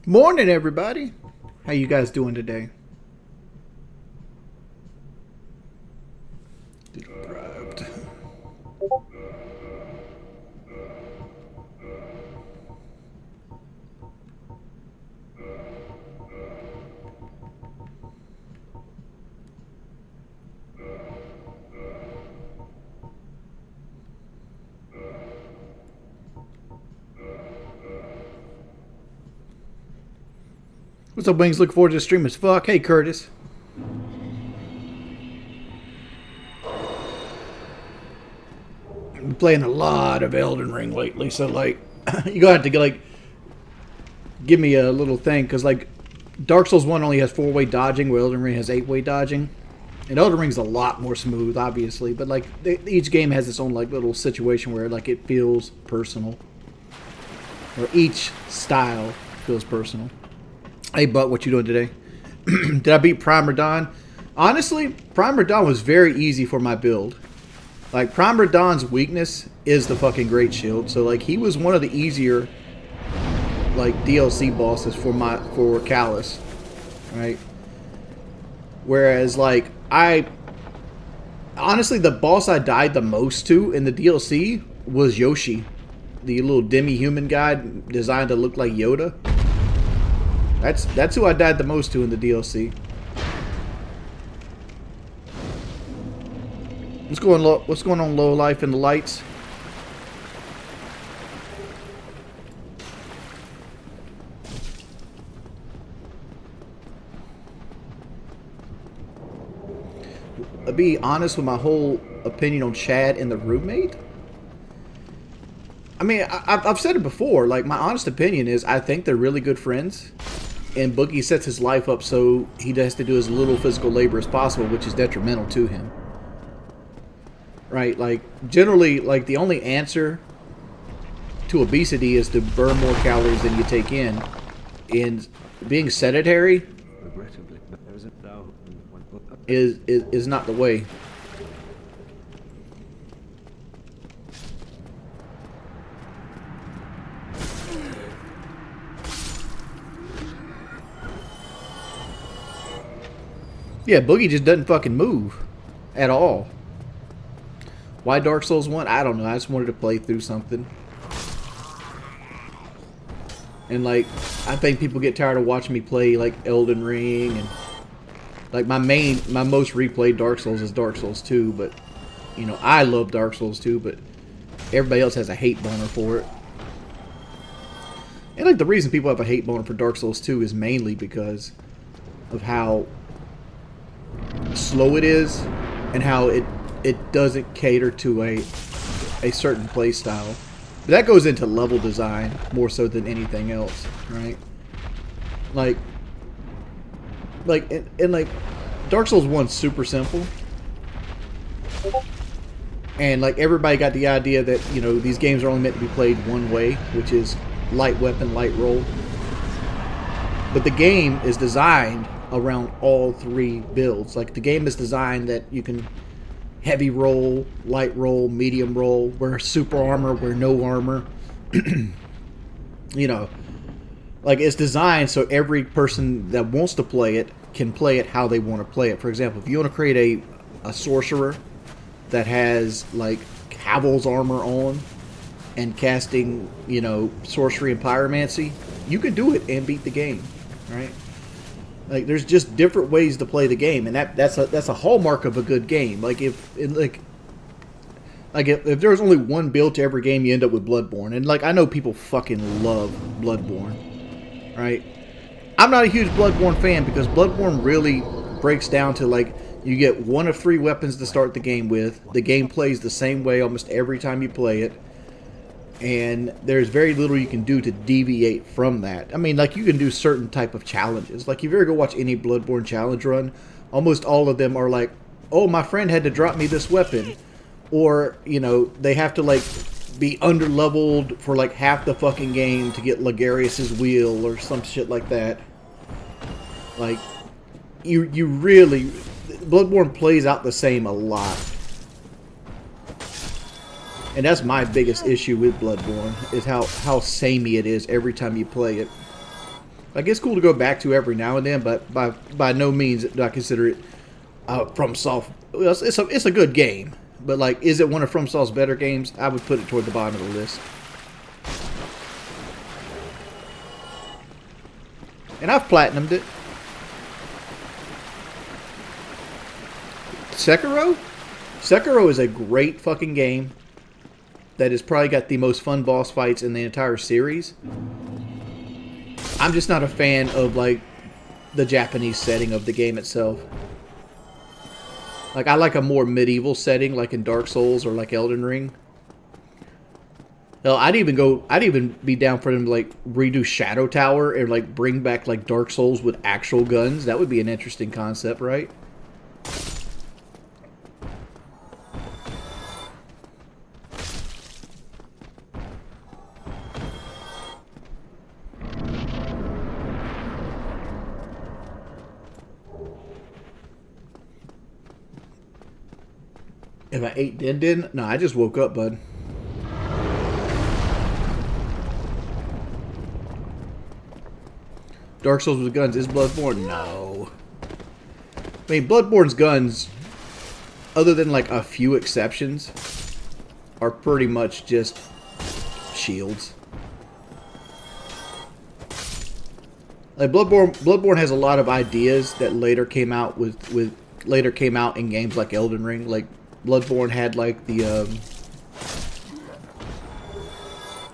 Morning, everybody. How you guys doing today? Deprived. What's up, Wings? Looking forward to the stream as fuck. Hey, Curtis. I've been playing a lot of Elden Ring lately, so like, you're gonna have to like give me a little thing, because like, Dark Souls 1 only has 4-way dodging, where Elden Ring has 8-way dodging. And Elden Ring's a lot more smooth, obviously, but like, each game has its own like little situation where like it feels personal, or each style feels personal. Hey, Butt, what you doing today? Did I beat Prime Radon? Honestly, Prime Radon was very easy for my build. Like, Prime Radon's weakness is the fucking Great Shield, so like, he was one of the easier like DLC bosses for Callus, right? Whereas like, honestly, the boss I died the most to in the DLC was Yoshi, the little demi-human guy designed to look like Yoda. That's who I died the most to in the DLC. What's going on, Low Life in the lights? I'll be honest with my whole opinion on Chad and the roommate. I mean, I've said it before. Like, my honest opinion is I think they're really good friends. And Boogie sets his life up so he has to do as little physical labor as possible, which is detrimental to him. Right? Like, generally, like, the only answer to obesity is to burn more calories than you take in. And being sedentary is not the way. Yeah, Boogie just doesn't fucking move at all. Why Dark Souls 1? I don't know. I just wanted to play through something. And like, I think people get tired of watching me play like Elden Ring, and like my most replayed Dark Souls is Dark Souls 2, but you know, I love Dark Souls 2, but everybody else has a hate boner for it. And like, the reason people have a hate boner for Dark Souls 2 is mainly because of how slow it is, and how it doesn't cater to a certain play style. But that goes into level design more so than anything else, right? Like and like Dark Souls 1's super simple, and like everybody got the idea that, you know, these games are only meant to be played one way, which is light weapon, light roll. But the game is designed around all three builds. Like, the game is designed that you can heavy roll, light roll, medium roll, wear super armor, wear no armor. You know, like, it's designed so every person that wants to play it can play it how they want to play it. For example, if you want to create a sorcerer that has like Caval's armor on and casting, you know, sorcery and pyromancy, you can do it and beat the game, right? Like, there's just different ways to play the game, and that's a hallmark of a good game. Like, if there's only one build to every game, you end up with Bloodborne. And like, I know people fucking love Bloodborne, right? I'm not a huge Bloodborne fan, because Bloodborne really breaks down to like, you get one of 3 weapons to start the game with. The game plays the same way almost every time you play it. And there's very little you can do to deviate from that. I mean, like, you can do certain type of challenges. Like, if you ever go watch any Bloodborne challenge run, almost all of them are like, oh, my friend had to drop me this weapon. Or, you know, they have to, like, be under-leveled for, like, half the fucking game to get Ligarius's wheel or some shit like that. Like, you really... Bloodborne plays out the same a lot. And that's my biggest issue with Bloodborne, is how samey it is every time you play it. Like, it's cool to go back to every now and then, but by no means do I consider it FromSoft. Well, it's a good game, but like, is it one of FromSoft's better games? I would put it toward the bottom of the list. And I've platinumed it. Sekiro? Sekiro is a great fucking game that has probably got the most fun boss fights in the entire series. I'm just not a fan of, like, the Japanese setting of the game itself. Like, I like a more medieval setting, like in Dark Souls or like Elden Ring. Hell, I'd even be down for them to, like, redo Shadow Tower and, like, bring back, like, Dark Souls with actual guns. That would be an interesting concept, right? If I ate din? No, I just woke up, bud. Dark Souls with guns is Bloodborne? No. I mean, Bloodborne's guns, other than like a few exceptions, are pretty much just shields. Like Bloodborne has a lot of ideas that later came out later came out in games like Elden Ring. Like Bloodborne had like the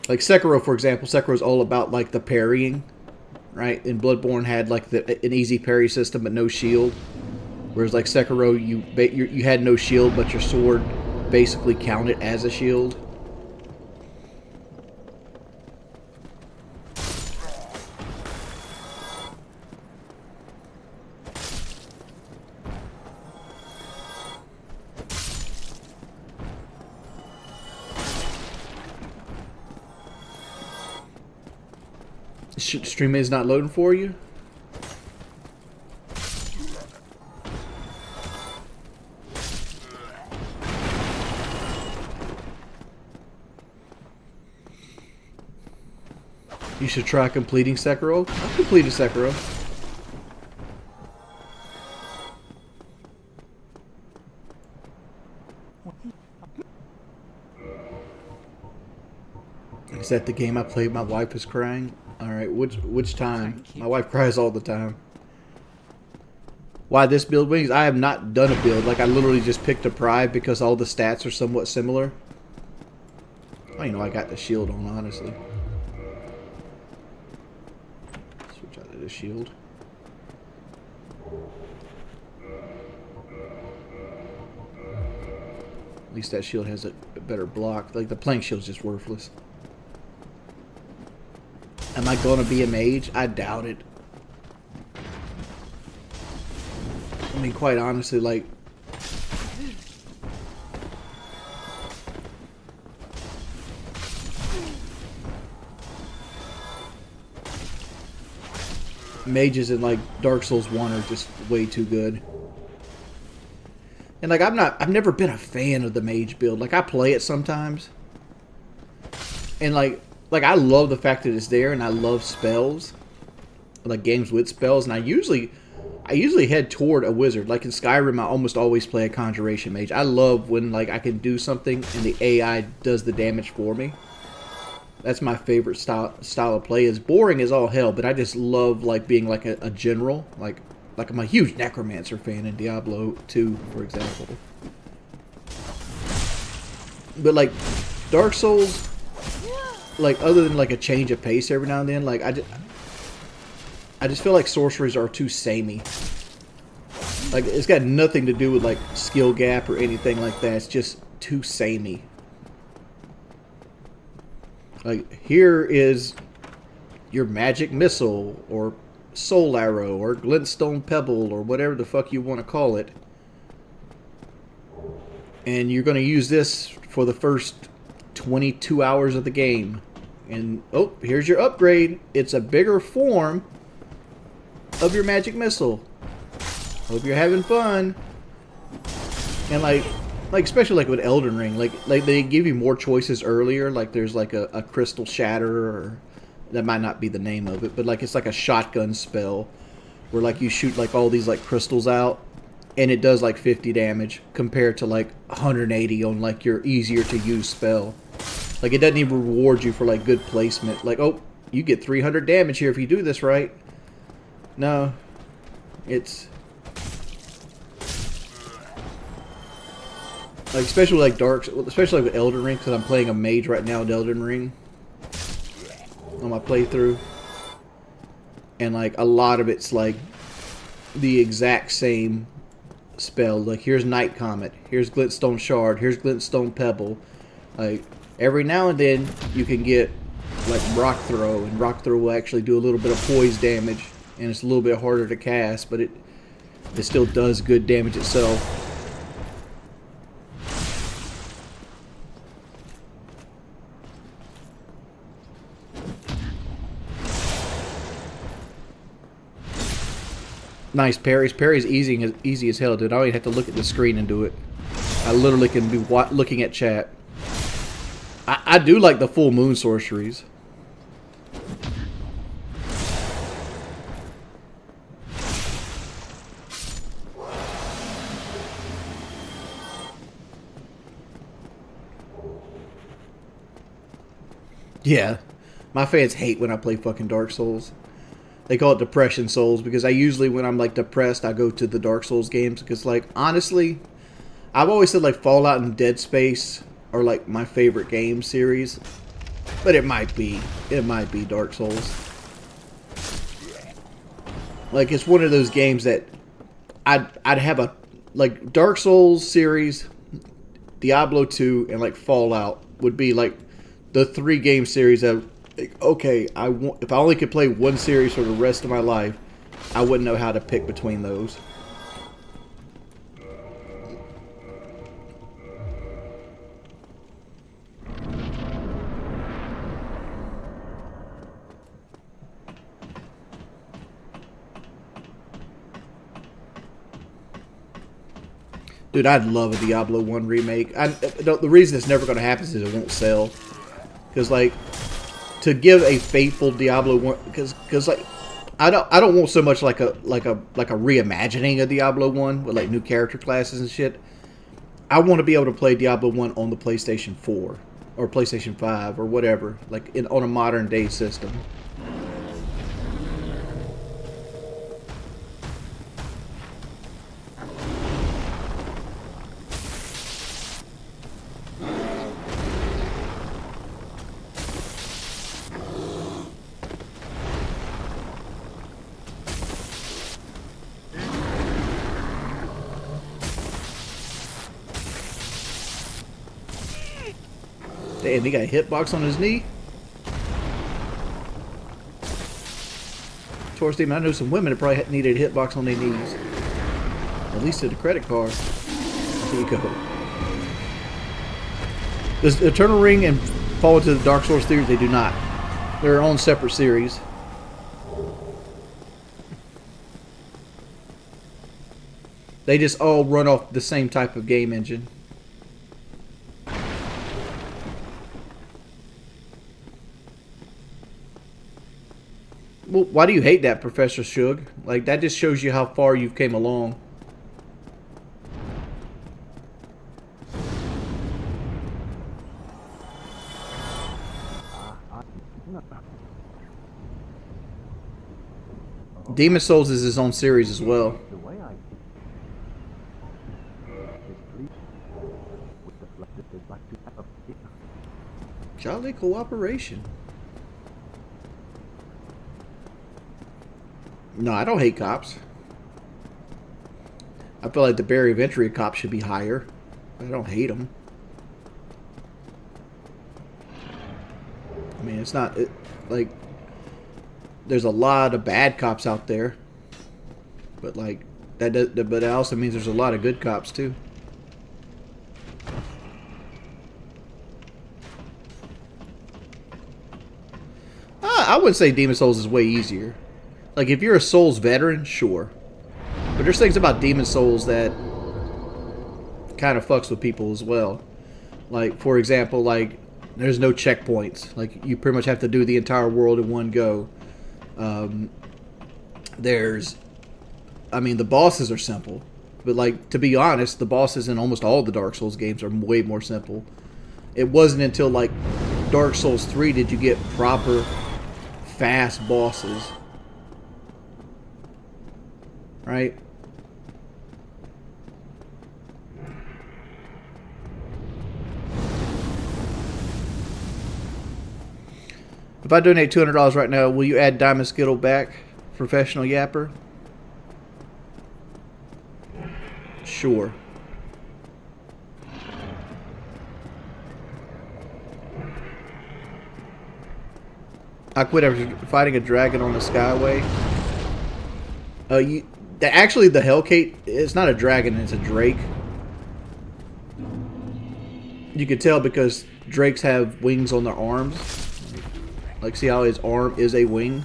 like Sekiro, for example. Sekiro's all about like the parrying, right? And Bloodborne had like an easy parry system but no shield. Whereas like Sekiro, you had no shield, but your sword basically counted as a shield. Stream is not loading for you? You should try completing Sekiro. I've completed Sekiro. Is that the game I played? My wife is crying. All right, which time? My wife cries all the time. Why this build, Wings? I have not done a build. Like, I literally just picked a Pride because all the stats are somewhat similar. I don't even know I got the shield on, honestly. Switch out to the shield. At least that shield has a better block. Like, the plank shield's just worthless. Am I going to be a mage? I doubt it. I mean, quite honestly, like... mages in, like, Dark Souls 1 are just way too good. And, like, I've never been a fan of the mage build. Like, I play it sometimes. And, like, I love the fact that it's there, and I love spells, like games with spells. And I usually head toward a wizard. Like in Skyrim, I almost always play a conjuration mage. I love when like I can do something and the AI does the damage for me. That's my favorite style of play. It's boring as all hell, but I just love like being like a general. Like I'm a huge Necromancer fan in Diablo 2, for example. But like Dark Souls, like, other than like a change of pace every now and then, like I just feel like sorceries are too samey. Like, it's got nothing to do with like skill gap or anything like that. It's just too samey. Like, here is your magic missile or soul arrow or glintstone pebble or whatever the fuck you want to call it, and you're going to use this for the first 22 hours of the game. And oh, here's your upgrade. It's a bigger form of your magic missile. Hope you're having fun. And like especially like with Elden Ring, like they give you more choices earlier. Like there's like a crystal shatter that might not be the name of it, but like it's like a shotgun spell where like you shoot like all these like crystals out, and it does like 50 damage compared to like 180 on like your easier to use spell. Like it doesn't even reward you for like good placement. Like, oh, you get 300 damage here if you do this right. No, it's like especially like especially like with Elden Ring, because I'm playing a mage right now in Elden Ring on my playthrough, and like a lot of it's like the exact same spell. Like here's Night Comet, here's Glintstone Shard, here's Glintstone Pebble. Like every now and then you can get like Rock Throw, and Rock Throw will actually do a little bit of poise damage, and it's a little bit harder to cast, but it still does good damage itself. Nice parries. Parry's easy as hell, dude. I don't even have to look at the screen and do it. I literally can be looking at chat. I do like the full moon sorceries. Yeah. My fans hate when I play fucking Dark Souls. They call it Depression Souls, because I usually, when I'm like depressed, I go to the Dark Souls games. Because like, honestly, I've always said like Fallout and Dead Space are like my favorite game series. But it might be Dark Souls. Like, it's one of those games that I'd have a, like, Dark Souls series, Diablo 2, and like Fallout would be like the 3 game series that, okay, if I only could play one series for the rest of my life, I wouldn't know how to pick between those. Dude, I'd love a Diablo 1 remake. The reason it's never going to happen is it won't sell. Because, like, to give a faithful Diablo 1, because like I don't want so much like a reimagining of Diablo 1 with like new character classes and shit. I want to be able to play Diablo 1 on the PlayStation 4 or PlayStation 5 or whatever, like on a modern day system. Damn, he got a hitbox on his knee. Taurus Demon, I know some women that probably needed a hitbox on their knees. At least to the credit card. There you go. Does Eternal Ring and fall into the Dark Souls series? They do not. They're their own separate series. They just all run off the same type of game engine. Well, why do you hate that, Professor Shug? Like, that just shows you how far you've came along. Demon Souls is his own series as well. Jolly cooperation. No, I don't hate cops. I feel like the barrier of entry of cops should be higher. I don't hate them. I mean, it's not like there's a lot of bad cops out there, but like but that also means there's a lot of good cops too. I wouldn't say Demon Souls is way easier. Like, if you're a Souls veteran, sure. But there's things about Demon Souls that kind of fucks with people as well. Like, for example, like, There's no checkpoints. Like, you pretty much have to do the entire world in one go. The bosses are simple. But, like, to be honest, the bosses in almost all the Dark Souls games are way more simple. It wasn't until, like, Dark Souls 3 did you get proper, fast bosses. Right? If I donate $200 right now, will you add Diamond Skittle back? Professional Yapper? Sure. I quit after fighting a dragon on the Skyway. Actually, the Hellgate, it's not a dragon, it's a drake. You can tell because drakes have wings on their arms. Like, see how his arm is a wing?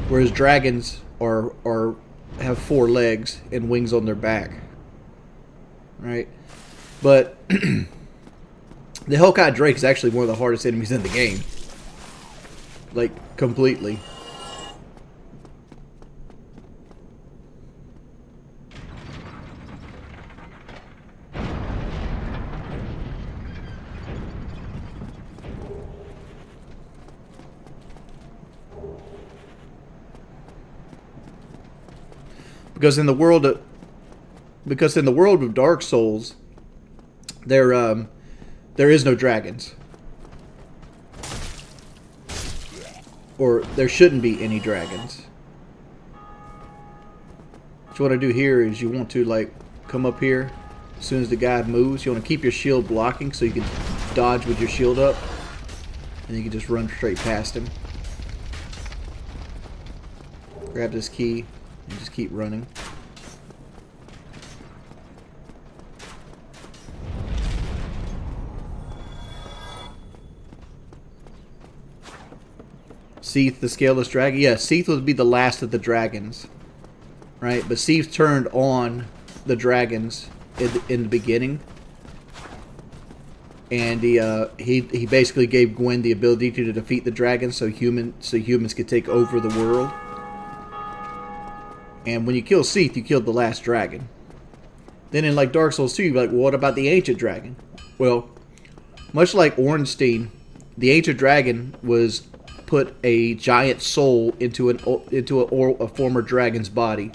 Whereas dragons have 4 legs and wings on their back. Right? But the Hellcat Drake is actually one of the hardest enemies in the game. Like, completely. Because in the world of Dark Souls, there is no dragons, or there shouldn't be any dragons. What you want to do here is you want to, like, come up here as soon as the guy moves. You want to keep your shield blocking so you can dodge with your shield up, and you can just run straight past him. Grab this key and just keep running. Seath, the Scaleless Dragon. Yeah, Seath would be the last of the dragons. Right? But Seath turned on the dragons in the beginning. And he basically gave Gwen the ability to defeat the dragons so humans could take over the world. And when you kill Seath, you killed the last dragon. Then in, like, Dark Souls 2, you'd be like, well, what about the Ancient Dragon? Well, much like Ornstein, the Ancient Dragon was put a giant soul into a former dragon's body.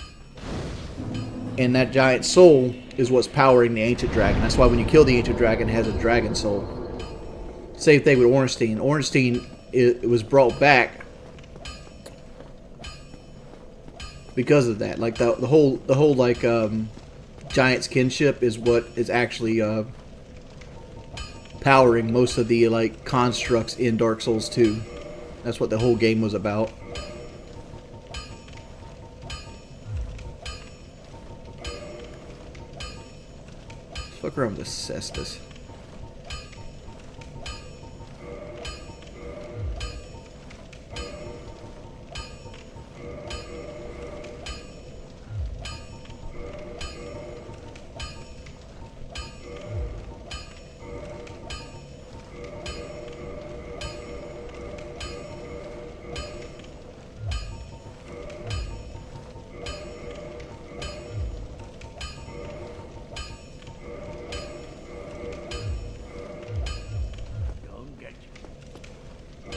And that giant soul is what's powering the Ancient Dragon. That's why when you kill the Ancient Dragon, it has a dragon soul. Same thing with Ornstein. Ornstein, it was brought back because of that. Like, the whole like giant's kinship is what is actually powering most of the, like, constructs in Dark Souls 2. That's what the whole game was about. Fuck around with the cestus.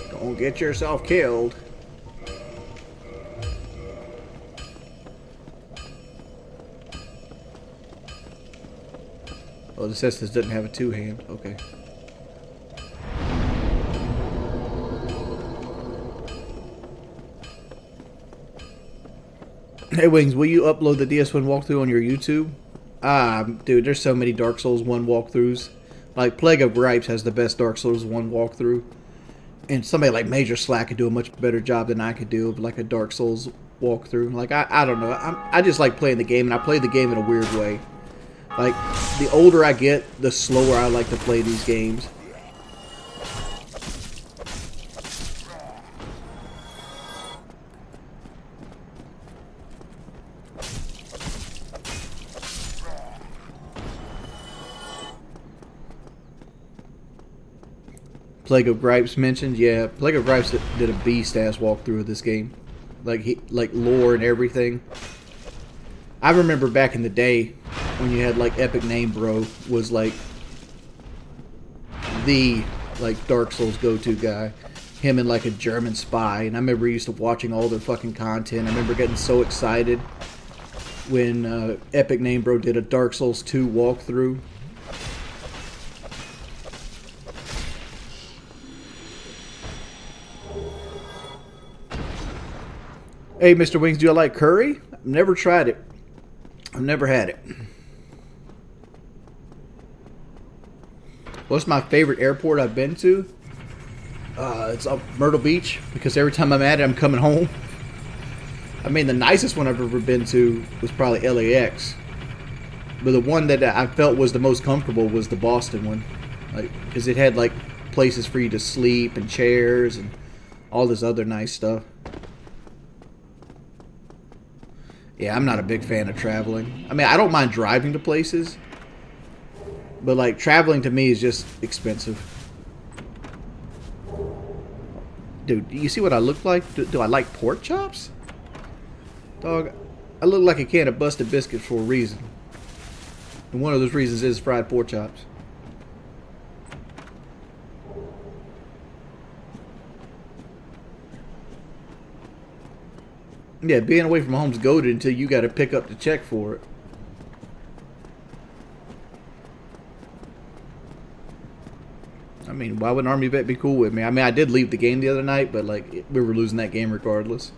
Don't get yourself killed. Oh, the cestus doesn't have a 2-hand. Okay. Hey Wings, will you upload the DS1 walkthrough on your YouTube? Dude, there's so many Dark Souls 1 walkthroughs. Like, Plague of Gripes has the best Dark Souls 1 walkthrough. And somebody like Major Slack could do a much better job than I could do of, like, a Dark Souls walkthrough. Like, I don't know. I just like playing the game, and I play the game in a weird way. Like, the older I get, the slower I like to play these games. Plague of Gripes mentioned. Yeah, Plague of Gripes did a beast-ass walkthrough of this game. Like lore and everything. I remember back in the day when you had like Epic Name Bro was like the Dark Souls go-to guy. Him and like a German spy. And I remember used to watching all their fucking content. I remember getting so excited when Epic Name Bro did a Dark Souls 2 walkthrough. Hey, Mr. Wings, do you like curry? I've never tried it. I've never had it. What's my favorite airport I've been to? It's up Myrtle Beach, because every time I'm at it, I'm coming home. I mean, the nicest one I've ever been to was probably LAX. But the one that I felt was the most comfortable was the Boston one. Because it had, like, places for you to sleep and chairs and all this other nice stuff. Yeah, I'm not a big fan of traveling. I mean, I don't mind driving to places. But, like, traveling to me is just expensive. Dude, do you see what I look like? Do I like pork chops? Dog, I look like a can of busted biscuits for a reason. And one of those reasons is fried pork chops. Yeah, being away from home's goated until you got to pick up the check for it. I mean, why would an army vet be cool with me? I mean, I did leave the game the other night, but like we were losing that game regardless.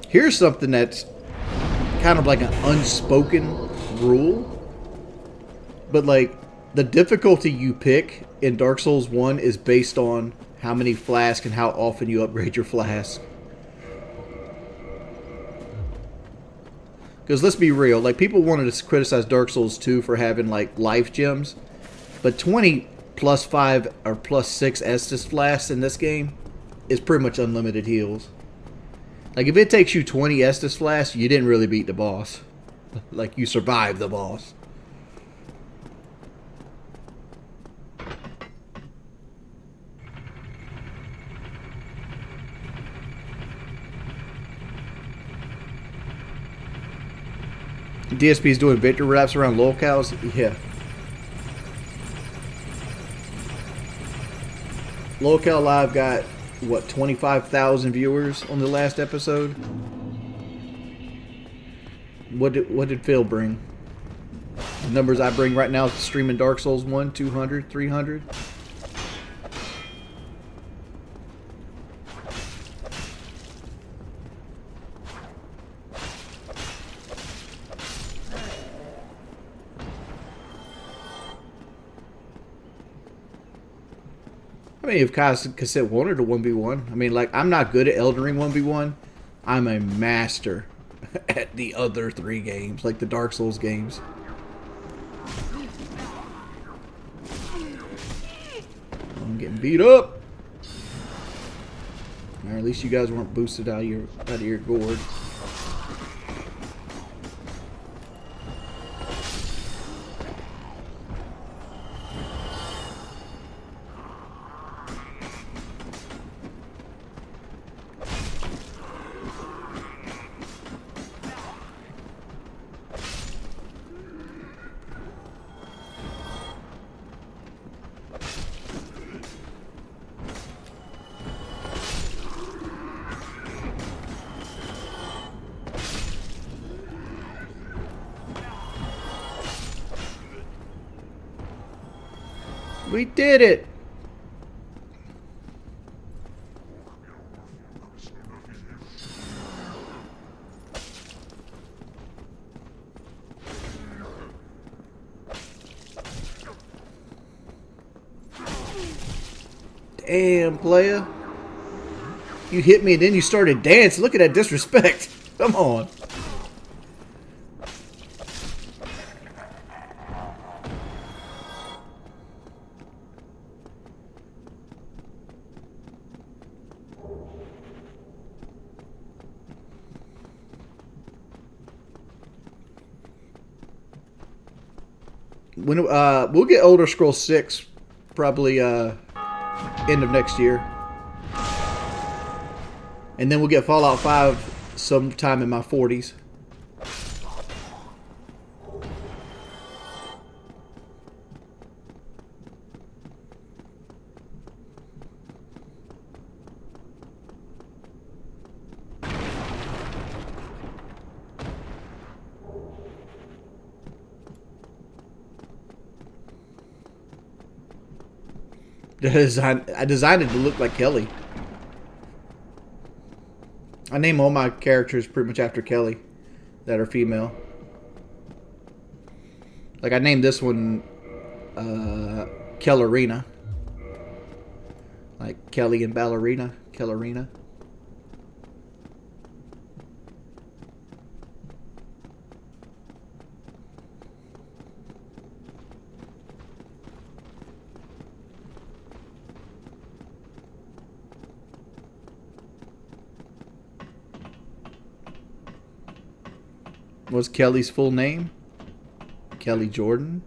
Here's something that's kind of like an unspoken rule, but like the difficulty you pick in Dark Souls 1 is based on how many flasks and how often you upgrade your flask. Because let's be real, like people wanted to criticize Dark Souls 2 for having like life gems, but 20 plus 5 or plus 6 Estus flasks in this game is pretty much unlimited heals. Like, if it takes you 20 Estus flasks, you didn't really beat the boss. Like, you survived the boss. DSP's doing victory raps around locales? Yeah. Local Live got... what, 25,000 viewers on the last episode? What did Phil bring? The numbers I bring right now streaming Dark Souls 1, 200, 300. I mean, if Cassette wanted a 1v1, I mean, like, I'm not good at Elden Ring 1v1. I'm a master at the other 3 games, like the Dark Souls games. I'm getting beat up. Or at least you guys weren't boosted out of your gourd. We did it! Damn, player. You hit me and then you started dancing. Look at that disrespect. Come on. When we'll get Elder Scrolls 6 probably end of next year. And then we'll get Fallout 5 sometime in my 40s. I designed it to look like Kelly. I name all my characters pretty much after Kelly that are female. Like I named this one Kellerina. Like Kelly and Ballerina. Kellerina. What's Kelly's full name? Kelly Jordan.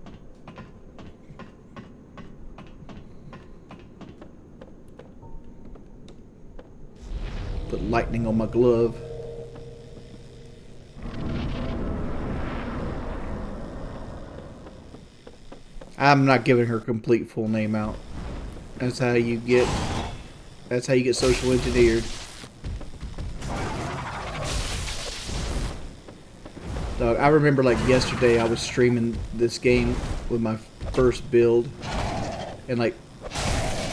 Put lightning on my glove. I'm not giving her complete full name out. That's how you get social engineered. Dog, I remember like yesterday I was streaming this game with my first build, and like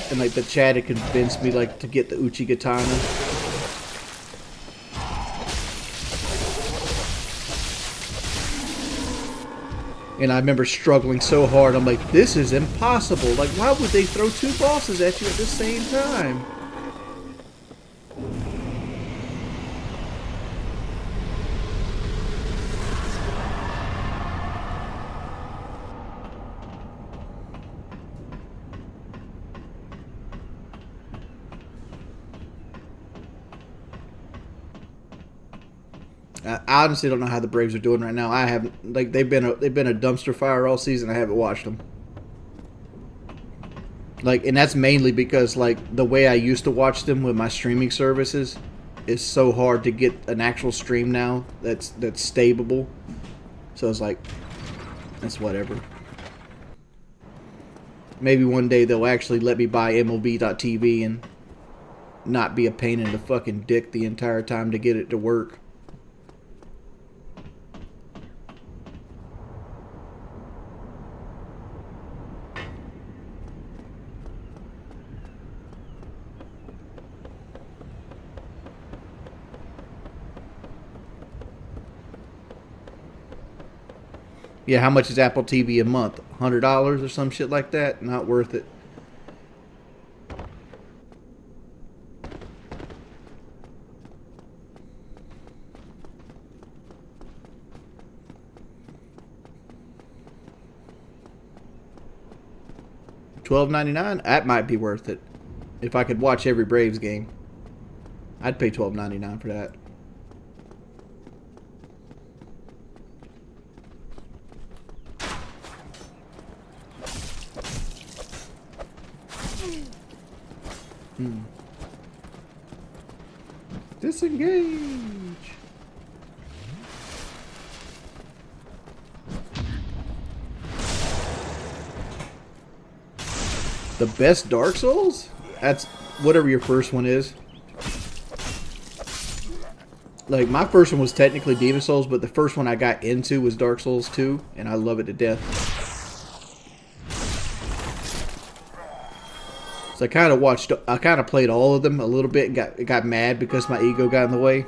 the chat had convinced me like to get the Uchigatana. And I remember struggling so hard. I'm like, this is impossible. Like, why would they throw two bosses at you at the same time? I honestly don't know how the Braves are doing right now. I haven't, like, they've been a dumpster fire all season. I haven't watched them. Like, and that's mainly because like the way I used to watch them with my streaming services is so hard to get an actual stream now that's stable. So it's like, that's whatever. Maybe one day they'll actually let me buy MLB.TV and not be a pain in the fucking dick the entire time to get it to work. Yeah, how much is Apple TV a month? $100 or some shit like that? Not worth it. $12.99? That might be worth it. If I could watch every Braves game, I'd pay $12.99 for that. Disengage. The best Dark Souls? That's whatever your first one is. Like, my first one was technically Demon Souls, but the first one I got into was Dark Souls 2, and I love it to death. So I kind of played all of them a little bit and got mad because my ego got in the way.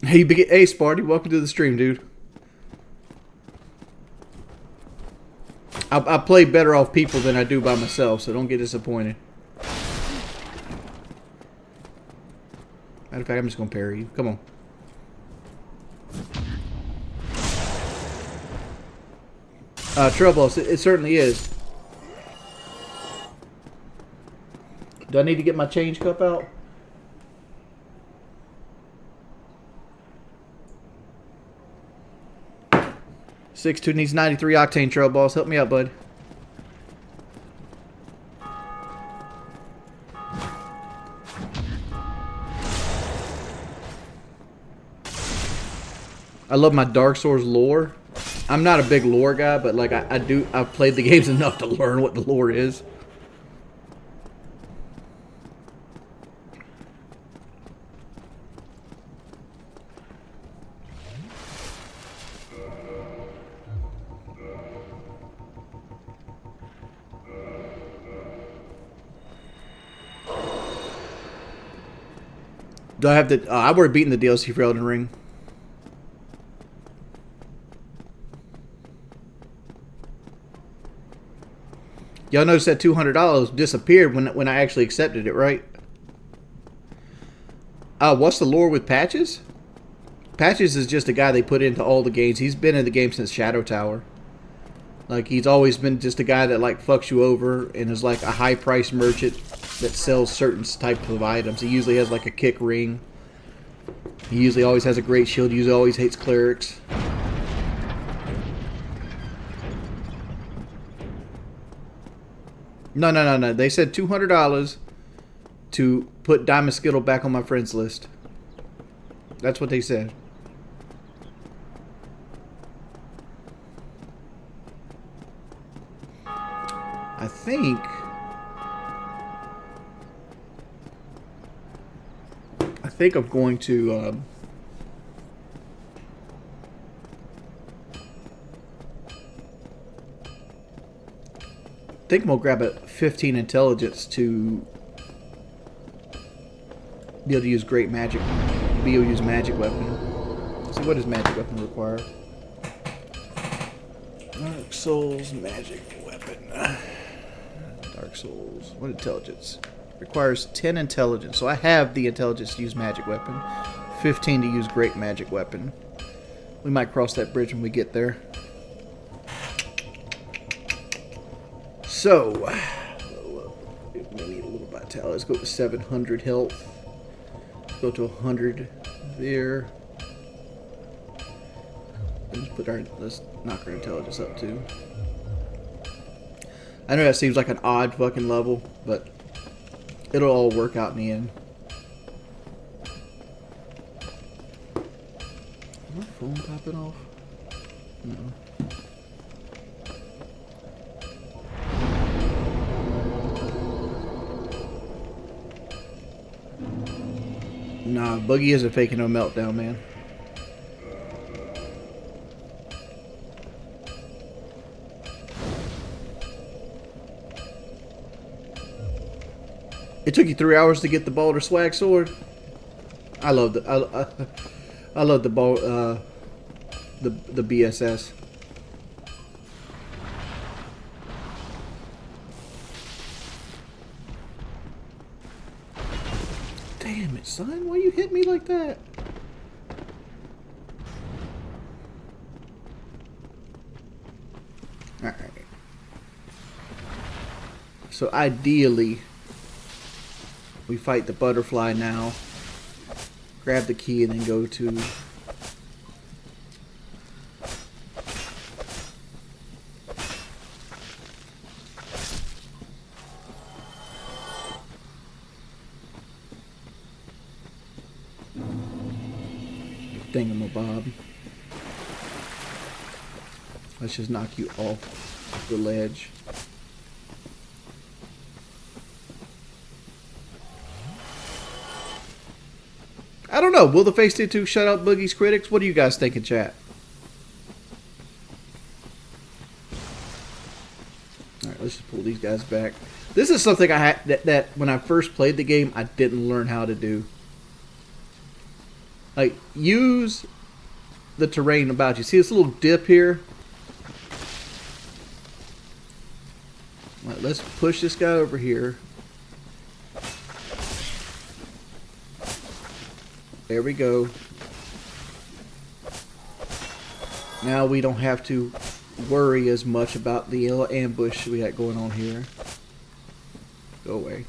Hey, Sparty, welcome to the stream, dude. I play better off people than I do by myself, so don't get disappointed. Matter of fact, I'm just gonna parry you. Come on. Trail boss, it certainly is. Do I need to get my change cup out? Six-2 needs 93 octane, trail boss. Help me out, bud. I love my Dark Souls lore. I'm not a big lore guy, but like I've played the games enough to learn what the lore is. Do I have to? I've already beaten the DLC for Elden Ring. Y'all notice that $200 disappeared when I actually accepted it, right? What's the lore with Patches? Patches is just a guy they put into all the games. He's been in the game since Shadow Tower. Like, he's always been just a guy that, like, fucks you over and is, like, a high-priced merchant that sells certain types of items. He usually has, like, a kick ring. He usually always has a great shield. He usually always hates clerics. No. They said $200 to put Diamond Skittle back on my friends list. That's what they said. I think I'm going to I think I'm gonna grab a 15 intelligence to be able to use great magic. Be able to use magic weapon. So what does magic weapon require? Dark Souls magic weapon. Dark Souls. What intelligence? Requires 10 intelligence. So I have the intelligence to use magic weapon. 15 to use great magic weapon. We might cross that bridge when we get there. So, we need a little vitality. Let's go to 700 health. Let's go to 100 there. Let's knock our intelligence up too. I know that seems like an odd fucking level, but it'll all work out in the end. Is my phone popping off? No. Nah, Boogie isn't faking no meltdown, man. It took you 3 hours to get the Baldur swag sword. I love the I love the ball the BSS. Damn it, son! Why you hit me like that? All right. So ideally, we fight the butterfly now, grab the key, and then go to thingamabob. Let's just knock you off the ledge. I don't know. Will the Face 2 shut up Boogie's critics? What do you guys think in chat? Alright, let's just pull these guys back. This is something I had that when I first played the game, I didn't learn how to do. Like, use the terrain about you. See this little dip here? Alright, let's push this guy over here. There we go. Now we don't have to worry as much about the ambush we got going on here. Go away.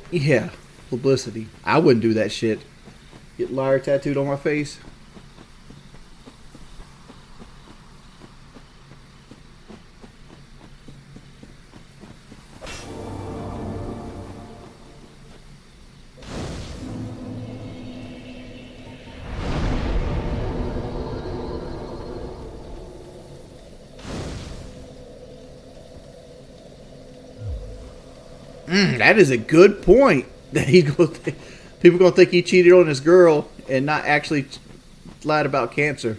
Yeah, publicity. I wouldn't do that shit. Get liar tattooed on my face. That is a good point. That people gonna think he cheated on his girl and not actually lied about cancer.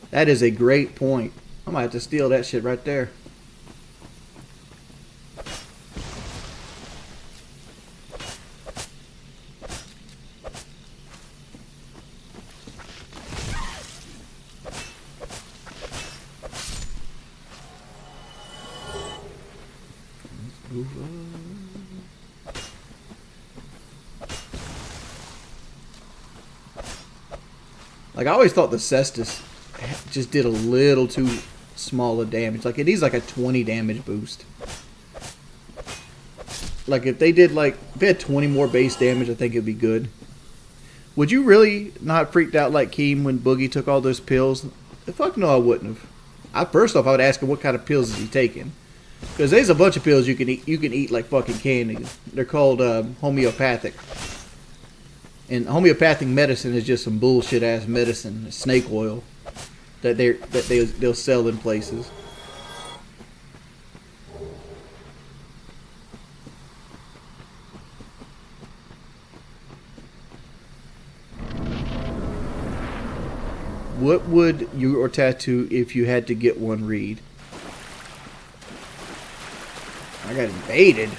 That is a great point. I might have to steal that shit right there. Let's move on. Like, I always thought the Cestus just did a little too small a damage. Like, it needs like a 20 damage boost. Like, if they had 20 more base damage, I think it'd be good. Would you really not freaked out like Keem when Boogie took all those pills? Fuck no, I wouldn't have. First off, I would ask him what kind of pills is he taking. Because there's a bunch of pills you can eat. You can eat like fucking candy. They're called homeopathic. And homeopathic medicine is just some bullshit ass medicine, snake oil, that they'll sell in places. What would your tattoo, if you had to get one, read? I got invaded.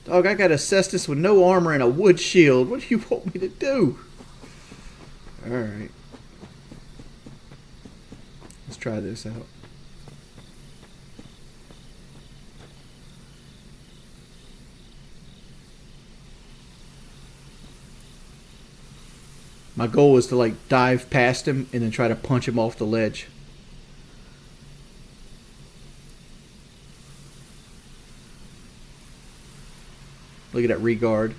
Dog, I got a Cestus with no armor and a wood shield. What do you want me to do? Alright. Let's try this out. My goal was to like dive past him and then try to punch him off the ledge. Look at that regard.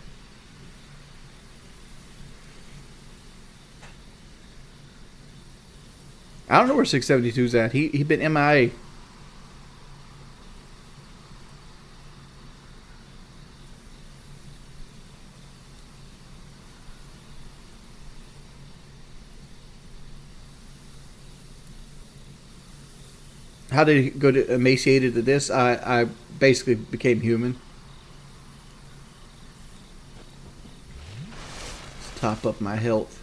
I don't know where 672's at. He been MIA. How did he go to emaciated to this? I basically became human. Let's top up my health.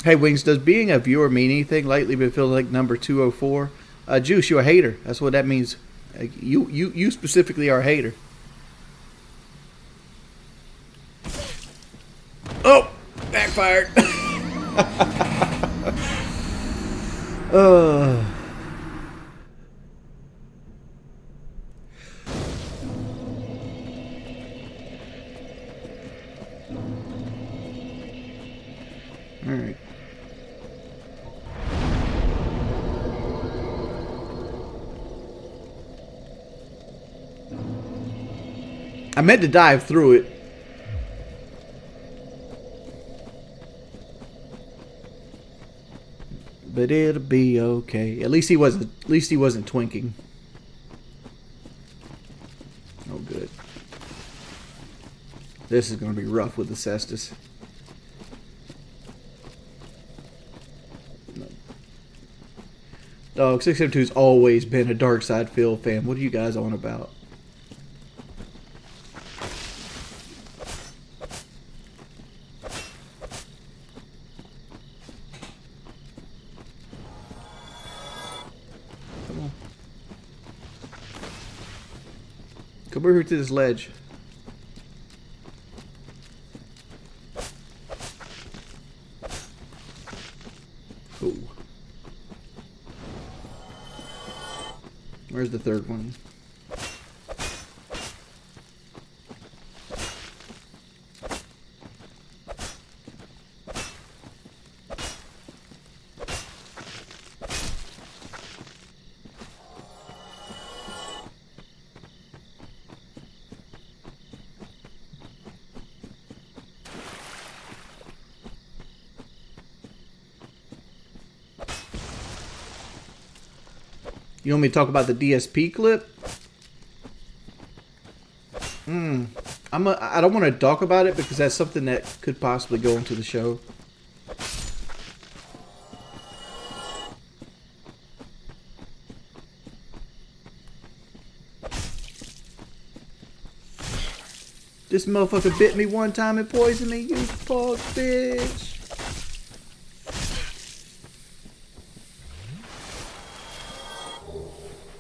Hey Wings, does being a viewer mean anything? Lately been feeling like number 204. Juice, you're a hater. That's what that means. You specifically are a hater. Oh, backfired. All right. I meant to dive through it. But it'll be okay. At least he wasn't twinking. Oh good. This is gonna be rough with the Cestus. No. Dog, 672's always been a Dark Side Phil fan. What are you guys on about? Come over here to this ledge. Ooh. Where's the third one? You want me to talk about the DSP clip? I don't want to talk about it because that's something that could possibly go into the show. This motherfucker bit me one time and poisoned me, you fuck bitch.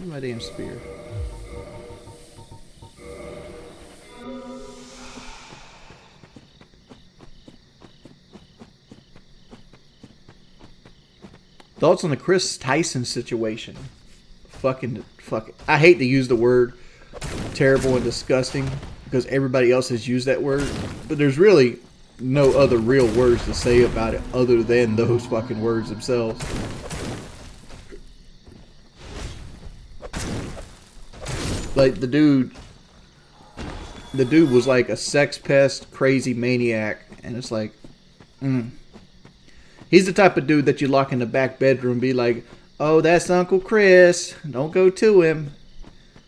My damn spear. Thoughts on the Chris Tyson situation? Fucking. I hate to use the word terrible and disgusting because everybody else has used that word, but there's really no other real words to say about it other than those fucking words themselves. Like the dude was like a sex pest, crazy maniac, and it's like, he's the type of dude that you lock in the back bedroom and be like, oh, that's Uncle Chris, don't go to him.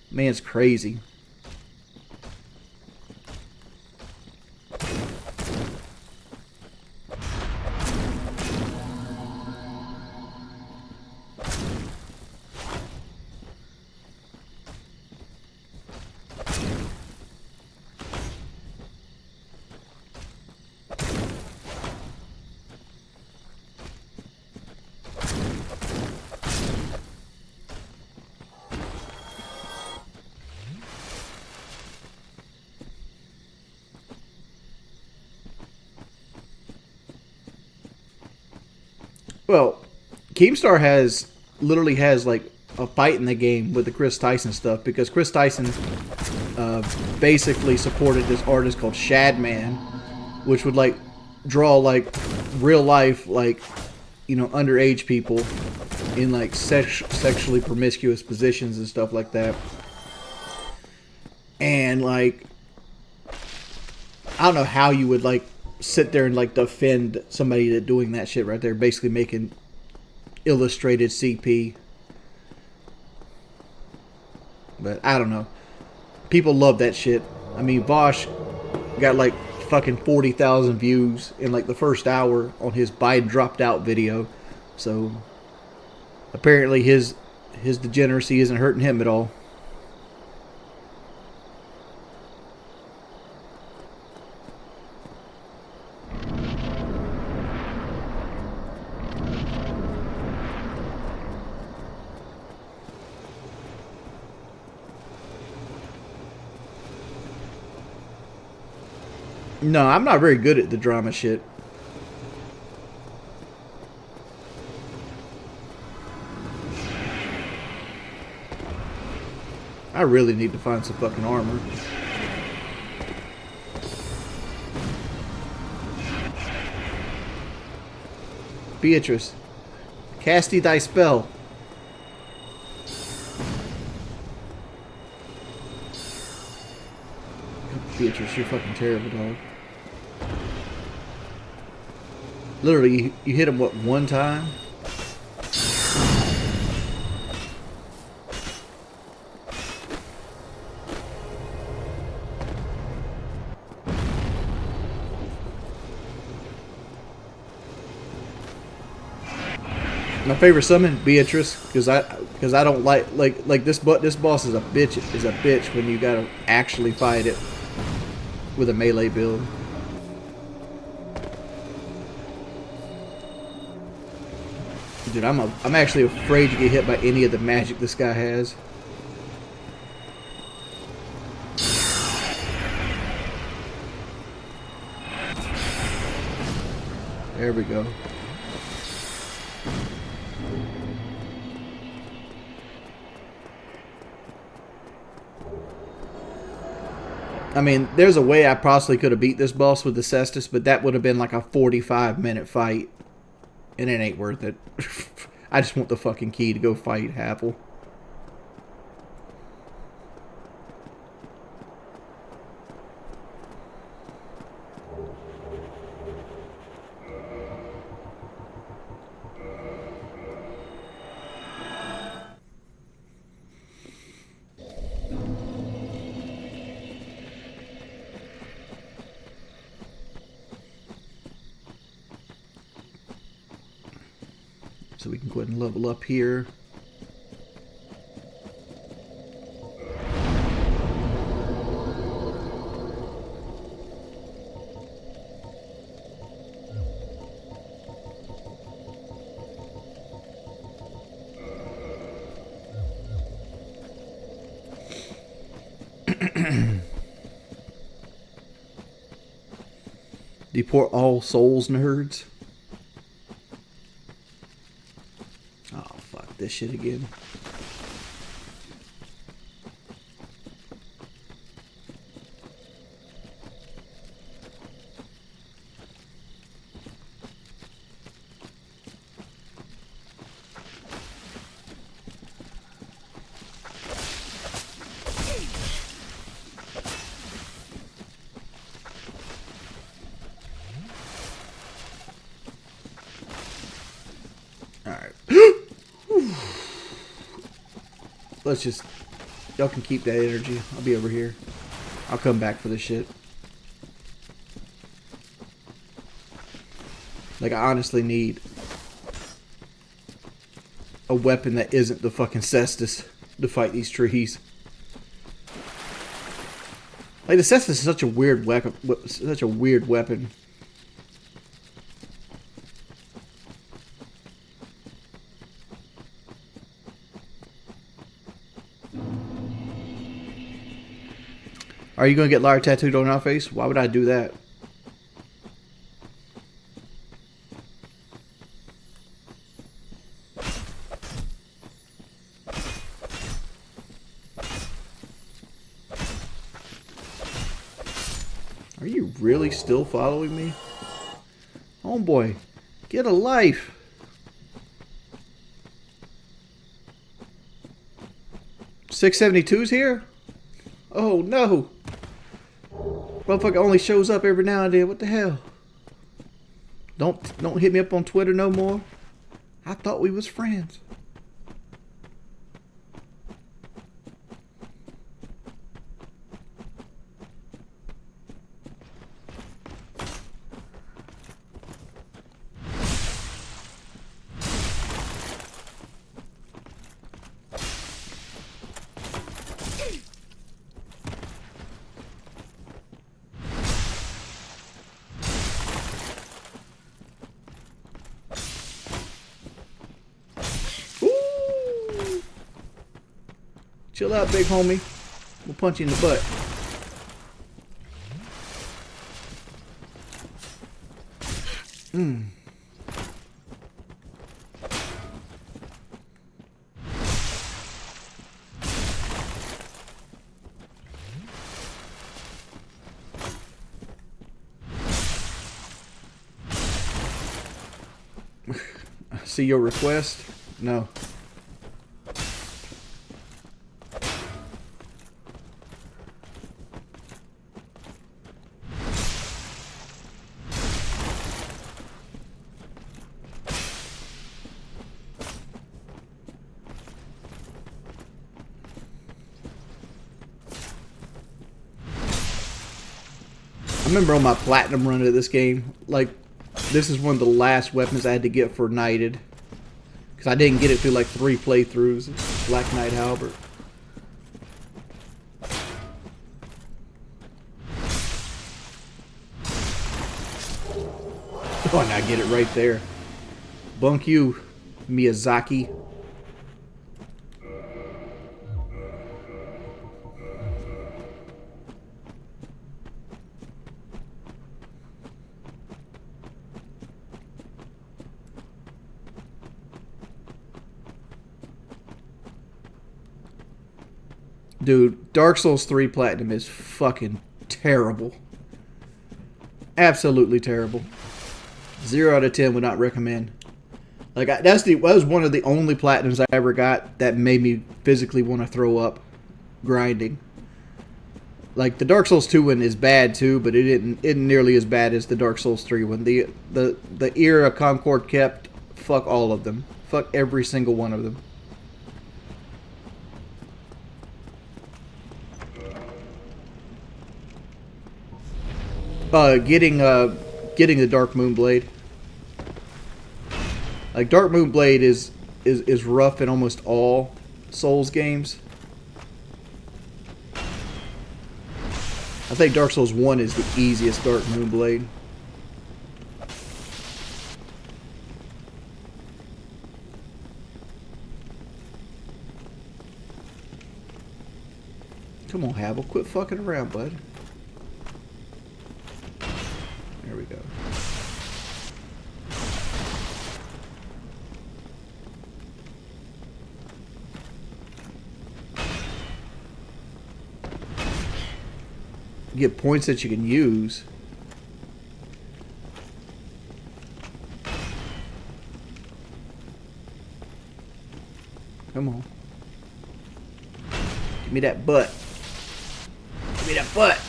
Man's crazy. Well, Keemstar literally has like a fight in the game with the Chris Tyson stuff because Chris Tyson basically supported this artist called Shadman, which would like draw like real life like, you know, underage people in like sexually promiscuous positions and stuff like that. And like, I don't know how you would like sit there and like defend somebody that doing that shit right there, basically making illustrated CP. But I don't know. People love that shit. I mean, Vosh got like fucking 40,000 views in like the first hour on his Biden dropped out video. So apparently his degeneracy isn't hurting him at all. No, I'm not very good at the drama shit. I really need to find some fucking armor. Beatrice, cast thy spell. Beatrice, you're fucking terrible, dog. Literally, you hit him, what, one time? My favorite summon, Beatrice, because I don't like this boss is a bitch when you gotta actually fight it with a melee build. Dude, I'm actually afraid to get hit by any of the magic this guy has. There we go. I mean, there's a way I possibly could have beat this boss with the cestus, but that would have been like a 45-minute fight. And it ain't worth it. I just want the fucking key to go fight Havel. So we can go ahead and level up here. Deport all souls nerds. Oh, fuck this shit again. Let's just... Y'all can keep that energy. I'll be over here. I'll come back for this shit. Like, I honestly need a weapon that isn't the fucking cestus to fight these trees. Like, the cestus is such a weird weapon. Such a weird weapon. Are you going to get liar tattooed on our face? Why would I do that? Are you really still following me? Homeboy, get a life. $672's here? Oh no. Motherfucker only shows up every now and then. What the hell? Don't hit me up on Twitter no more. I thought we was friends. Chill out, big homie. We'll punch you in the butt. See your request? No. I remember on my platinum run of this game, like, this is one of the last weapons I had to get for Knighted. Because I didn't get it through like 3 playthroughs. Black Knight Halberd. Oh, and I get it right there. Bunk you, Miyazaki. Dude, Dark Souls 3 Platinum is fucking terrible. Absolutely terrible. 0 out of 10 would not recommend. Like, that was one of the only Platinums I ever got that made me physically want to throw up grinding. Like, the Dark Souls 2 one is bad too, but it isn't nearly as bad as the Dark Souls 3 one. The era Concord kept, fuck all of them. Fuck every single one of them. Getting the Dark Moon Blade. Like, Dark Moon Blade is rough in almost all Souls games. I think Dark Souls 1 is the easiest Dark Moon Blade. Come on, Havel, quit fucking around, bud. There we go. You get points that you can use. Come on. Give me that butt. Give me that butt.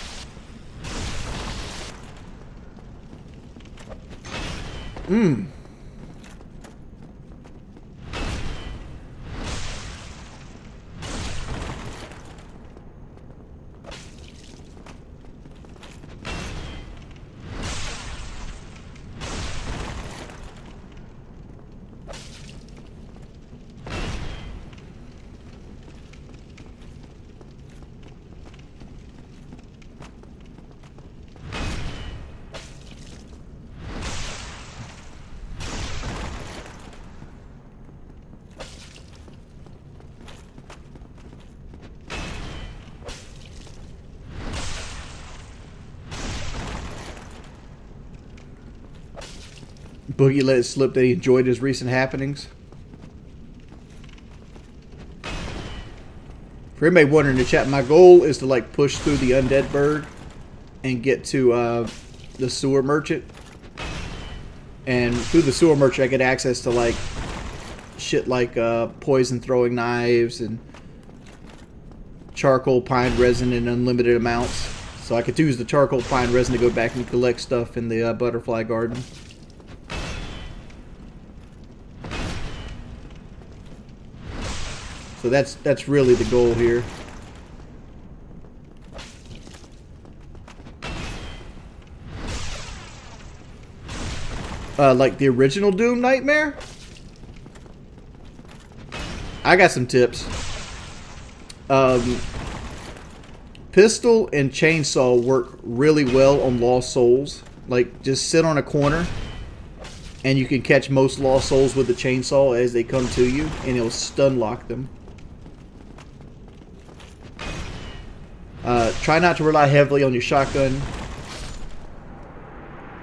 Mmm. Boogie let it slip that he enjoyed his recent happenings. For anybody wondering in the chat, my goal is to like push through the undead bird and get to the sewer merchant. And through the sewer merchant I get access to like shit like poison throwing knives and charcoal pine resin in unlimited amounts. So I could use the charcoal pine resin to go back and collect stuff in the butterfly garden. So that's really the goal here. Like the original Doom Nightmare? I got some tips. Pistol and chainsaw work really well on Lost Souls. Like, just sit on a corner and you can catch most Lost Souls with the chainsaw as they come to you, and it'll stun lock them. Try not to rely heavily on your shotgun.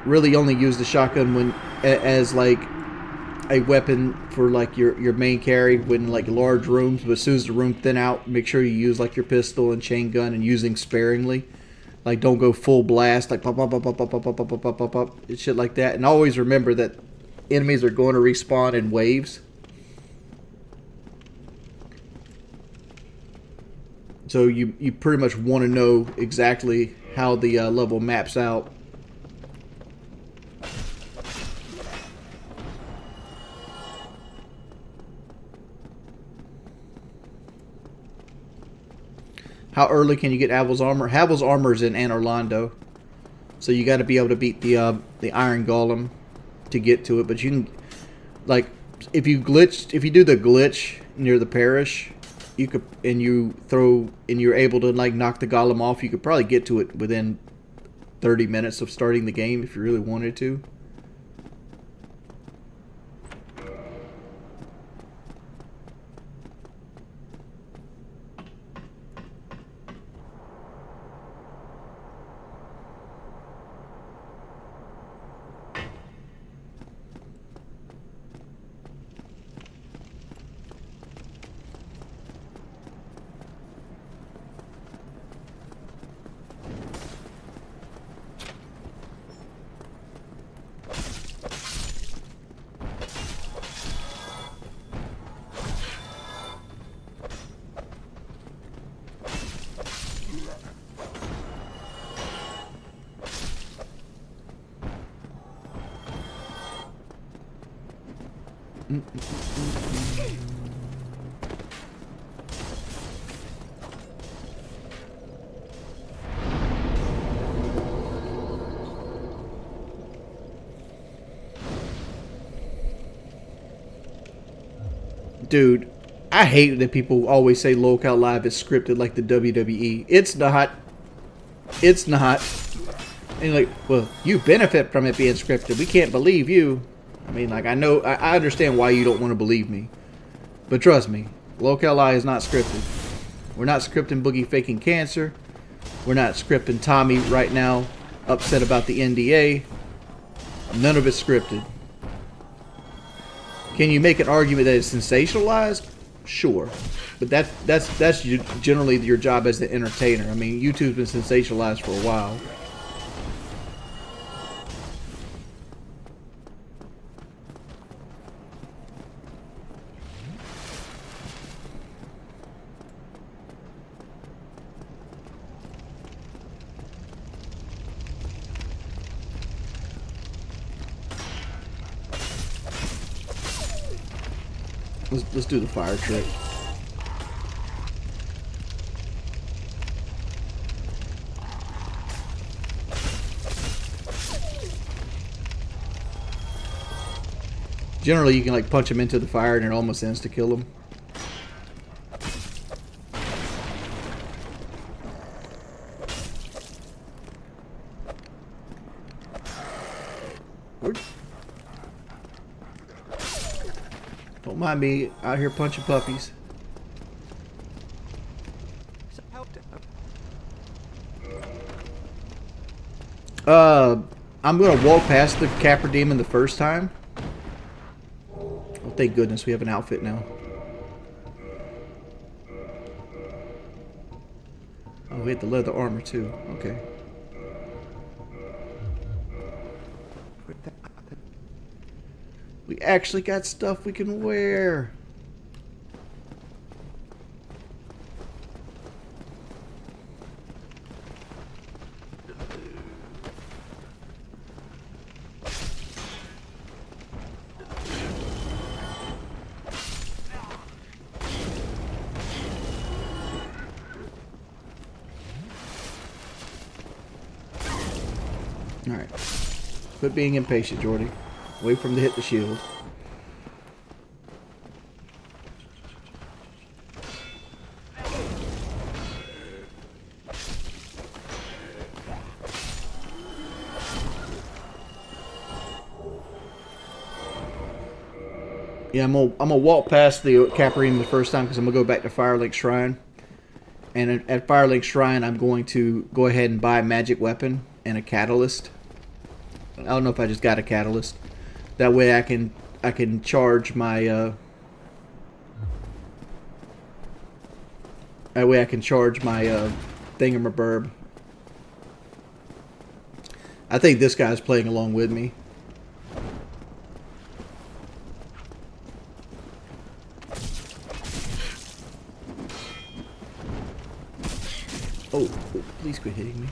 Really only use the shotgun when as like a weapon for like your main carry when like large rooms, but as soon as the room thin out, make sure you use like your pistol and chain gun and using sparingly. Like, don't go full blast, like pop pop pop pop pop pop pop pop pop pop pop, shit like that. And always remember that enemies are going to respawn in waves. So you pretty much want to know exactly how the level maps out. How early can you get Havel's armor? Havel's armor is in Anor Londo, so you got to be able to beat the Iron Golem to get to it. But you can, like, if you do the glitch near the parish, you could, and you're able to like knock the golem off, you could probably get to it within 30 minutes of starting the game if you really wanted to. Dude, I hate that people always say Locale Live is scripted like the WWE. It's not. It's not. And you're like, well, you benefit from it being scripted. We can't believe you. I mean, like, I know, I understand why you don't want to believe me. But trust me, Locale Live is not scripted. We're not scripting Boogie faking cancer. We're not scripting Tommy right now upset about the NDA. None of it's scripted. Can you make an argument that it's sensationalized? Sure. But that's generally your job as the entertainer. I mean, YouTube's been sensationalized for a while. Let's do the fire trick. Generally, you can like punch him into the fire and it almost ends to kill him. Don't mind me out here punching puppies. I'm gonna walk past the Capra Demon the first time. Oh, thank goodness we have an outfit now. Oh, we had the leather armor too. Okay. We actually got stuff we can wear. Alright. Quit being impatient, Jordy. Wait for him to hit the shield. Yeah, I'm gonna walk past the Caparine the first time because I'm gonna go back to Firelink Shrine. And at Firelink Shrine, I'm going to go ahead and buy a magic weapon and a catalyst. I don't know if I just got a catalyst. That way I can charge my thingamaburb. I think this guy's playing along with me. Oh, please quit hitting me.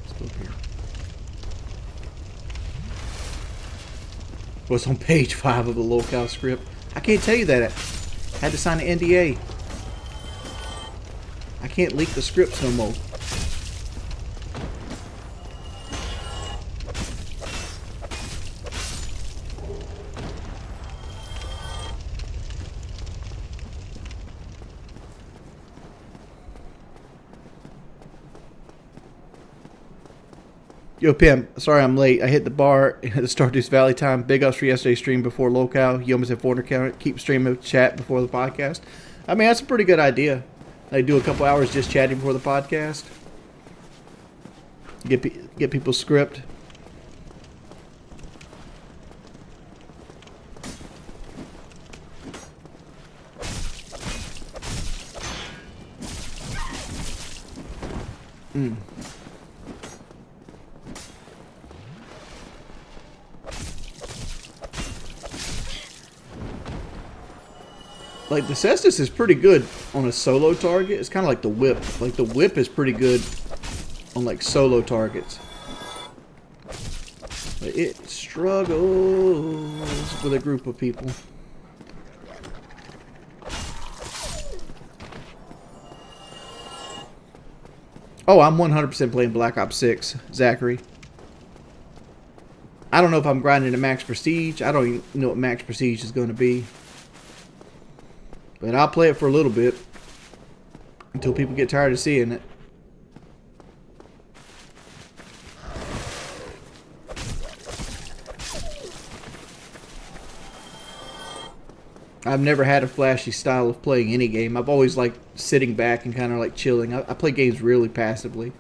Let's go up here. What's on page 5 of the locale script? I can't tell you that. I had to sign an NDA. I can't leak the scripts no more. Yo, Pim, sorry I'm late. I hit the bar at the Stardew Valley time. Big ups for yesterday's stream before locale. You almost had 400 count. Keep streaming chat before the podcast. I mean, that's a pretty good idea. I do a couple hours just chatting before the podcast. Get people's script. Like, the Cestus is pretty good on a solo target. It's kind of like the whip. Like, the whip is pretty good on, like, solo targets. it struggles with a group of people. Oh, I'm 100% playing Black Ops 6, Zachary. I don't know if I'm grinding to max prestige. I don't even know what max prestige is going to be. But I'll play it for a little bit until people get tired of seeing it. I've never had a flashy style of playing any game. I've always liked sitting back and kind of like chilling. I play games really passively.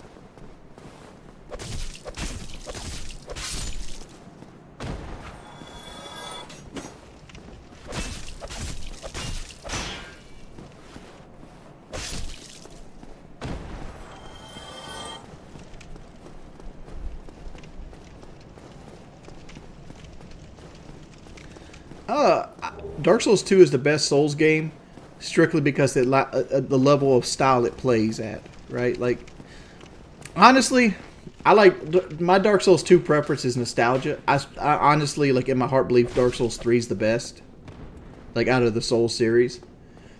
Dark Souls 2 is the best Souls game, strictly because the level of style it plays at, right? Like, honestly, I like my Dark Souls 2 preference is nostalgia. I honestly, like in my heart, believe Dark Souls 3 is the best, like out of the Souls series,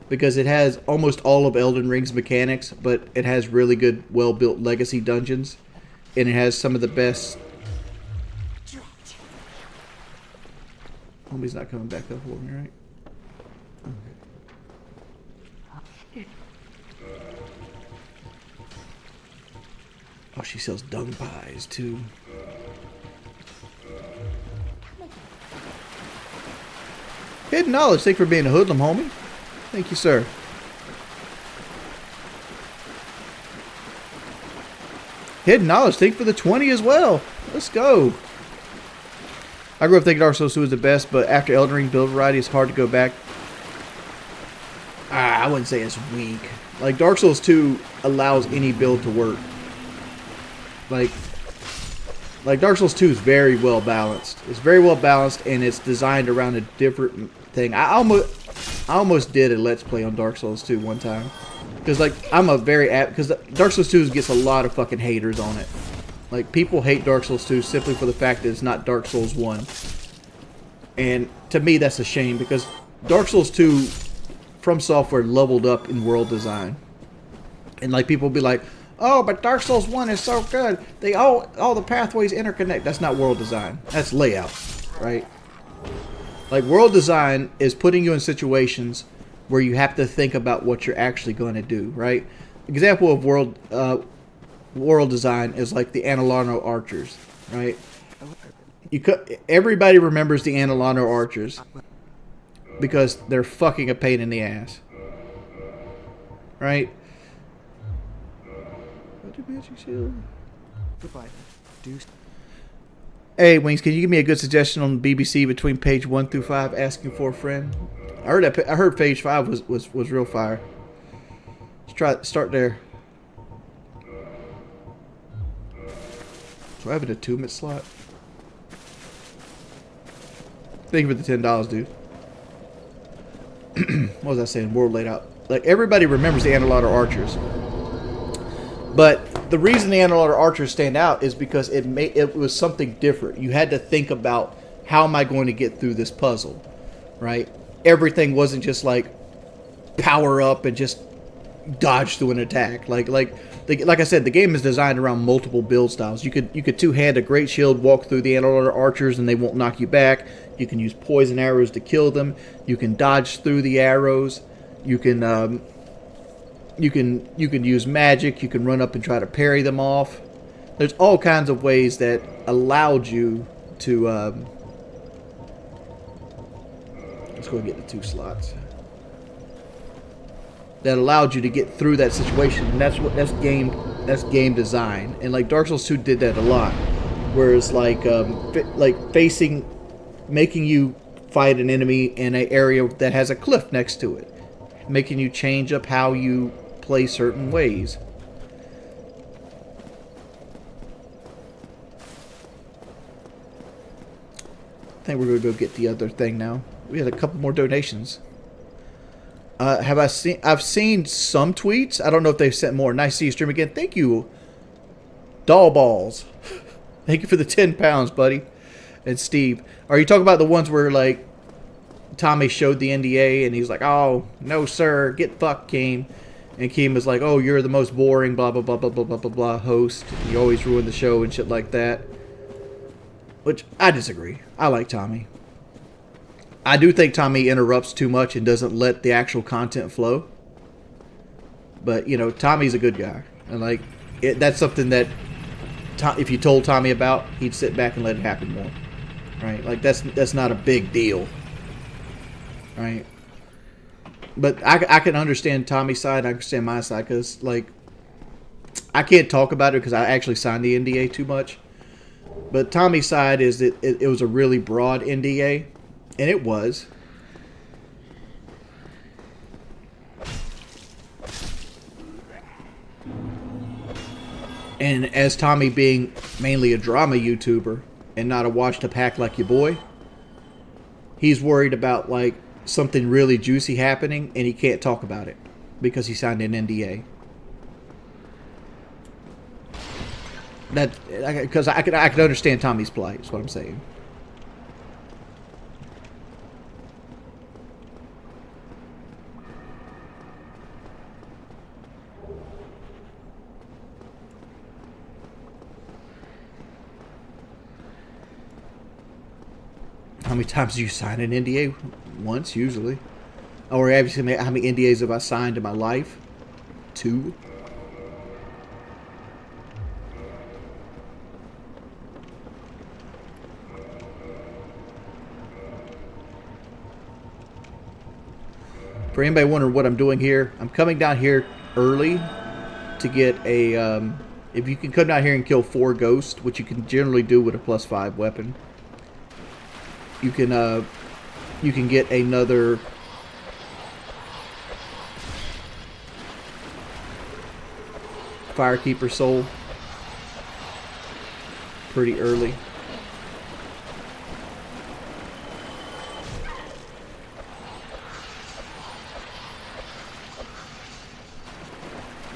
because it has almost all of Elden Ring's mechanics, but it has really good, well-built legacy dungeons, and it has some of the best. Homie's not coming back up for me, right? Okay. Oh, she sells dung pies, too. Hidden knowledge. Thank you for being a hoodlum, homie. Thank you, sir. Hidden knowledge. Thank you for the 20 as well. Let's go. I grew up thinking Dark Souls 2 was the best, but after Elden Ring build variety, it's hard to go back. I wouldn't say it's weak. Like, Dark Souls 2 allows any build to work. Like Dark Souls 2 is very well balanced. It's very well balanced, and it's designed around a different thing. I almost did a Let's Play on Dark Souls 2 one time. Because, like, I'm a very because Dark Souls 2 gets a lot of fucking haters on it. Like, people hate Dark Souls 2 simply for the fact that it's not Dark Souls 1. And to me, that's a shame, because Dark Souls 2 from Software leveled up in world design. And, like, people will be like, oh, but Dark Souls 1 is so good. They all the pathways interconnect. That's not world design. That's layout, right? Like, world design is putting you in situations where you have to think about what you're actually going to do, right? Example of world design is like the Anilano archers, right? Everybody remembers the Anilano archers because they're fucking a pain in the ass, right? Goodbye. Hey, Wings, can you give me a good suggestion on the BBC between page 1 through 5? Asking for a friend. I heard page 5 was real fire. Let's start there. Do I have an attunement slot? Thank you for the $10, dude. What was I saying? World laid out. Like, everybody remembers the Anilano archers. But the reason the Anilano archers stand out is because it was something different. You had to think about, how am I going to get through this puzzle, right? Everything wasn't just like power up and just dodge through an attack. Like I said, the game is designed around multiple build styles. You could two-hand a great shield, walk through the Anilano archers, and they won't knock you back. You can use poison arrows to kill them. You can dodge through the arrows. You can use magic. You can run up and try to parry them off. There's all kinds of ways that allowed you to. Let's go and get the 2 slots. That allowed you to get through that situation, and that's game design. And like Dark Souls 2 did that a lot, whereas like making you fight an enemy in an area that has a cliff next to it, making you change up how you play certain ways. I think we're going to go get the other thing now. We had a couple more donations. I've seen some tweets. I don't know if they've sent more. Nice to see you stream again. Thank you, Doll Balls. Thank you for the £10, buddy. And Steve. Are you talking about the ones where, like, Tommy showed the NDA and he's like, oh, no, sir, get fucked, Keem. And Keem was like, oh, you're the most boring, blah, blah, blah, blah, blah, blah, blah, blah, host. You always ruin the show and shit like that. Which, I disagree. I like Tommy. I do think Tommy interrupts too much and doesn't let the actual content flow. But, you know, Tommy's a good guy. And, like, that's something that if you told Tommy about, he'd sit back and let it happen more. Right? Like, that's not a big deal. Right? But I can understand Tommy's side. I understand my side. Because, like, I can't talk about it because I actually signed the NDA too much. But Tommy's side is that it was a really broad NDA. And it was. And as Tommy being mainly a drama YouTuber and not a watch to pack like your boy, he's worried about, like, something really juicy happening and he can't talk about it because he signed an NDA. Because I could understand Tommy's plight, is what I'm saying. How many times do you sign an NDA? Once, usually. Or obviously, how many NDAs have I signed in my life? 2. For anybody wondering what I'm doing here, I'm coming down here early to get a... if you can come down here and kill 4 ghosts, which you can generally do with a +5 weapon, you can get another Firekeeper soul pretty early.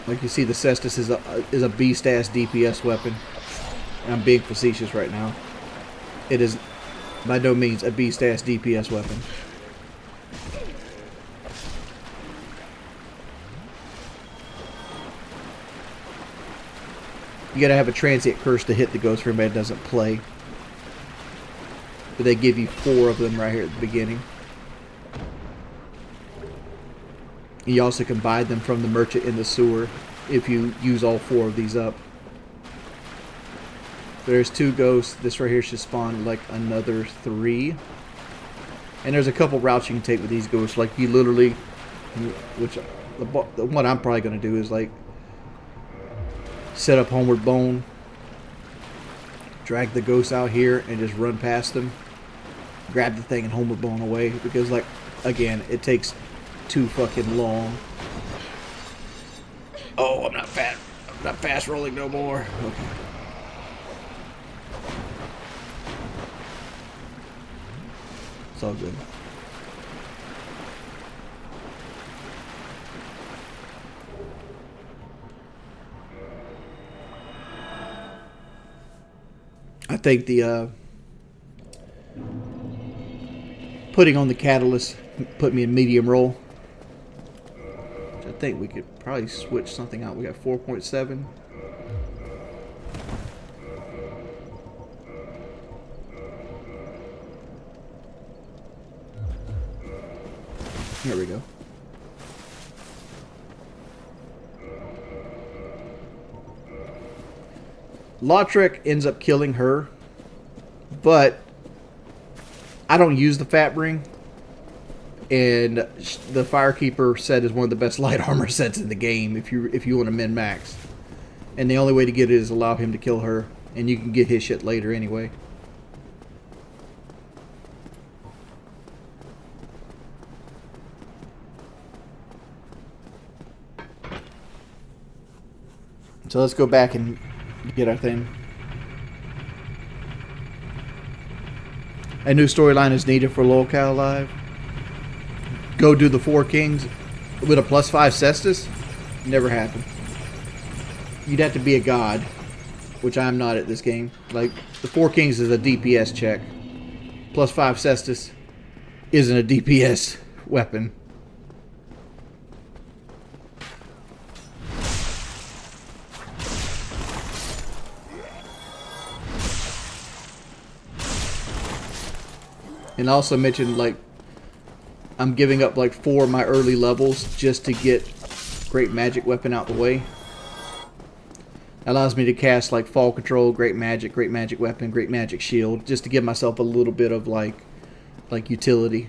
Like you see, the Cestus is a beast-ass DPS weapon. And I'm being facetious right now. It is by no means a beast-ass DPS weapon. You gotta have a transient curse to hit the ghost for anybody that doesn't play. But they give you 4 of them right here at the beginning. You also can buy them from the merchant in the sewer if you use all 4 of these up. There's 2 ghosts. This right here should spawn like another 3. And there's a couple routes you can take with these ghosts. Like you literally, which the one I'm probably going to do is like set up Homeward Bone, drag the ghosts out here and just run past them, grab the thing and Homeward Bone away. Because, like, again, it takes too fucking long. Oh, I'm not fast rolling no more. Okay. It's all good. I think the putting on the catalyst put me in medium roll. Which I think we could probably switch something out. We got 4.7. There we go. Lautrec ends up killing her, but I don't use the Fat Ring, and the Firekeeper set is one of the best light armor sets in the game if you want to min max, and the only way to get it is allow him to kill her, and you can get his shit later anyway. So let's go back and get our thing. A new storyline is needed for Lolcal Live. Go do the 4 Kings with a +5 Cestus? Never happened. You'd have to be a god, which I'm not at this game. Like, the 4 Kings is a DPS check. +5 cestus isn't a DPS weapon. And I also mentioned, like, I'm giving up like 4 of my early levels just to get great magic weapon out the way. Allows me to cast like fall control, great magic weapon, great magic shield, just to give myself a little bit of like utility.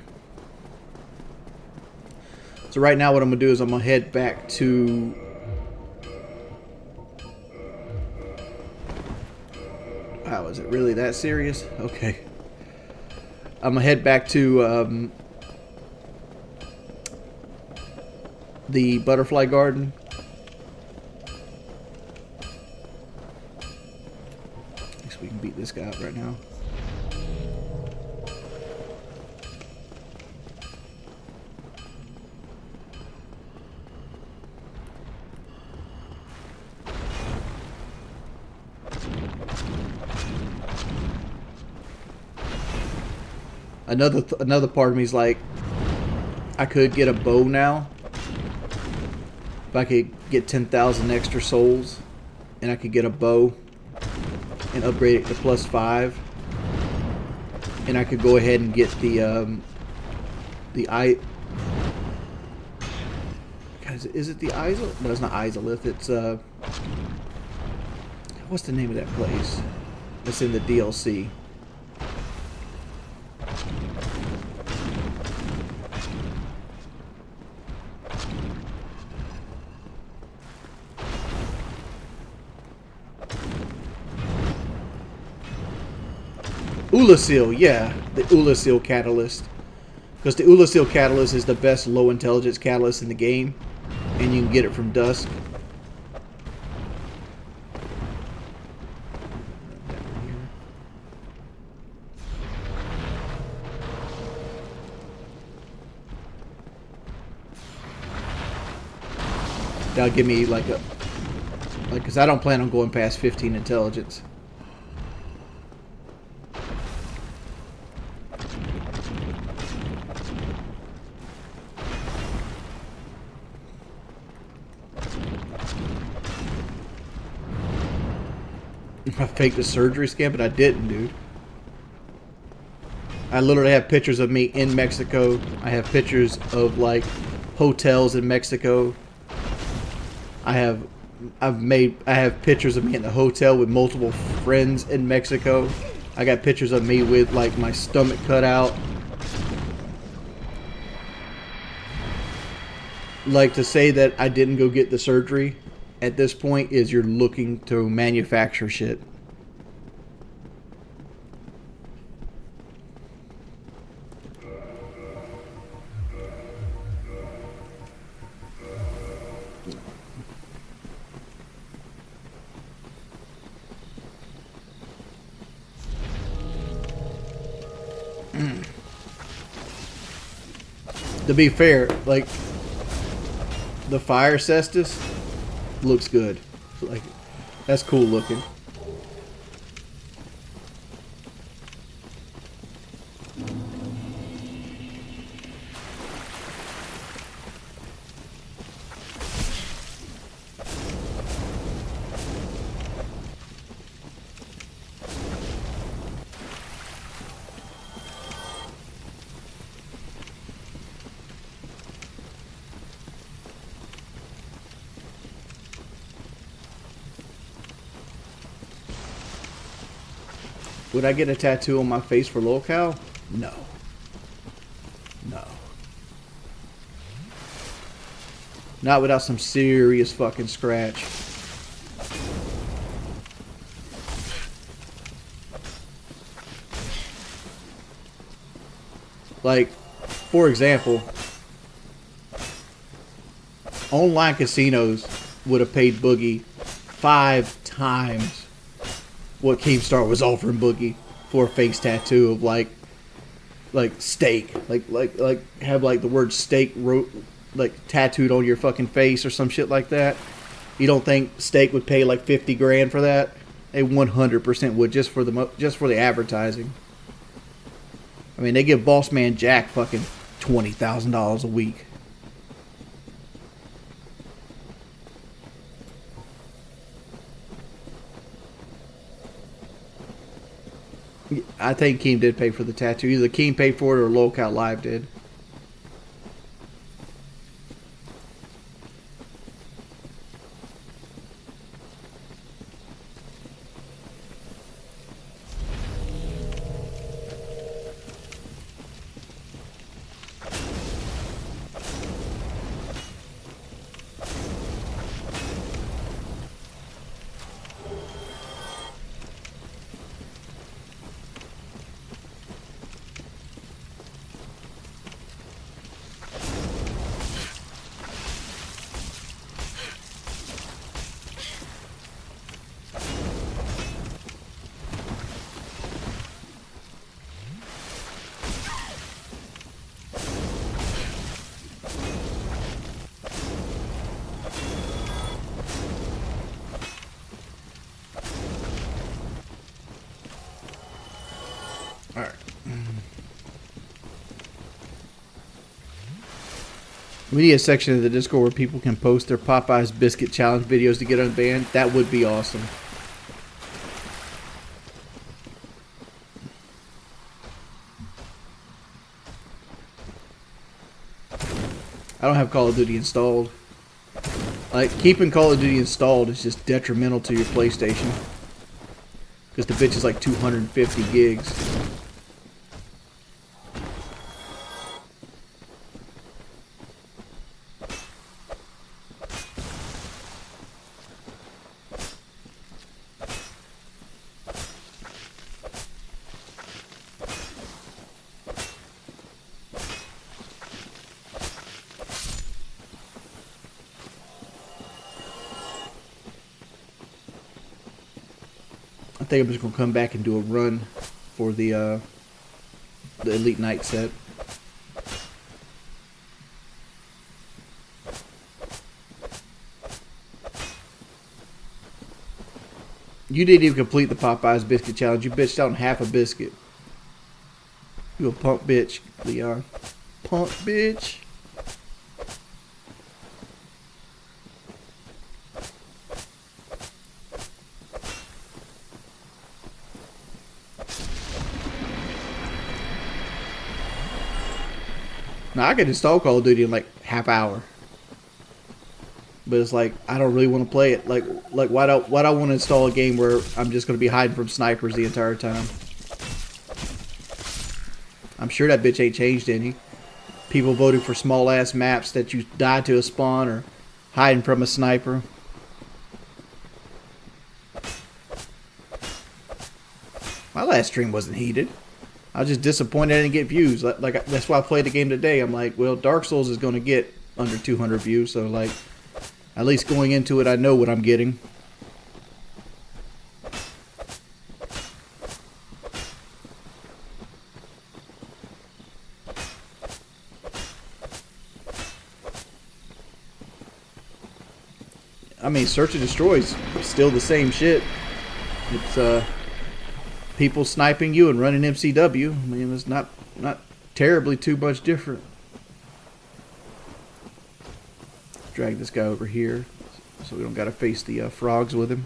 So right now what I'm gonna do is I'm gonna head back to wow, is it really that serious? Okay. I'm gonna head back to the butterfly garden. We can beat this guy up right now. Another part of me is like, I could get a bow now. If I could get 10,000 extra souls, and I could get a bow and upgrade it to +5, and I could go ahead and get the is it the Izal? No, it's not Izalith. It's what's the name of that place? It's in the DLC. Ulasil, yeah, the Ulasil catalyst. Because the Ulasil catalyst is the best low intelligence catalyst in the game, and you can get it from Dusk. That'll give me like a, because I don't plan on going past 15 intelligence. I faked the surgery scan, but I didn't, dude. I literally have pictures of me in Mexico. I have pictures of like hotels in Mexico. I have pictures of me in the hotel with multiple friends in Mexico. I got pictures of me with like my stomach cut out. Like, to say that I didn't go get the surgery at this point is you're looking to manufacture shit. To be fair, like, the fire cestus looks good. Like, that's cool looking. Would I get a tattoo on my face for locale? No. No. Not without some serious fucking scratch. Like, for example, online casinos would have paid Boogie 5 times what Keemstar was offering Boogie for a face tattoo of like steak, like have like the word steak wrote like tattooed on your fucking face or some shit like that. You don't think steak would pay like 50 grand for that? They 100% would, just for the advertising. I mean, they give Boss Man Jack fucking $20,000 a week. I think Keem did pay for the tattoo. Either Keem paid for it or Lolcow Live did. Alright. We need a section of the Discord where people can post their Popeye's Biscuit Challenge videos to get unbanned. That would be awesome. I don't have Call of Duty installed. Like, keeping Call of Duty installed is just detrimental to your PlayStation. Because the bitch is like 250 gigs. I think I'm just gonna come back and do a run for the Elite Night set. You didn't even complete the Popeye's Biscuit Challenge. You bitched out on half a biscuit. You a punk bitch, Leon. Punk bitch. Now, I could install Call of Duty in like half hour. But it's like, I don't really want to play it. Like why do I want to install a game where I'm just going to be hiding from snipers the entire time? I'm sure that bitch ain't changed any. People voting for small ass maps that you die to a spawn or hiding from a sniper. My last stream wasn't heated. I was just disappointed I didn't get views. Like that's why I played the game today. I'm like, well, Dark Souls is going to get under 200 views, so like, at least going into it, I know what I'm getting. I mean, Search and Destroy is still the same shit. It's people sniping you and running MCW. I mean, it's not terribly too much different. Drag this guy over here so we don't got to face the frogs with him.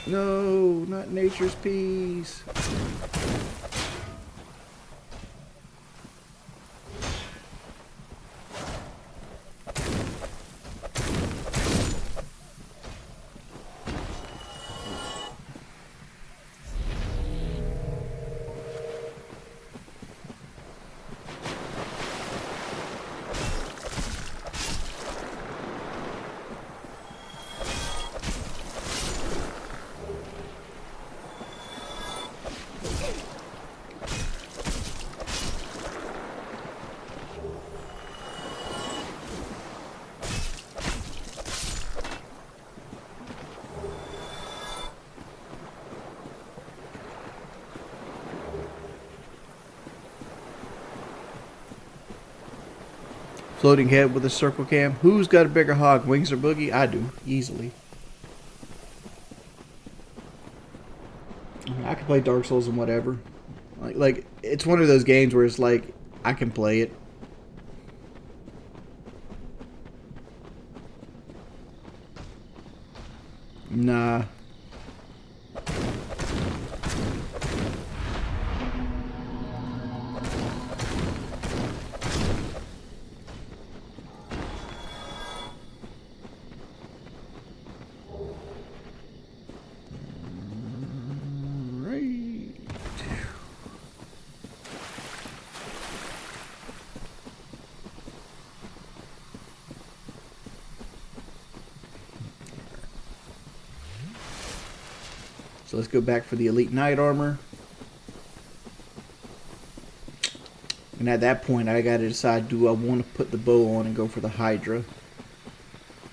No, not nature's peace. Floating head with a circle cam. Who's got a bigger hog, Wings or Boogie? I do, easily. I can play Dark Souls and whatever. Like it's one of those games where it's like I can play it. Nah. So let's go back for the Elite Knight armor. And at that point, I got to decide, do I want to put the bow on and go for the Hydra?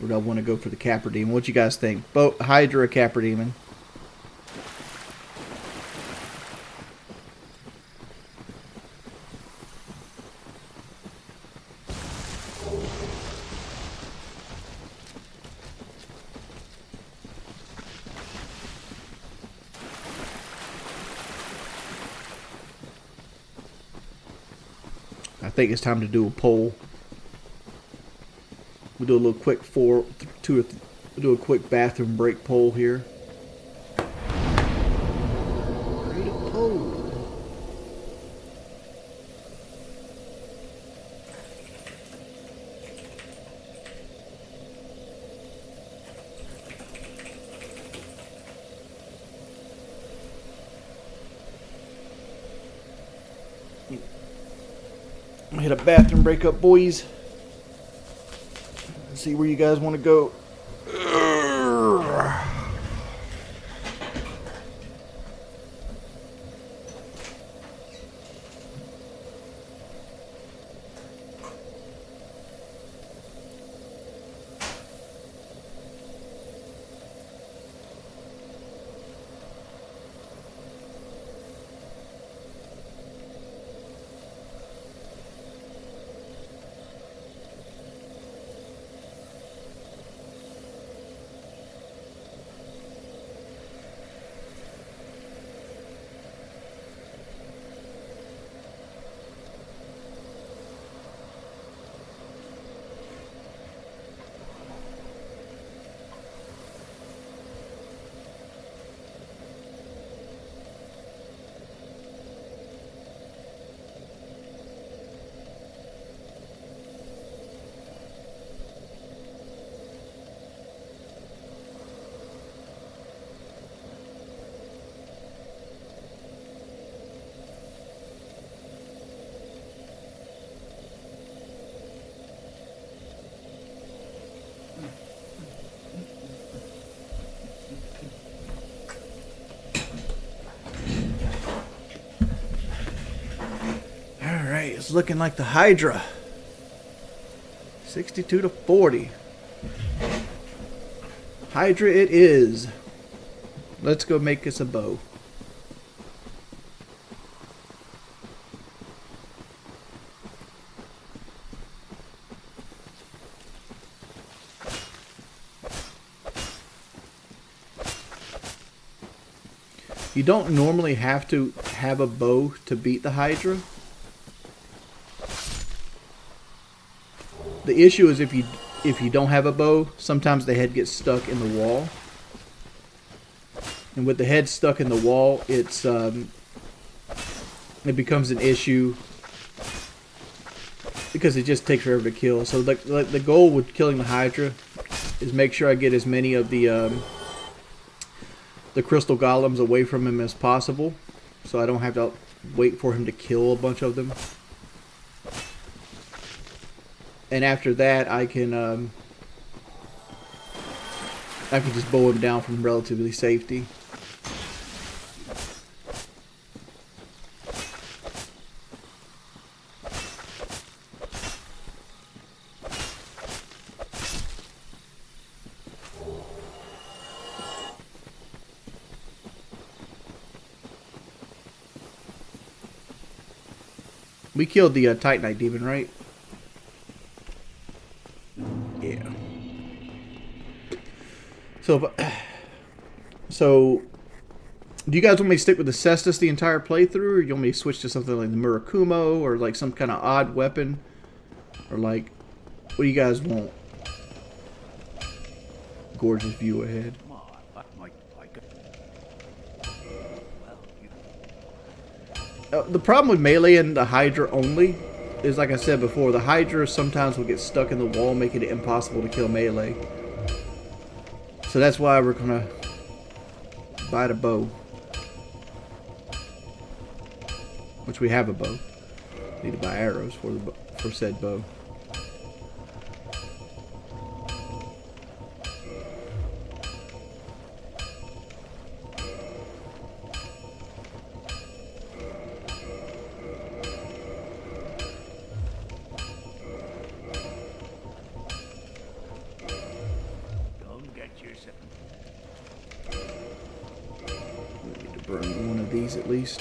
Or do I want to go for the Capra Demon? What you guys think? Hydra or Capra Demon? I think it's time to do a poll. We'll do a little quick we'll do a quick bathroom break poll here. Create a poll. I'm gonna hit a bathroom break up, boys. Let's see where you guys want to go. It's looking like the Hydra. 62 to 40. Hydra it is. Let's go make us a bow. You don't normally have to have a bow to beat the Hydra. The issue is if you don't have a bow, sometimes the head gets stuck in the wall. And with the head stuck in the wall, it becomes an issue because it just takes forever to kill. So the goal with killing the Hydra is make sure I get as many of the crystal golems away from him as possible, so I don't have to wait for him to kill a bunch of them. And after that, I can just bow him down from relatively safety. We killed the Titanite demon, right? So, do you guys want me to stick with the Cestus the entire playthrough, or you want me to switch to something like the Murakumo, or like some kind of odd weapon, or like, what do you guys want? Gorgeous view ahead. The problem with melee and the Hydra only is, like I said before, the Hydra sometimes will get stuck in the wall, making it impossible to kill melee. So that's why we're gonna buy the bow. Which we have a bow. Need to buy arrows for said bow. Burn one of these at least.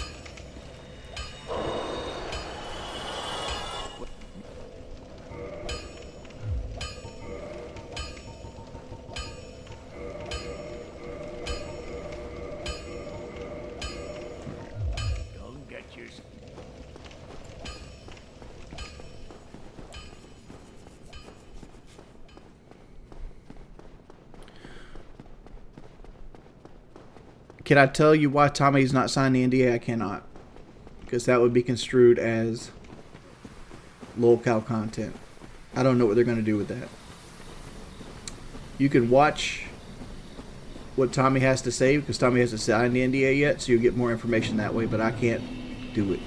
Can I tell you why Tommy's not signed the NDA? I cannot. Because that would be construed as lolcow content. I don't know what they're going to do with that. You can watch what Tommy has to say, because Tommy hasn't signed the NDA yet, so you'll get more information that way, but I can't do it.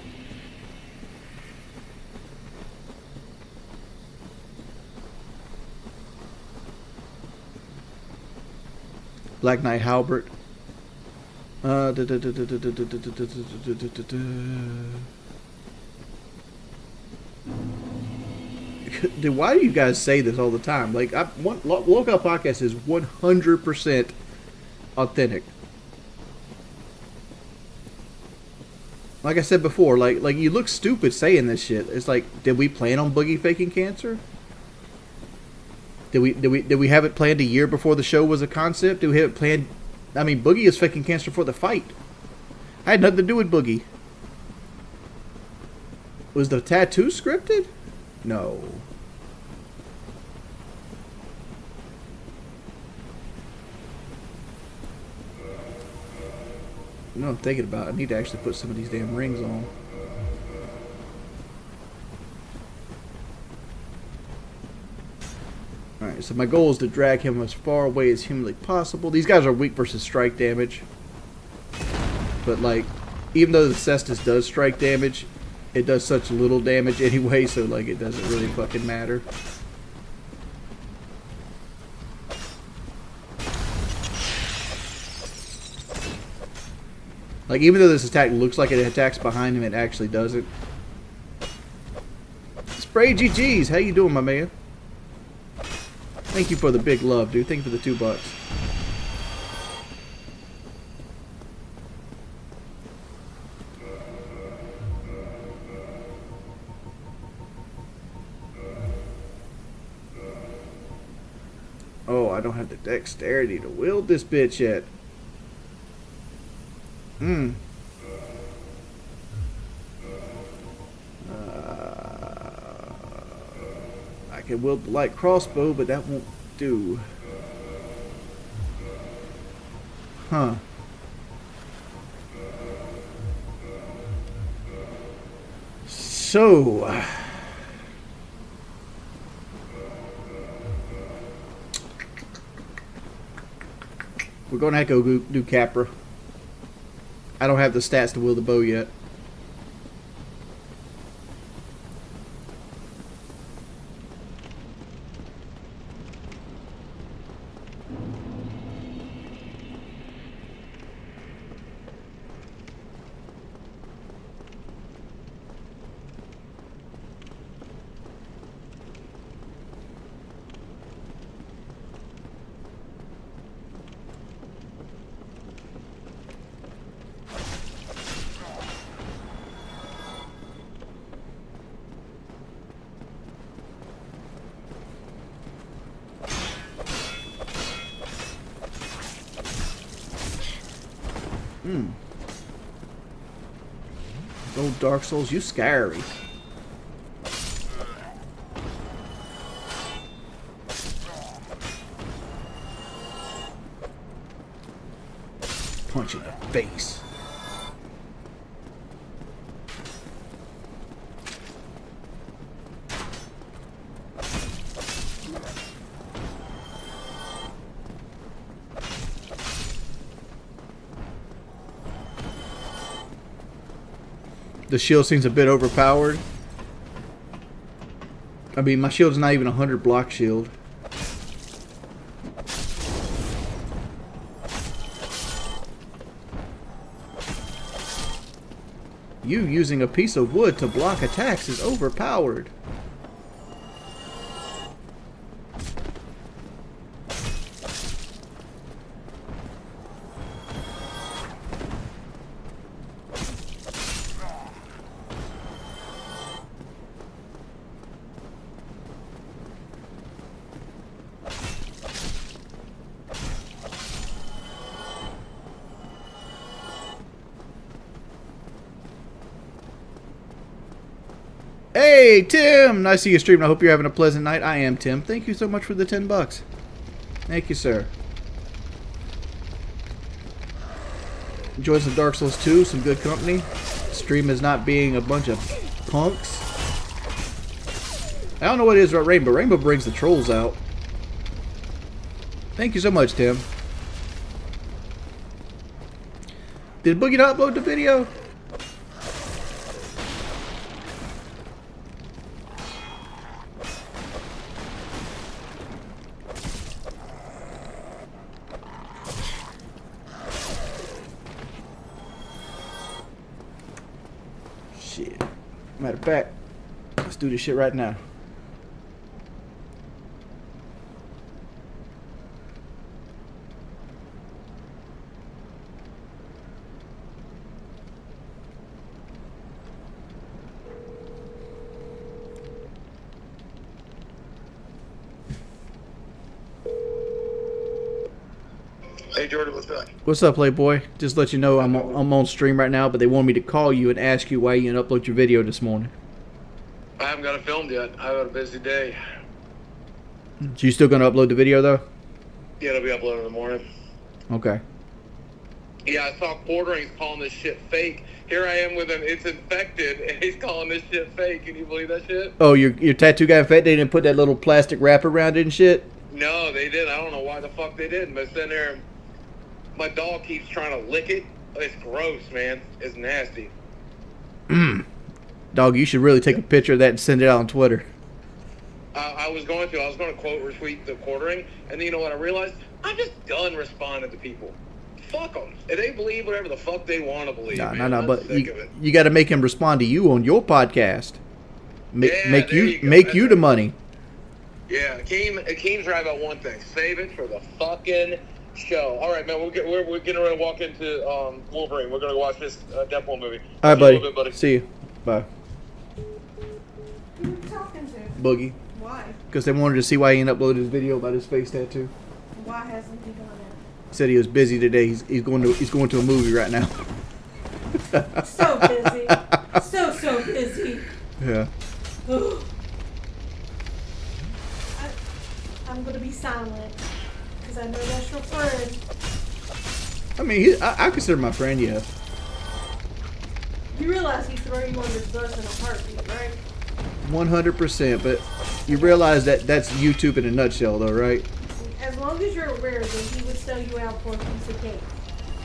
Black Knight Halbert. Why do you guys say this all the time? Like, Local Podcast is 100% authentic. Like I said before, like you look stupid saying this shit. It's like, did we plan on Boogie faking cancer? Did we have it planned a year before the show was a concept? Did we have it planned? I mean, Boogie is faking cancer for the fight. I had nothing to do with Boogie. Was the tattoo scripted? No. You know what I'm thinking about? I need to actually put some of these damn rings on. Alright, so my goal is to drag him as far away as humanly possible. These guys are weak versus strike damage. But, like, even though the Cestus does strike damage, it does such little damage anyway, so, like, it doesn't really fucking matter. Like, even though this attack looks like it attacks behind him, it actually doesn't. Spray GG's, how you doing, my man? Thank you for the big love, dude. Thank you for the $2. Oh, I don't have the dexterity to wield this bitch yet. I can wield the light crossbow, but that won't do. Huh. So... we're going to have to go do Capra. I don't have the stats to wield the bow yet. Old Dark Souls, you scary. Punch in the face. The shield seems a bit overpowered. I mean, my shield's not even 100 block shield. You using a piece of wood to block attacks is overpowered. Hey, Tim! Nice to see you streaming. I hope you're having a pleasant night. I am Tim. Thank you so much for the 10 bucks. Thank you, sir. Enjoy some Dark Souls 2, some good company. Stream is not being a bunch of punks. I don't know what it is about Rainbow. Rainbow brings the trolls out. Thank you so much, Tim. Did Boogie not upload the video? Shit. Matter of fact, let's do this shit right now. Hey Jordan, what's up? What's up, Playboy? Just let you know I'm on stream right now, but they want me to call you and ask you why you didn't upload your video this morning. I haven't got it filmed yet. I've had a busy day. So you still gonna upload the video though? Yeah, it'll be uploaded in the morning. Okay. Yeah, I saw Quartering's calling this shit fake. Here I am with him, it's infected, and he's calling this shit fake. Can you believe that shit? Oh, your tattoo guy infected? They didn't put that little plastic wrap around it and shit? No, they did. I don't know why the fuck they didn't, but it's in there. My dog keeps trying to lick it. It's gross, man. It's nasty. Dog, you should really take a picture of that and send it out on Twitter. I was going to quote retweet the Quartering, and then you know what I realized? I'm just done responding to people. Fuck them. If they believe whatever the fuck they want to believe, No, but you got to make him respond to you on your podcast. Make you the money. Yeah, Keem's right about one thing. Save it for the fucking show. All right, man. We're getting ready to walk into Wolverine. We're gonna watch this Deadpool movie. All right, buddy. See you. Bye. Who are you talking to? Boogie. Why? Because they wanted to see why he didn't upload his video about his face tattoo. Why hasn't he done He said he was busy today. He's going to a movie right now. it? So busy. So busy. Yeah. I'm gonna be silent because I know that's your friend. I mean, I consider my friend, yeah. You realize he'd throw you under the bus in a heartbeat, right? 100%, but you realize that that's YouTube in a nutshell, though, right? As long as you're aware that he would sell you out for a piece of cake.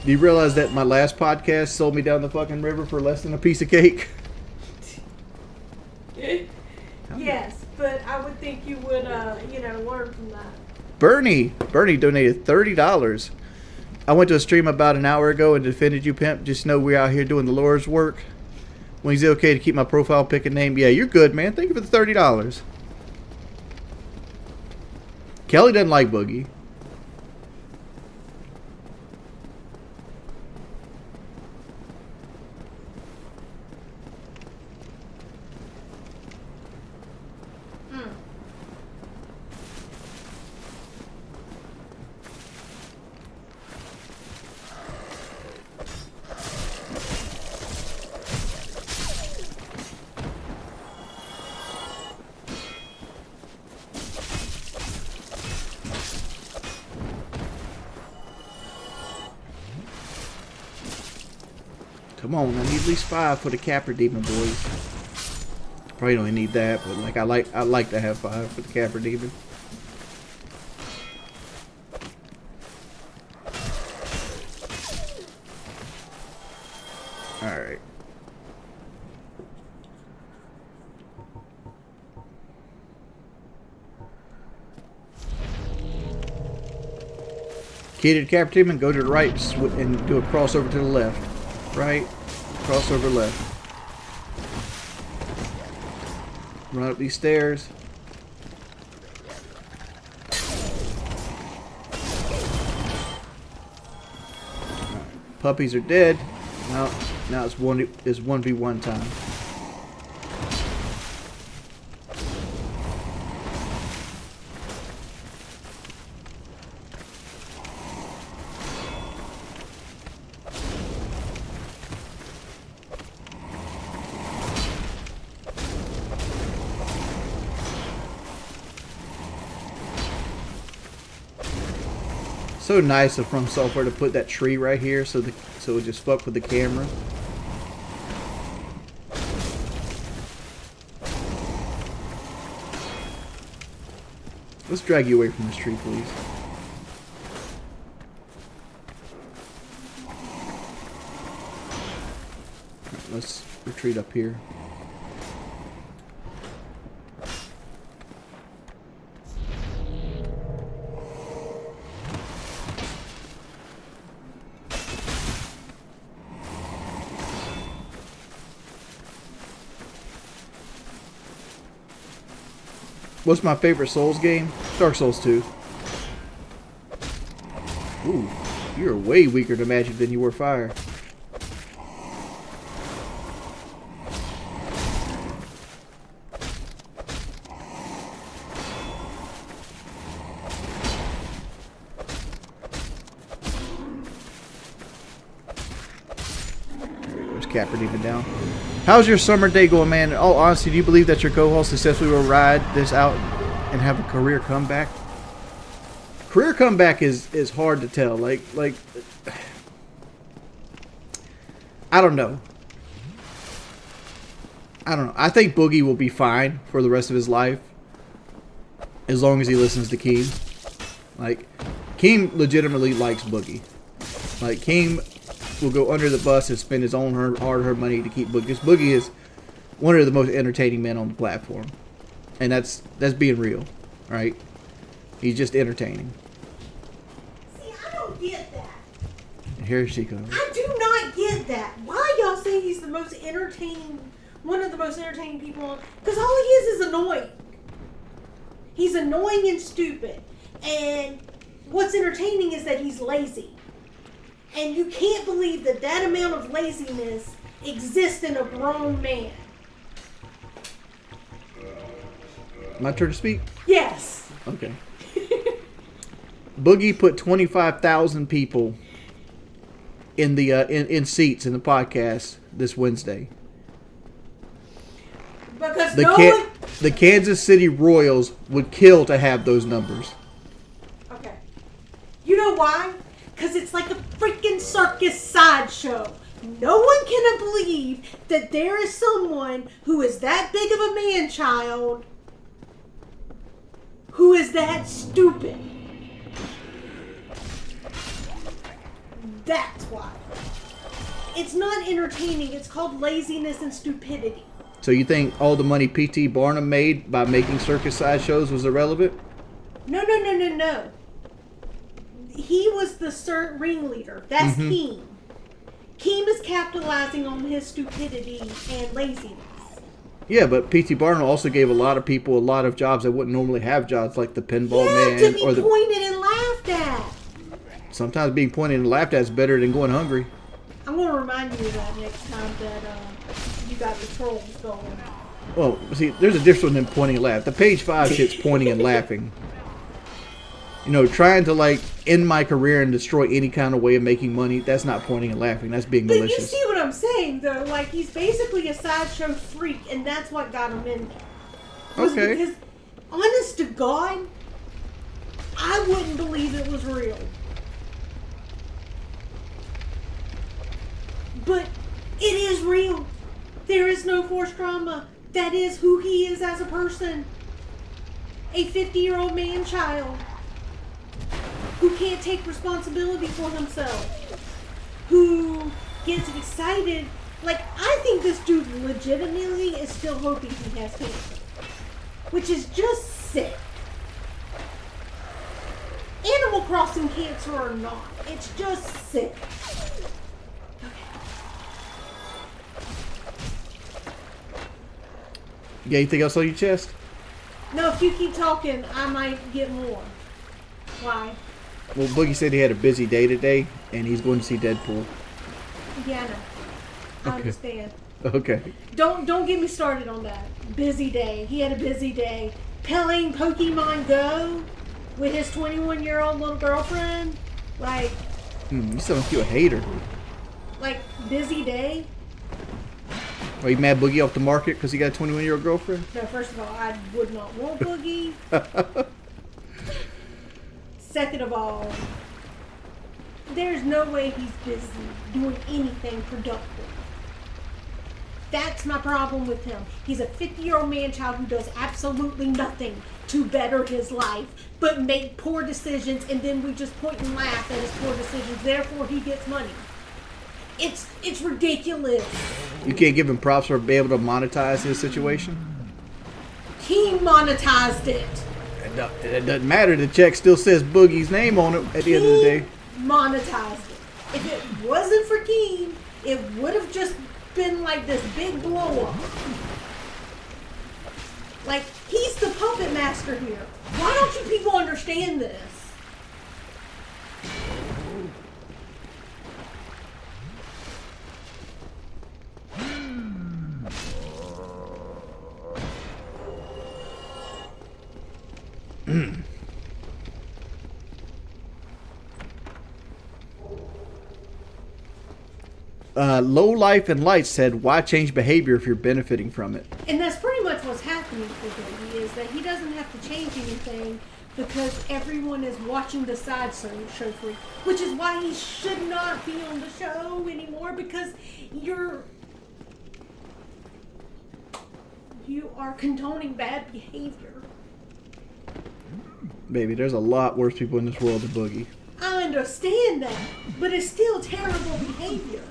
Do you realize that my last podcast sold me down the fucking river for less than a piece of cake? Yes, but I would think you would, learn from that. Bernie donated $30. I went to a stream about an hour ago and defended you, pimp. Just know we're out here doing the Lord's work. When he's okay to keep my profile pic and name, yeah, you're good, man. Thank you for the $30. Kelly doesn't like Boogie. Come on, I need at least 5 for the Capper Demon, boys. Probably don't need that, but like I like to have 5 for the Capper Demon. Alright. Key to the Capper Demon, go to the right and do a crossover to the left. Right, crossover left. Run up these stairs. Right. Puppies are dead. Now it's 1v1 time. So nice of From Software to put that tree right here, so it just fuck with the camera. Let's drag you away from this tree, please. Right, let's retreat up here. What's my favorite Souls game? Dark Souls 2. Ooh, you're way weaker to magic than you were fire. There's Capper even down. How's your summer day going, man? In all honesty, do you believe that your co-host successfully will ride this out and have a career comeback? Career comeback is hard to tell. Like I don't know. I think Boogie will be fine for the rest of his life as long as he listens to Keem. Like, Keem legitimately likes Boogie. Like, Keem will go under the bus and spend his own hard-earned money to keep Boogie. Because Boogie is one of the most entertaining men on the platform. And that's being real, right? He's just entertaining. See, I don't get that. And here she comes. I do not get that. Why y'all say he's the most entertaining, one of the most entertaining people on? Because all he is annoying. He's annoying and stupid. And what's entertaining is that he's lazy. And you can't believe that that amount of laziness exists in a grown man. My turn to speak? Yes. Okay. Boogie put 25,000 people in the in seats in the podcast this Wednesday. Because the Kansas City Royals would kill to have those numbers. Okay. You know why? Because it's like a freaking circus sideshow. No one can believe that there is someone who is that big of a man-child who is that stupid. That's why. It's not entertaining. It's called laziness and stupidity. So you think all the money P.T. Barnum made by making circus sideshows was irrelevant? No. He was the ringleader. That's Keem. Keem is capitalizing on his stupidity and laziness. Yeah, but P.T. Barnum also gave a lot of people a lot of jobs that wouldn't normally have jobs, like the pinball man. To be pointed and laughed at. Sometimes being pointed and laughed at is better than going hungry. I'm going to remind you of that next time that you got the trolls going. Well, see, there's a difference in pointing and laughing. The page 5 shit's pointing and laughing. You know, trying to, like, end my career and destroy any kind of way of making money, that's not pointing and laughing. That's being malicious. But you see what I'm saying, though? Like, he's basically a sideshow freak, and that's what got him in there. Okay. Because, honest to God, I wouldn't believe it was real. But It is real. There is no forced trauma. That is who he is as a person. A 50-year-old man-child who can't take responsibility for himself. Who gets excited. Like, I think this dude legitimately is still hoping he has cancer. Which is just sick. Animal Crossing cancer or not, it's just sick. You got anything else on your chest? No, if you keep talking, I might get more. Why? Well, Boogie said he had a busy day today, and he's going to see Deadpool. Yeah, I know. I Okay. understand. Okay. Don't get me started on that. Busy day. He had a busy day. Playing Pokemon Go with his 21-year-old little girlfriend. Like, You sound like you a hater. like busy day. Are you mad Boogie off the market because he got a 21-year-old girlfriend? No, first of all, I would not want Boogie. Second of all, there's no way he's busy doing anything productive. That's my problem with him. He's a 50-year-old man-child who does absolutely nothing to better his life, but make poor decisions, and then we just point and laugh at his poor decisions. Therefore, he gets money. It's ridiculous. You can't give him props for being able to monetize his situation? He monetized it. It doesn't matter. The check still says Boogie's name on it at the end of the day. Monetized it. If it wasn't for Keem, it would have just been like this big blow up. Like, he's the puppet master here. Why don't you people understand this? Low Life and Light said, why change behavior if you're benefiting from it? And that's pretty much what's happening for him, is that he doesn't have to change anything because everyone is watching the side show free, which is why he should not be on the show anymore, because you are condoning bad behavior. Baby, there's a lot worse people in this world than Boogie. I understand that, but it's still terrible behavior.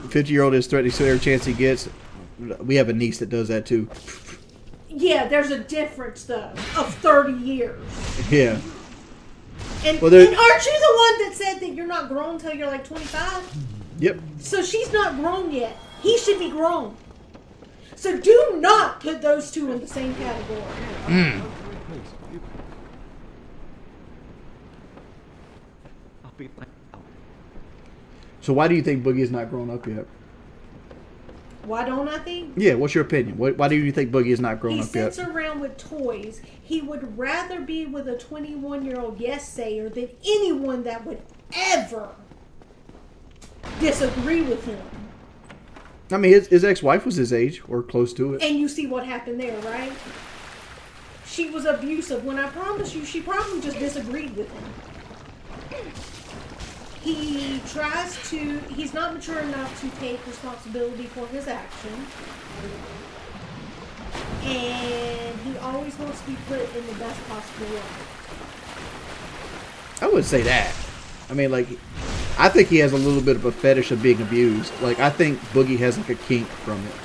The 50-year-old is threatening so every chance he gets. We have a niece that does that too. Yeah, there's a difference though of 30 years. Yeah. And, Well, and aren't you the one that said that you're not grown until you're like 25? Yep. So she's not grown yet. He should be grown. So do not put those two in the same category. So why do you think Boogie is not grown up yet? Why don't I think? Yeah, what's your opinion? Why do you think Boogie is not grown He up yet? sits around with toys. He would rather be with a 21-year-old yes-sayer than anyone that would ever disagree with him. I mean, his ex-wife was his age, or close to it. And you see what happened there, right? She was abusive. When I promise you, she probably just disagreed with him. He's not mature enough to take responsibility for his actions. And he always wants to be put in the best possible way. I wouldn't say that. I mean, like, I think he has a little bit of a fetish of being abused. Like, I think Boogie has, like, a kink from it.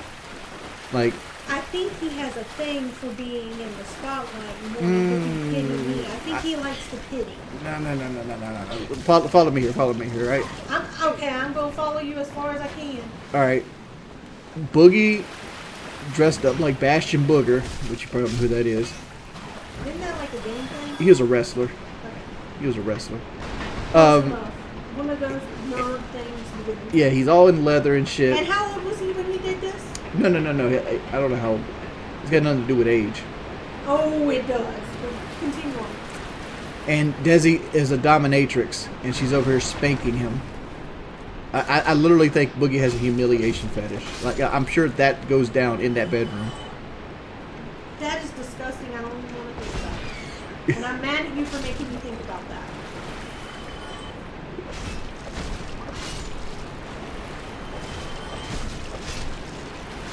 Like, I think he has a thing for being in the spotlight more than he pity me. I think he likes the pity. no. Follow me here, right? I'm going to follow you as far as I can. All right. Boogie dressed up like Bastion Booger, which you probably know who that is. Isn't that like a game thing? He was a wrestler. Okay. He was a wrestler. One of those nerd things. Yeah, he's all in leather and shit. And how old was he when he did this? No. I don't know how old. It's got nothing to do with age. Oh, it does. But continue on. And Desi is a dominatrix, and she's over here spanking him. I literally think Boogie has a humiliation fetish. Like, I'm sure that goes down in that bedroom. That is disgusting. I don't even want to think And I'm mad at you for making me think about that.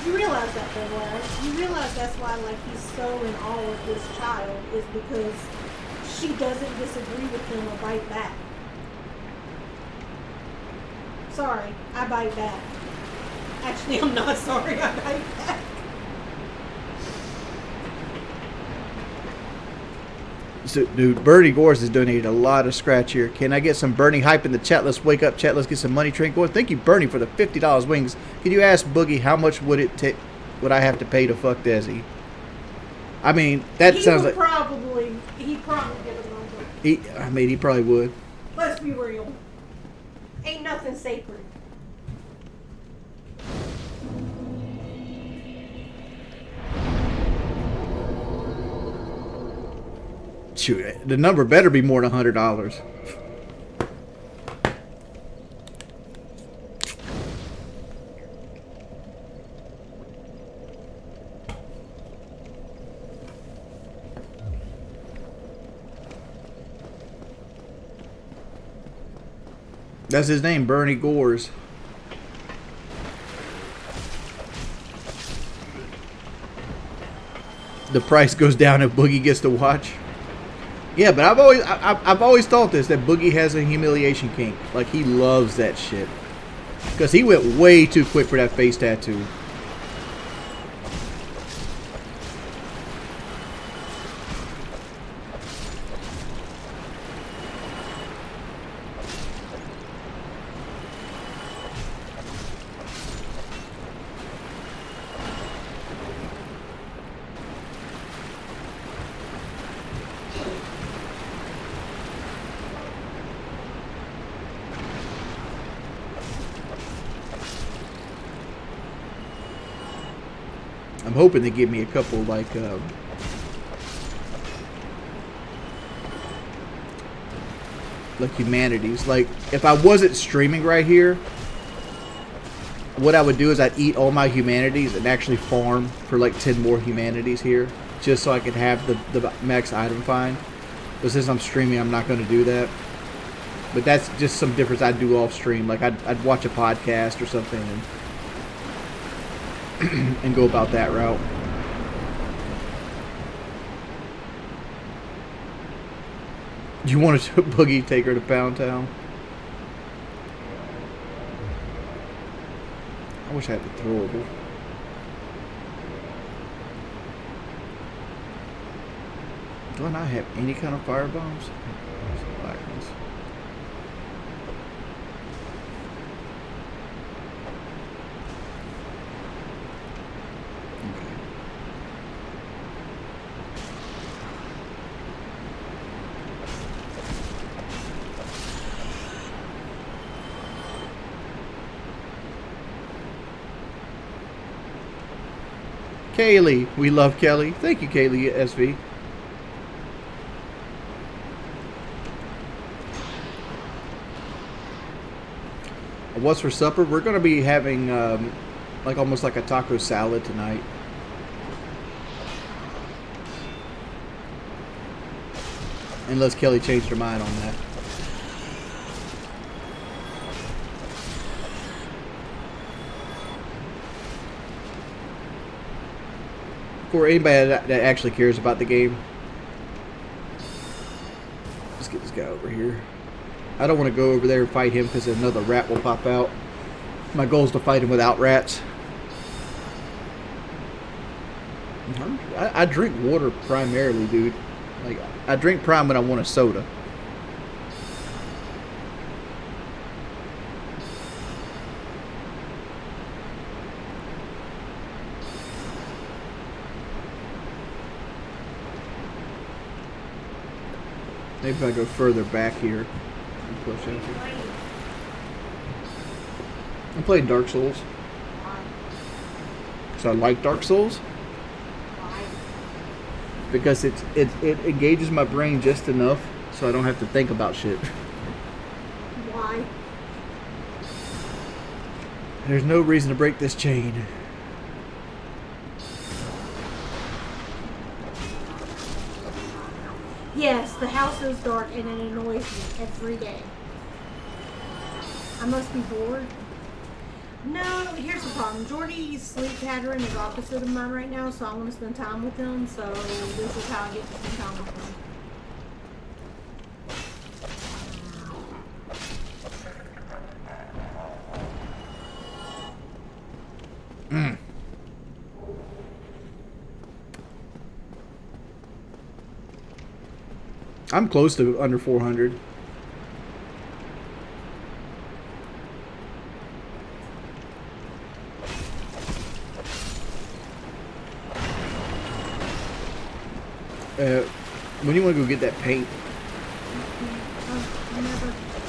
You realize that though, right? You realize that's why, like, he's so in awe of this child, is because she doesn't disagree with him or bite back. Sorry, I bite back. Actually, I'm not sorry, I bite back. So, dude, Bernie Gores has donated a lot of scratch here. Can I get some Bernie hype in the chat? Let's wake up, chat. Let's get some money train going. Thank you, Bernie, for the $50 wings. Can you ask Boogie how much would it take? Would I have to pay to fuck Desi? I mean, that sounds like He'd probably give it number. he probably would. Let's be real. Ain't nothing sacred. Shoot, the number better be more than $100. That's his name, Bernie Gores. The price goes down if Boogie gets to watch. Yeah, but I've always thought this, that Boogie has a humiliation kink. Like, he loves that shit. Because he went way too quick for that face tattoo. I'm hoping they give me a couple, like humanities. Like, if I wasn't streaming right here, what I would do is I'd eat all my humanities and actually farm for like 10 more humanities here, just so I could have the max item find. But since I'm streaming, I'm not going to do that. But that's just some difference I'd do off stream. Like, I'd watch a podcast or something and go about that route. You want to Boogie take her to Pound Town? I wish I had the throwable. Do I not have any kind of fire bombs? Blackness. Kaylee, we love Kelly. Thank you, Kaylee SV. What's for supper? We're going to be having like almost like a taco salad tonight. Unless Kelly changed her mind on that. For anybody that actually cares about the game, let's get this guy over here. I don't want to go over there and fight him because another rat will pop out. My goal is to fight him without rats. I drink water primarily, dude. Like, I drink Prime when I want a soda. Maybe if I go further back here. I'm playing Dark Souls. So I like Dark Souls. Because it engages my brain just enough so I don't have to think about shit. Why? There's no reason to break this chain. Yes, the house is dark and it annoys me every day. I must be bored. No, here's the problem. Jordy's sleep pattern is opposite of mine right now, so I want to spend time with him, so this is how I get to spend time with him. I'm close to under 400. When do you want to go get that paint?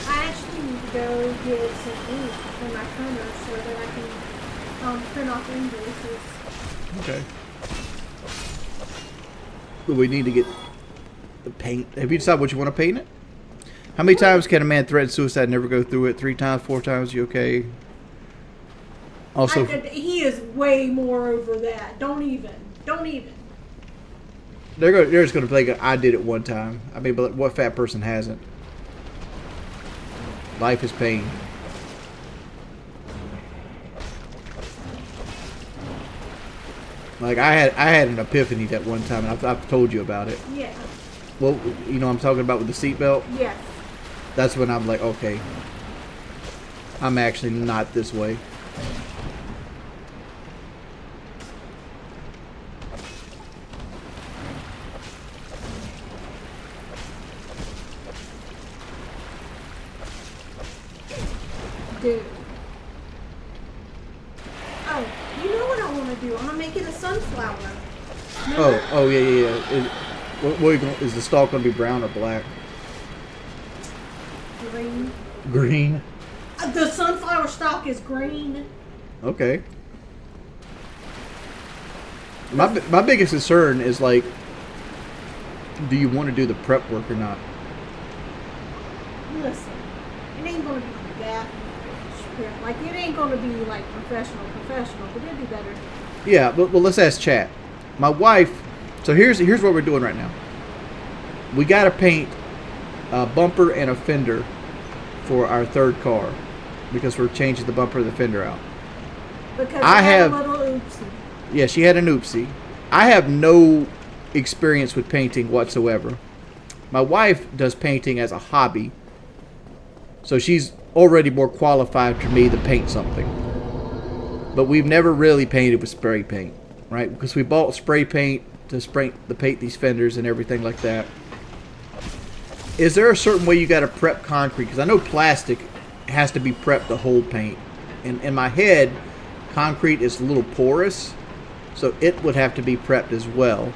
I actually need to go get some ink for my printer so that I can print off invoices. Okay. But we need to get the paint. Have you decided what you want to paint it? How many times can a man threaten suicide and never go through it? 3 times, 4 times? You okay? Also, he is way more over that. Don't even. they're just going to play. I did it one time. I mean, but what fat person hasn't? Life is pain. Like I had an epiphany that one time, and I've told you about it. Yeah. Well, you know what I'm talking about with the seatbelt? Yes. That's when I'm like, okay, I'm actually not this way. Dude. Oh, you know what I want to do? I want to make it a sunflower. Remember? Oh yeah. Is the stalk going to be brown or black? Green. Green. The sunflower stalk is green. Okay. My biggest concern is like, do you want to do the prep work or not? Listen, it ain't going to be that. Like, it ain't going to be like professional, but it'd be better. Yeah, but well, let's ask chat. My wife. So here's what we're doing right now. We got to paint a bumper and a fender for our third car because we're changing the bumper and the fender out. Because I have a little oopsie. Yeah, she had an oopsie. I have no experience with painting whatsoever. My wife does painting as a hobby, so she's already more qualified for me to paint something. But we've never really painted with spray paint, right? Because we bought spray paint to paint these fenders and everything like that. Is there a certain way you got to prep concrete? Because I know plastic has to be prepped to hold paint. And in my head, concrete is a little porous, so it would have to be prepped as well.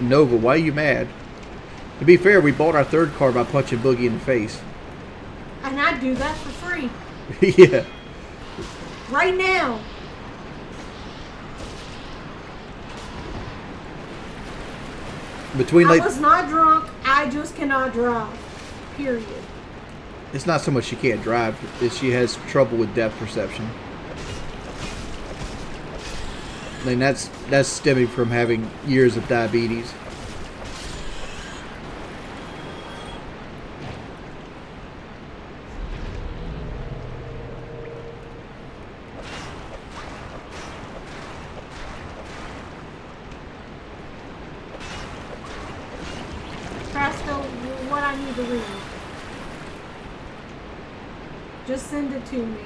Nova, why are you mad? To be fair, we bought our third car by punching Boogie in the face. And I'd do that for free. Yeah. Right now. Between I like, was not drunk. I just cannot drive. Period. it's not so much she can't drive, it's she has trouble with depth perception. And that's stemming from having years of diabetes. Frasco, what I need to read. Just send it to me.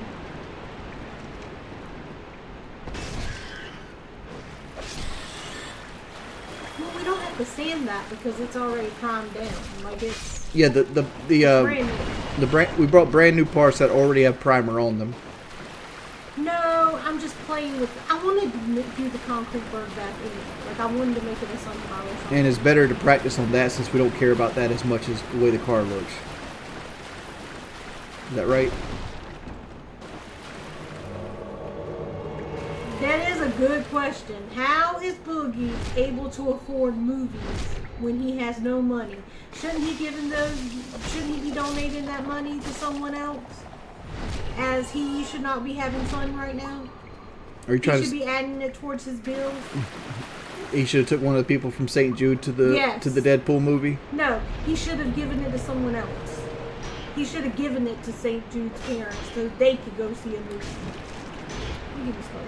Well, we don't have to sand that because it's already primed down. Like it's Yeah, brand new. we brought brand new parts that already have primer on them. No, I'm just playing with. I wanted to do the concrete bird back anyway. Like I wanted to make it a sunflower or something. And it's better to practice on that since we don't care about that as much as the way the car looks. Is that right? That is a good question. How is Boogie able to afford movies when he has no money? Shouldn't he be donating that money to someone else? as he should not be having fun right now. Are you trying He should be adding it towards his bills. He should have took one of the people from St. Jude to the Deadpool movie. No, he should have given it to someone else. He should have given it to St. Jude's parents so they could go see a movie. Let me get this phone.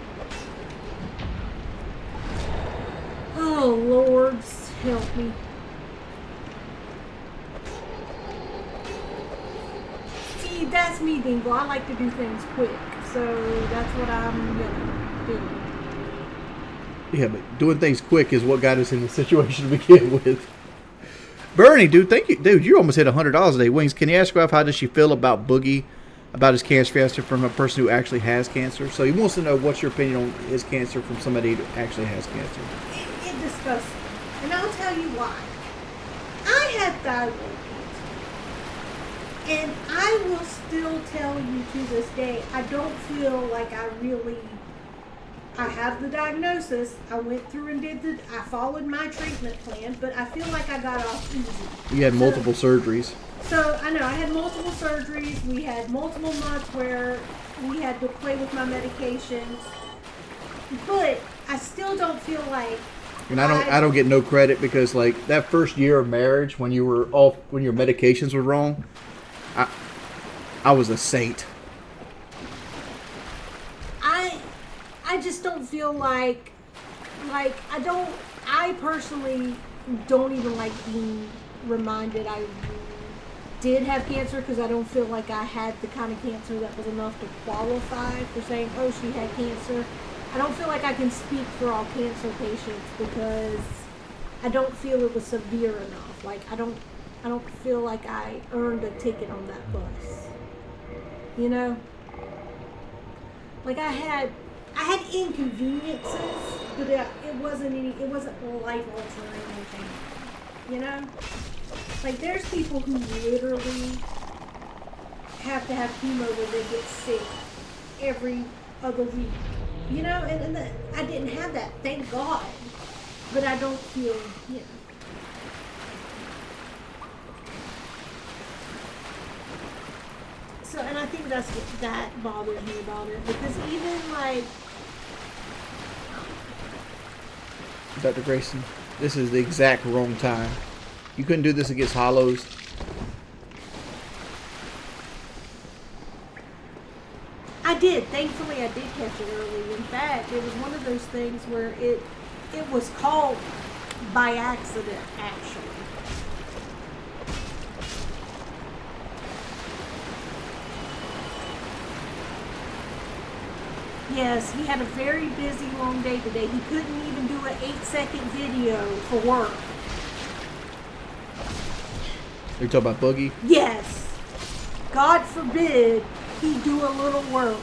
Oh, Lords, help me. See, that's me, Dingle. I like to do things quick, so that's what I'm gonna do. Yeah, but doing things quick is what got us in the situation to begin with. Bernie, dude, thank you. Dude, you almost hit $100 a day. Wings, can you ask Ralph how does she feel about Boogie, about his cancer answer from a person who actually has cancer? So he wants to know what's your opinion on his cancer from somebody who actually has cancer. It disgusts me. And I'll tell you why. I had thyroid cancer. And I will still tell you to this day, I don't feel like I have the diagnosis. I went through and I followed my treatment plan, but I feel like I got off easy. You had multiple surgeries. So, I know, I had multiple surgeries. We had multiple months where we had to play with my medications. But I still don't feel like... And I don't get no credit because, like, that first year of marriage, when your medications were wrong, I was a saint. I just don't feel like I personally don't even like being reminded I did have cancer because I don't feel like I had the kind of cancer that was enough to qualify for saying, oh, she had cancer. I don't feel like I can speak for all cancer patients because I don't feel it was severe enough. Like, I don't feel like I earned a ticket on that bus. You know? Like, I had inconveniences, but it wasn't life altering anything. You know? Like, there's people who literally have to have chemo where they get sick every other week. You know, and I didn't have that, thank God. But I don't feel, you know. So, and I think that's what that bothers me about it. Because even like... Dr. Grayson, this is the exact wrong time. You couldn't do this against Hollows. I did. Thankfully, I did catch it early. In fact, it was one of those things where it was called by accident, actually. Yes, he had a very busy, long day today. He couldn't even do an 8-second video for work. You're talking about Boogie? Yes. God forbid he do a little work.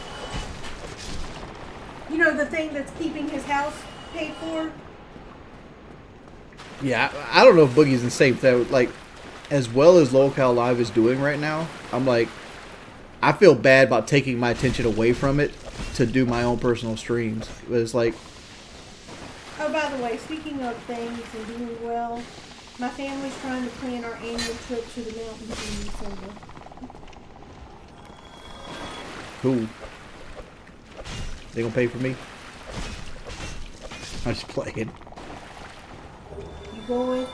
You know, the thing that's keeping his house paid for? Yeah, I don't know if Boogie's in safe. That, like, as well as Lolcow Live is doing right now, I'm like, I feel bad about taking my attention away from it to do my own personal streams. But it's like... Oh, by the way, speaking of things and doing well, my family's trying to plan our annual trip to the mountains in December. Cool. They gonna pay for me? I'm just playing. You going?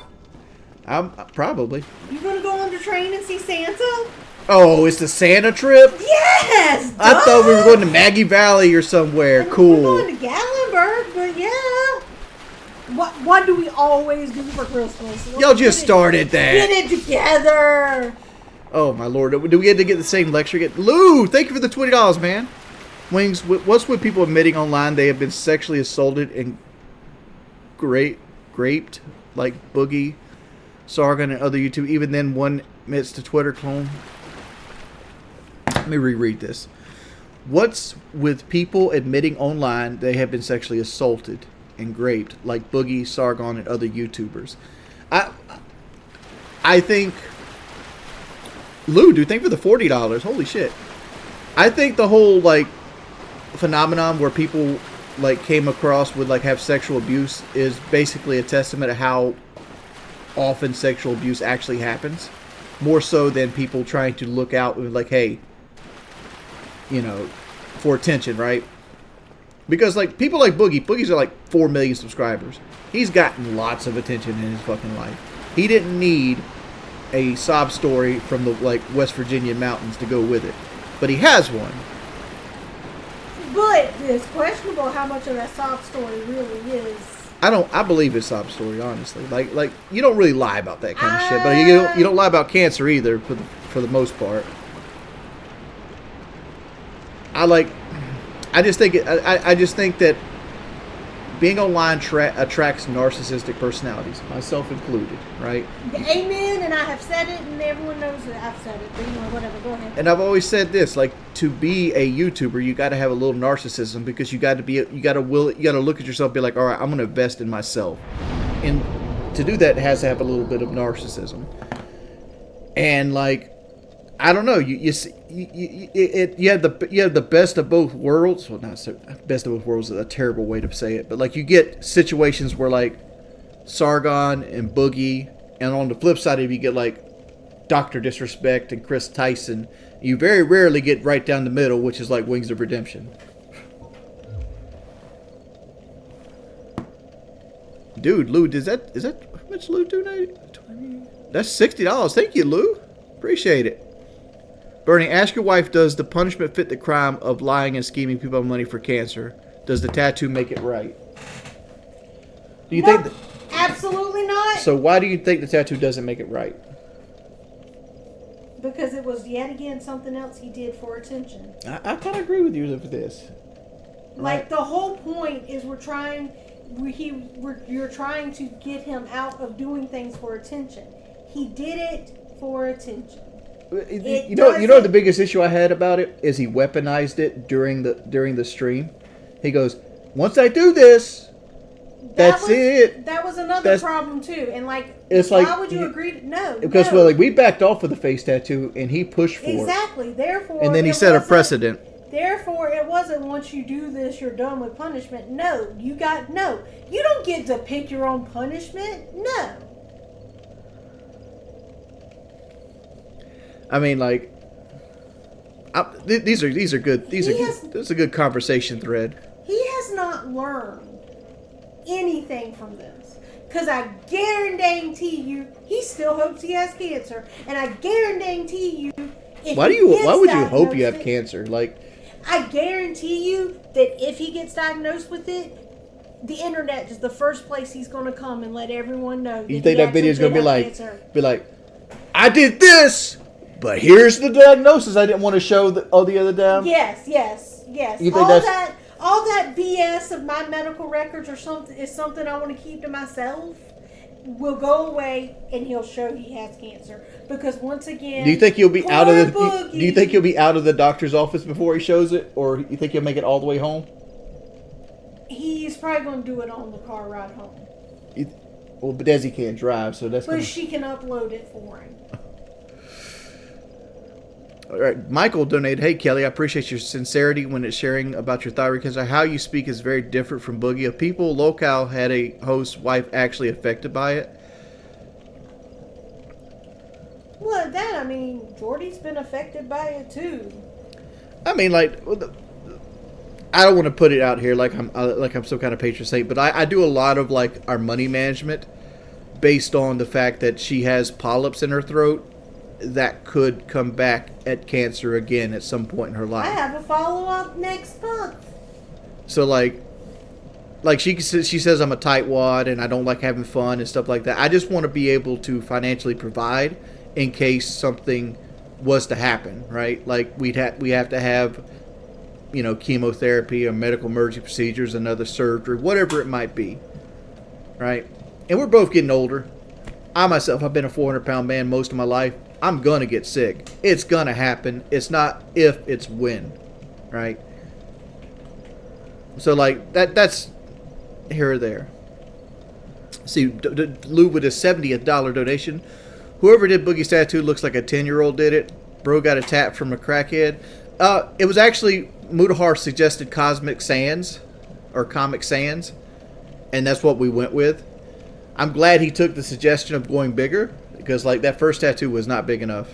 I'm probably. You gonna go on the train and see Santa? Oh, it's the Santa trip? Yes! Duh! I thought we were going to Maggie Valley or somewhere. Cool. We're going to Gatlinburg, but yeah. What do we always do for Christmas? Y'all just started that. Get it together. Oh, my Lord. Do we get to get the same lecture? Lou, thank you for the $20, man. Wings, what's with people admitting online they have been sexually assaulted and raped, like Boogie, Sargon, and other YouTube, even then one admits to Twitter clone? Let me reread this. What's with people admitting online they have been sexually assaulted and raped, like Boogie, Sargon, and other YouTubers? I think... Lou, dude, thank you for the $40. Holy shit. I think the whole, like, phenomenon where people, like, came across would, like, have sexual abuse is basically a testament to how often sexual abuse actually happens. More so than people trying to look out and, like, hey, for attention, right? Because like people like Boogie's are like 4 million subscribers. He's gotten lots of attention in his fucking life. He didn't need a sob story from the like West Virginia mountains to go with it, but he has one. But it's questionable how much of that sob story really is. I believe it's sob story, honestly. Like you don't really lie about that kind of shit, but you don't lie about cancer either for the most part. I just think that being online attracts narcissistic personalities, myself included, right? Amen, and I have said it, and everyone knows that I've said it, but whatever, go ahead. And I've always said this, like, to be a YouTuber, you got to have a little narcissism, because you got to look at yourself and be like, all right, I'm going to invest in myself. And to do that, it has to have a little bit of narcissism. And like, I don't know, you have the best of both worlds. Well, not so, best of both worlds is a terrible way to say it, but like you get situations where like Sargon and Boogie, and on the flip side of it, you get like Dr. Disrespect and Chris Tyson. You very rarely get right down the middle, which is like Wings of Redemption. Dude, Lou, is that how much Lou donated? That's $60. Thank you, Lou. Appreciate it. Bernie, ask your wife, does the punishment fit the crime of lying and scheming people of money for cancer? Does the tattoo make it right? Do you think? Absolutely not. So why do you think the tattoo doesn't make it right? Because it was yet again something else he did for attention. I kind of agree with you with this. Like the whole point is you're trying to get him out of doing things for attention. He did it for attention. You know the biggest issue I had about it is he weaponized it during the stream. He goes, once I do this, that's it. That was another problem too. And like, it's why like, would you agree to no? Because no. well, like we backed off of the face tattoo and he pushed for exactly. it. Therefore, and then he set a precedent. Therefore, it wasn't once you do this, you're done with punishment. No, you don't get to pick your own punishment. No. I mean, like, these are good. This is a good conversation thread. He has not learned anything from this, because I guarantee you, he still hopes he has cancer, and I guarantee you, why would you hope you have cancer? Like, I guarantee you that if he gets diagnosed with it, the internet is the first place he's going to come and let everyone know. You think that video is going to be like, I did this, but here's the diagnosis. I didn't want to show all the other damn. Yes. You think all that BS of my medical records or something is something I want to keep to myself. Will go away, and he'll show he has cancer. Because once again, do you think he'll be out of the? Boogie, Do you think he'll be out of the doctor's office before he shows it, or you think he'll make it all the way home? He's probably going to do it on the car ride home. Well, but Desi can't drive, so that's. But she can upload it for him. All right, Michael donated. Hey Kelly, I appreciate your sincerity when it's sharing about your thyroid cancer. How you speak is very different from Boogie. If people locale had a host's wife actually affected by it. Well, I mean, Jordy's been affected by it too. I mean, like, I don't want to put it out here like I'm some kind of patron saint, but I do a lot of like our money management based on the fact that she has polyps in her throat that could come back at cancer again at some point in her life. I have a follow-up next month. So like she says I'm a tightwad and I don't like having fun and stuff like that. I just want to be able to financially provide in case something was to happen, right? Like we have to have, chemotherapy or medical emergency procedures, another surgery, whatever it might be, right? And we're both getting older. I myself, I've been a 400-pound man most of my life. I'm going to get sick. It's going to happen. It's not if, it's when. Right? So, like, that's here or there. See, Lou with his $70th donation. Whoever did Boogie's tattoo looks like a 10-year-old did it. Bro got a tap from a crackhead. It was actually, Mudahar suggested Cosmic Sans. Or Comic Sans. And that's what we went with. I'm glad he took the suggestion of going bigger. Because, like, that first tattoo was not big enough.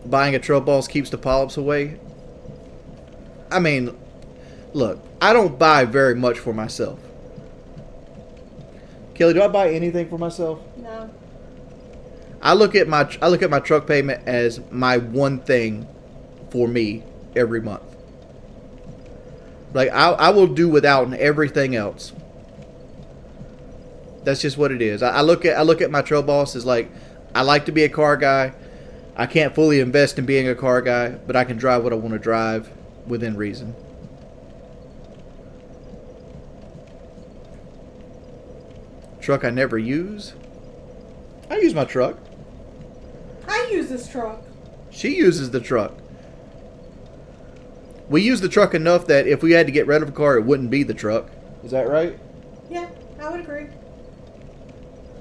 buying a trail boss keeps the polyps away. I mean, look, I don't buy very much for myself. Kelly, do I buy anything for myself? No. I look at my truck payment as my one thing for me every month. Like I will do without everything else. That's just what it is. I look at my trail boss as like, I like to be a car guy. I can't fully invest in being a car guy, but I can drive what I want to drive within reason. Truck I never use. I use my truck. I use this truck. She uses the truck. We use the truck enough that if we had to get rid of a car, it wouldn't be the truck. Is that right? Yeah, I would agree.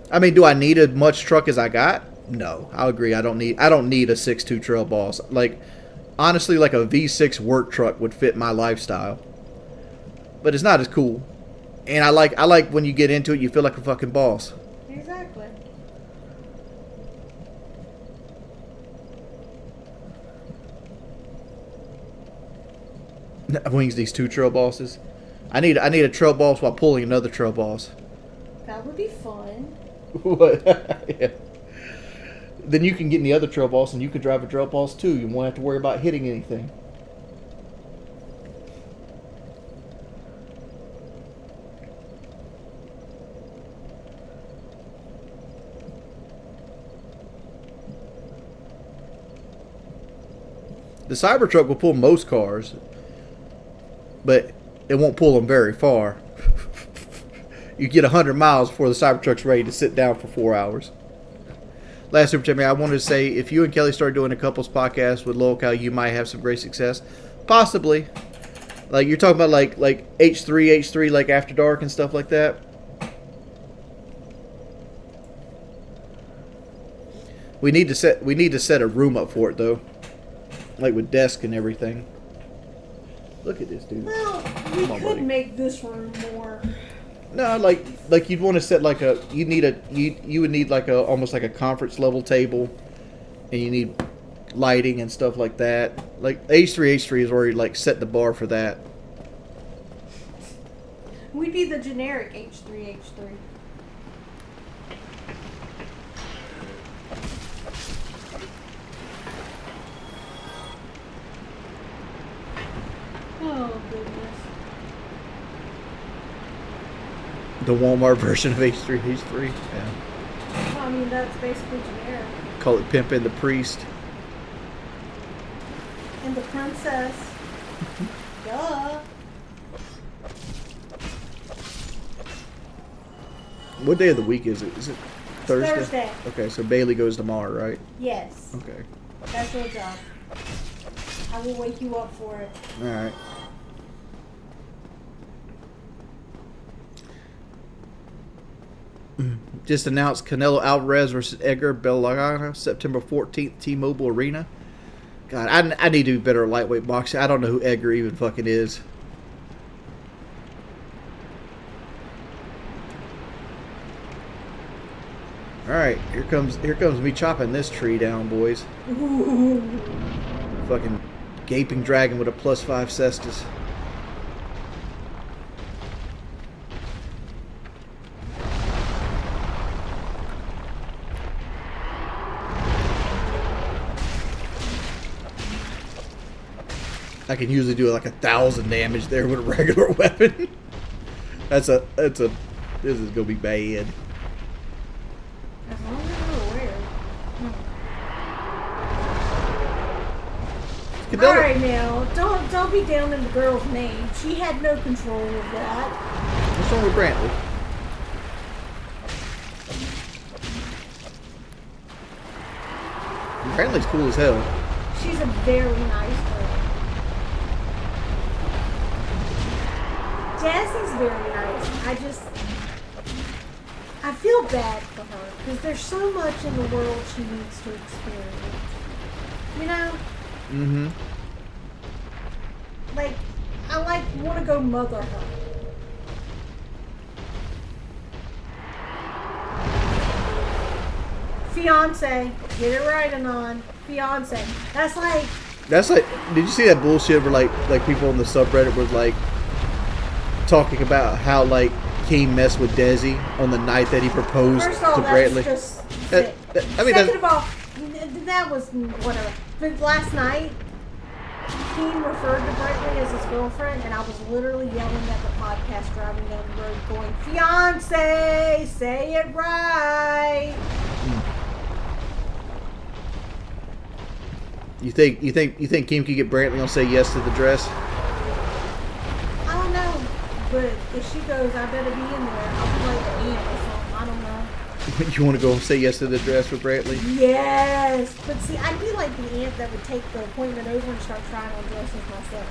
I mean, do I need as much truck as I got? No, I'll agree. I don't need a 6.2 trail boss. Like, honestly, like a V6 work truck would fit my lifestyle. But it's not as cool. And I like when you get into it, you feel like a fucking boss. Exactly. Wings these 2 trail bosses. I need a trail boss while pulling another trail boss. That would be fun. What? Yeah. Then you can get in the other trail boss and you can drive a trail boss too. You won't have to worry about hitting anything. The Cybertruck will pull most cars, but it won't pull them very far. You get 100 miles before the Cybertruck's ready to sit down for 4 hours. Last Super Chat, I wanted to say, if you and Kelly start doing a couples podcast with Lolcow, you might have some great success. Possibly. Like, you're talking about like H3, like After Dark and stuff like that. We need to set a room up for it, though. Like with desk and everything. Look at this dude. Well, we could make this room more. No, like you'd want to set like a you would need like a almost like a conference level table, and you need lighting and stuff like that. Like H3 has already like set the bar for that. We'd be the generic H3. Oh, goodness. The Walmart version of H3. Yeah. Well, I mean, that's basically generic. Call it Pimp and the Priest. And the princess. Duh. What day of the week is it? Is it Thursday? Thursday. Okay, so Bailey goes tomorrow, right? Yes. Okay. That's your job. I will wake you up for it. All right. Just announced Canelo Alvarez versus Edgar Belagana, September 14th, T-Mobile Arena. God, I need to be better at lightweight boxing. I don't know who Edgar even fucking is. All right, here comes me chopping this tree down, boys. Ooh. Fucking gaping dragon with a +5 cestus. I can usually do like 1,000 damage there with a regular weapon. This is gonna be bad. As long as you're aware. Alright now, don't be down in the girl's name. She had no control of that. What's wrong with Brantley? Brantley's cool as hell. She's a very nice girl. Jassie's very nice. I feel bad for her because there's so much in the world she needs to experience. You know? Mm-hmm. Like, I want to go mother her. Fiance, get it right, Anon. fiance. That's like. That's like. Did you see that bullshit where like people on the subreddit were like talking about how like Keem messed with Desi on the night that he proposed First of all, to Bradley? that's just sick. I mean, Second of all, that was whatever. But last night, Keem referred to Bradley as his girlfriend, and I was literally yelling at the podcast driving down the road, going, "Fiance, say it right." You think Keem could get Brantley on say yes to the dress? I don't know, but if she goes, I better be in there. I'll play the aunt or something. I don't know. You want to go and say yes to the dress for Brantley? Yes, but see, I'd be like the aunt that would take the appointment over and start trying on dresses myself.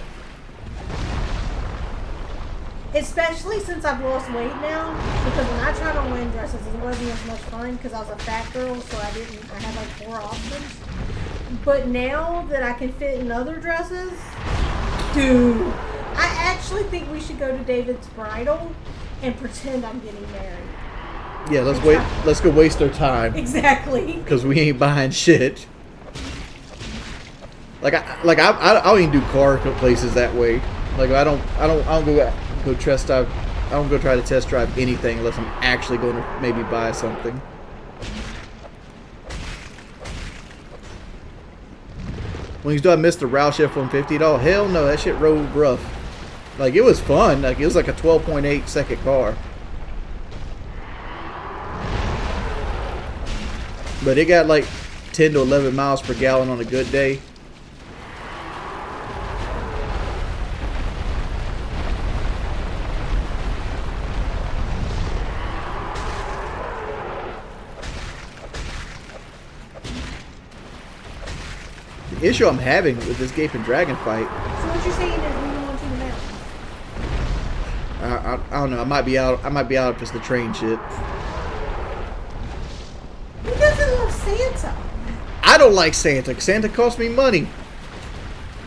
Especially since I've lost weight now, because when I tried on wedding dresses, it wasn't as much fun because I was a fat girl, so I had like 4 options. But now that I can fit in other dresses, dude, I actually think we should go to David's bridal and pretend I'm getting married. Yeah, let's wait. Let's go waste our time. Exactly. Because we ain't buying shit. I don't even do car places that way. Like I don't go test drive. I don't go try to test drive anything unless I'm actually going to maybe buy something. When he's doing Mr. Roush F-150, oh hell no, that shit rode rough. Like it was fun. Like it was like a 12.8 second car. But it got like 10 to 11 miles per gallon on a good day. The issue I'm having with this Gaping Dragon fight. So what you're saying is we don't want you to mount? I don't know. I might be out if it's the train shit. Who doesn't love Santa? I don't like Santa. Santa costs me money.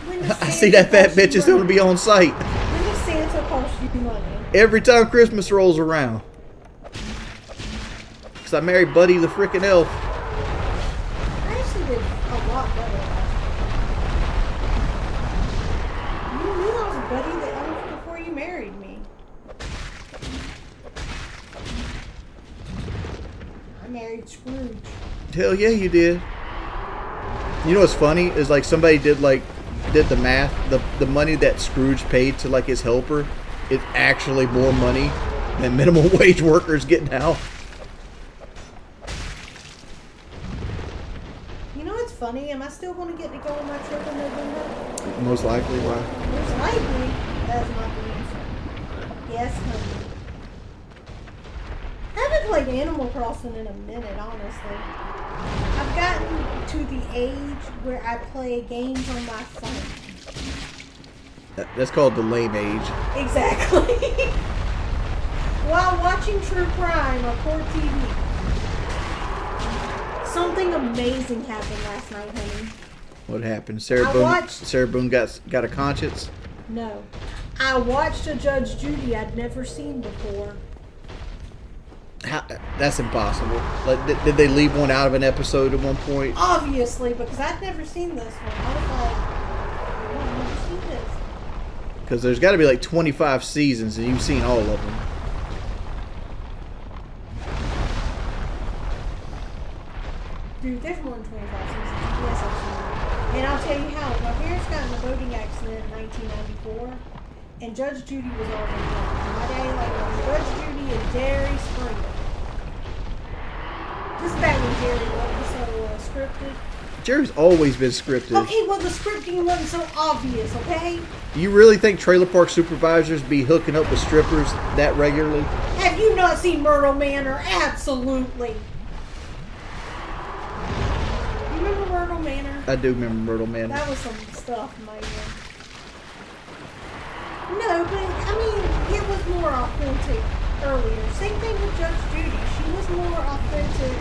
When does I Santa see that fat cost you bitch is going to money? be on site. When does Santa cost you money? Every time Christmas rolls around. Because I married Buddy the frickin' elf. I actually did a lot better last year. You knew I was Buddy the elf before you married me. I married Scrooge. Hell yeah, you did. You know what's funny is like somebody did the math. The money that Scrooge paid to like his helper is actually more money than minimum wage workers get now. You know what's funny? Am I still going to get to go on my trip in November? Most likely, why? Most likely. That's my answer. Yes, honey. I haven't played Animal Crossing in a minute, honestly. I've gotten to the age where I play games on my phone. That's called the lame age. Exactly. While watching True Crime on Court TV. Something amazing happened last night, honey. What happened? Sarah Boone got a conscience? No. I watched a Judge Judy I'd never seen before. That's impossible. Like, did they leave one out of an episode at one point? Obviously, because I'd never seen this one. I was like, I've never seen this. Because there's got to be like 25 seasons, and you've seen all of them. Dude, there's more than 25 seasons. Yes, I've seen it. And I'll tell you how. My parents got in a boating accident in 1994, and Judge Judy was already gone. My daddy like Judge Judy and Jerry Springer. This is back when Jerry wasn't so scripted. Jerry's always been scripted. Okay, well the scripting wasn't so obvious, okay? You really think trailer park supervisors be hooking up with strippers that regularly? Have you not seen Myrtle Manor? Absolutely. You remember Myrtle Manor? I do remember Myrtle Manor. That was some stuff, man. No, but I mean, it was more authentic earlier. Same thing with Judge Judy. She was more authentic.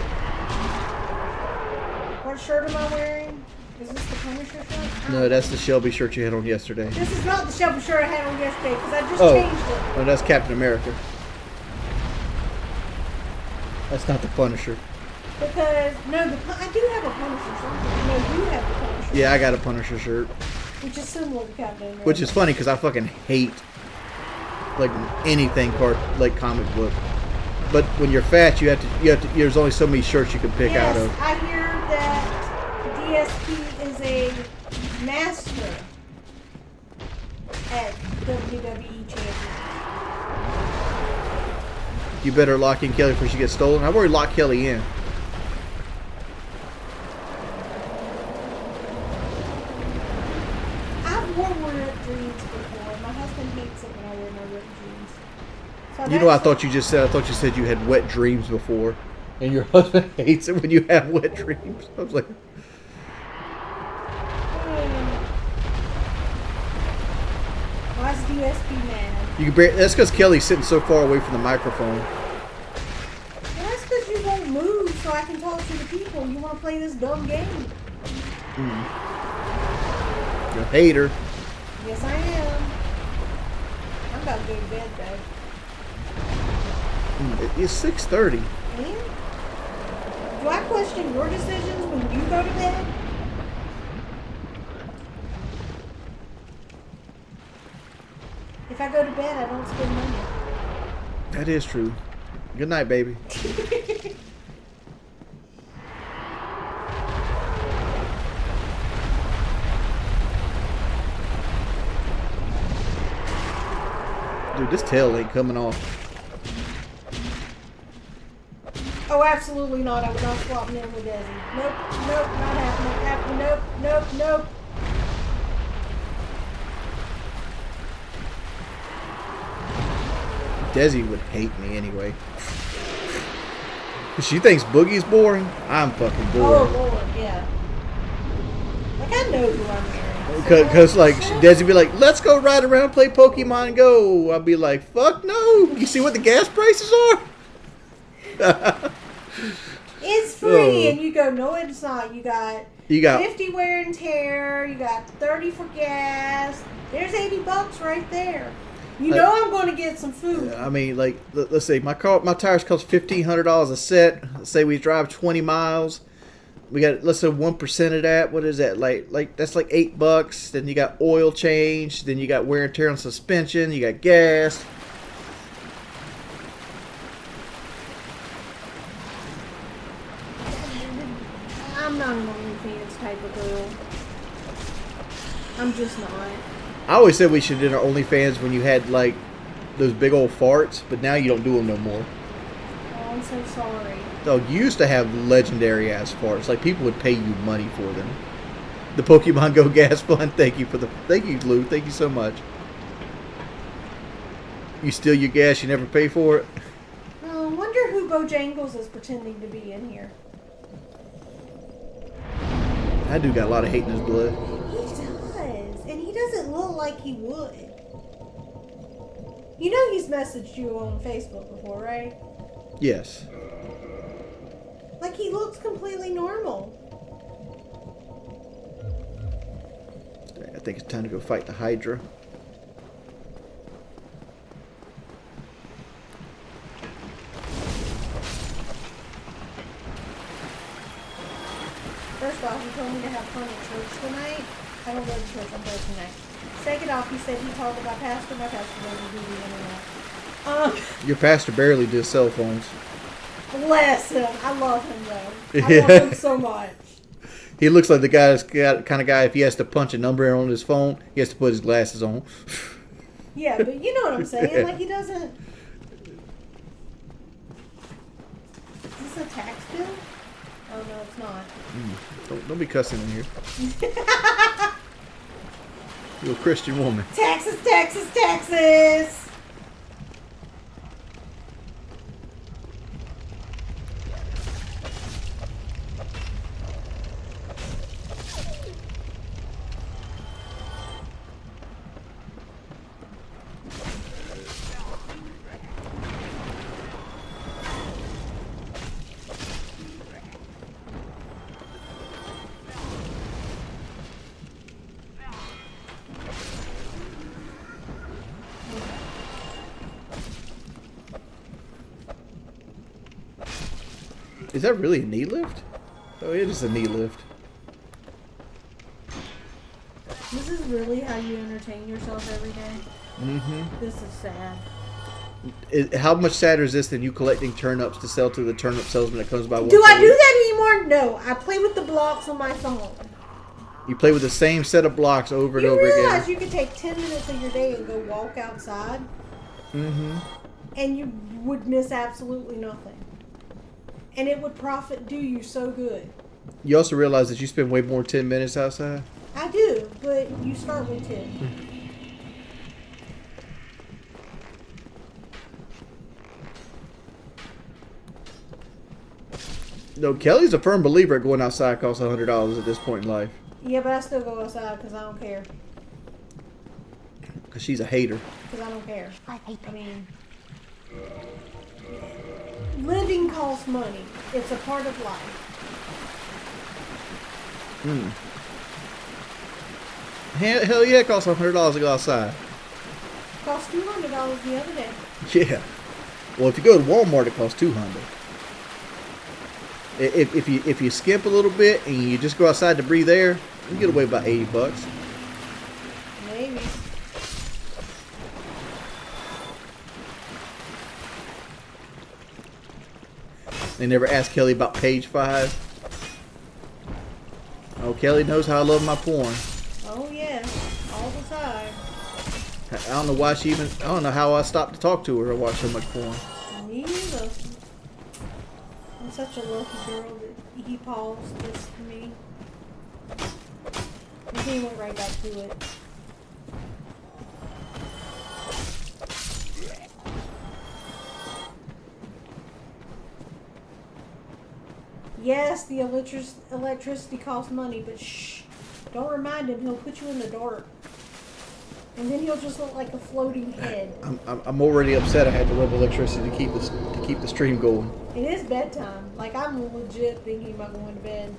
What shirt am I wearing? Is this the Punisher shirt? No, that's the Shelby shirt you had on yesterday. This is not the Shelby shirt I had on yesterday because I just Oh. changed it. Oh, that's Captain America. That's not the Punisher. Because no, I do have a Punisher shirt. No, you have the Punisher. Yeah, I got a Punisher shirt. Which is similar to Captain America. Which is funny because I fucking hate like anything like comic book. But when you're fat, you have to. There's only so many shirts you can pick out of. I hear that DSP is a master at WWE champion. You better lock in Kelly before she gets stolen. I've already locked Kelly in. I've worn ripped jeans before. My husband hates it when I wear my ripped jeans. So You know, I thought you said you had wet dreams before, and your husband hates it when you have wet dreams. I was like, why's DSP mad? that's because Kelly's sitting so far away from the microphone. Well, that's because you won't move so I can talk to the people. You want to play this dumb game. You're a hater. Yes, I am. I'm about to go to bed, though. It's 6:30. And? Do I question your decisions when you go to bed? If I go to bed, I don't spend money. That is true. Good night, baby. Dude, this tail ain't coming off. Oh, absolutely not. I would not swap in with Desi. Nope, nope, not happening. Nope, nope, nope. Desi would hate me anyway. She thinks Boogie's boring. I'm fucking boring. Oh, Lord, yeah. Like, I know who I'm marrying. Because like, Desi be like, let's go ride around and play Pokemon Go. I'll be like, fuck no. You see what the gas prices are? It's free, and you go, no, it's not. You got 50 50 wear and tear. You got 30 for gas. There's $80 right there. You know I'm going to get some food. I mean, like, let's say my tires cost $1,500 a set. Let's say we drive 20 miles. We got, let's say 1% of that. What is that? Like that's like $8. Then you got oil change. Then you got wear and tear on suspension. You got gas. I'm not an OnlyFans type of girl. I'm just not. I always said we should do our OnlyFans when you had like those big old farts, but now you don't do them no more. Oh, I'm so sorry. Dog, you used to have legendary ass farts. Like people would pay you money for them. The Pokemon Go gas fund. Thank you, Lou. Thank you so much. You steal your gas, you never pay for it. Oh, I wonder who Bojangles is pretending to be in here. That dude got a lot of hate in his blood. He does, and he doesn't look like he would. You know he's messaged you on Facebook before, right? Yes. Like he looks completely normal. I think it's time to go fight the Hydra. First off, he told me to have fun at church tonight. I don't go to church on Thursday night. Second off, he said he told my pastor doesn't do the internet. Your pastor barely does cell phones. Bless him. I love him though. I love him so much. He looks like the kind of guy, if he has to punch a number on his phone, he has to put his glasses on. Yeah, but you know what I'm saying. Like, he doesn't... Is this a tax bill? Oh, no, it's not. Don't be cussing in here. You're a Christian woman. Taxes, taxes, taxes! Is that really a knee lift? Oh, it is a knee lift. This is really how you entertain yourself every day? Mm-hmm. This is sad. How much sadder is this than you collecting turnips to sell to the turnip salesman that comes by once Do I a do week? that anymore? No. I play with the blocks on my phone. You play with the same set of blocks over and over You again. realize you could take 10 minutes of your day and go walk outside? Mm-hmm. And you would miss absolutely nothing. And it would do you so good. You also realize that you spend way more than 10 minutes outside? I do, but you start with 10. No, Kelly's a firm believer at going outside costs $100 at this point in life. Yeah, but I still go outside because I don't care. Because she's a hater. Because I don't care. I mean, living costs money. It's a part of life. Hmm. Hell yeah, it costs $100 to go outside. Cost $200 the other day. Yeah. Well, if you go to Walmart, it costs $200. If you skimp a little bit and you just go outside to breathe air, you can get away with about $80. Maybe. They never asked Kelly about page 5. Oh, Kelly knows how I love my porn. Oh, yeah. All the time. I don't know why she even... I don't know how I stopped to talk to her. I watch so much porn. Me either. I'm such a lucky girl that he paused this for me. And he went right back to it. Yes, the electricity costs money, but shh. Don't remind him. He'll put you in the dark. And then he'll just look like a floating head. I'm already upset I had to rub electricity to keep the stream going. It is bedtime. Like, I'm legit thinking about going to bed.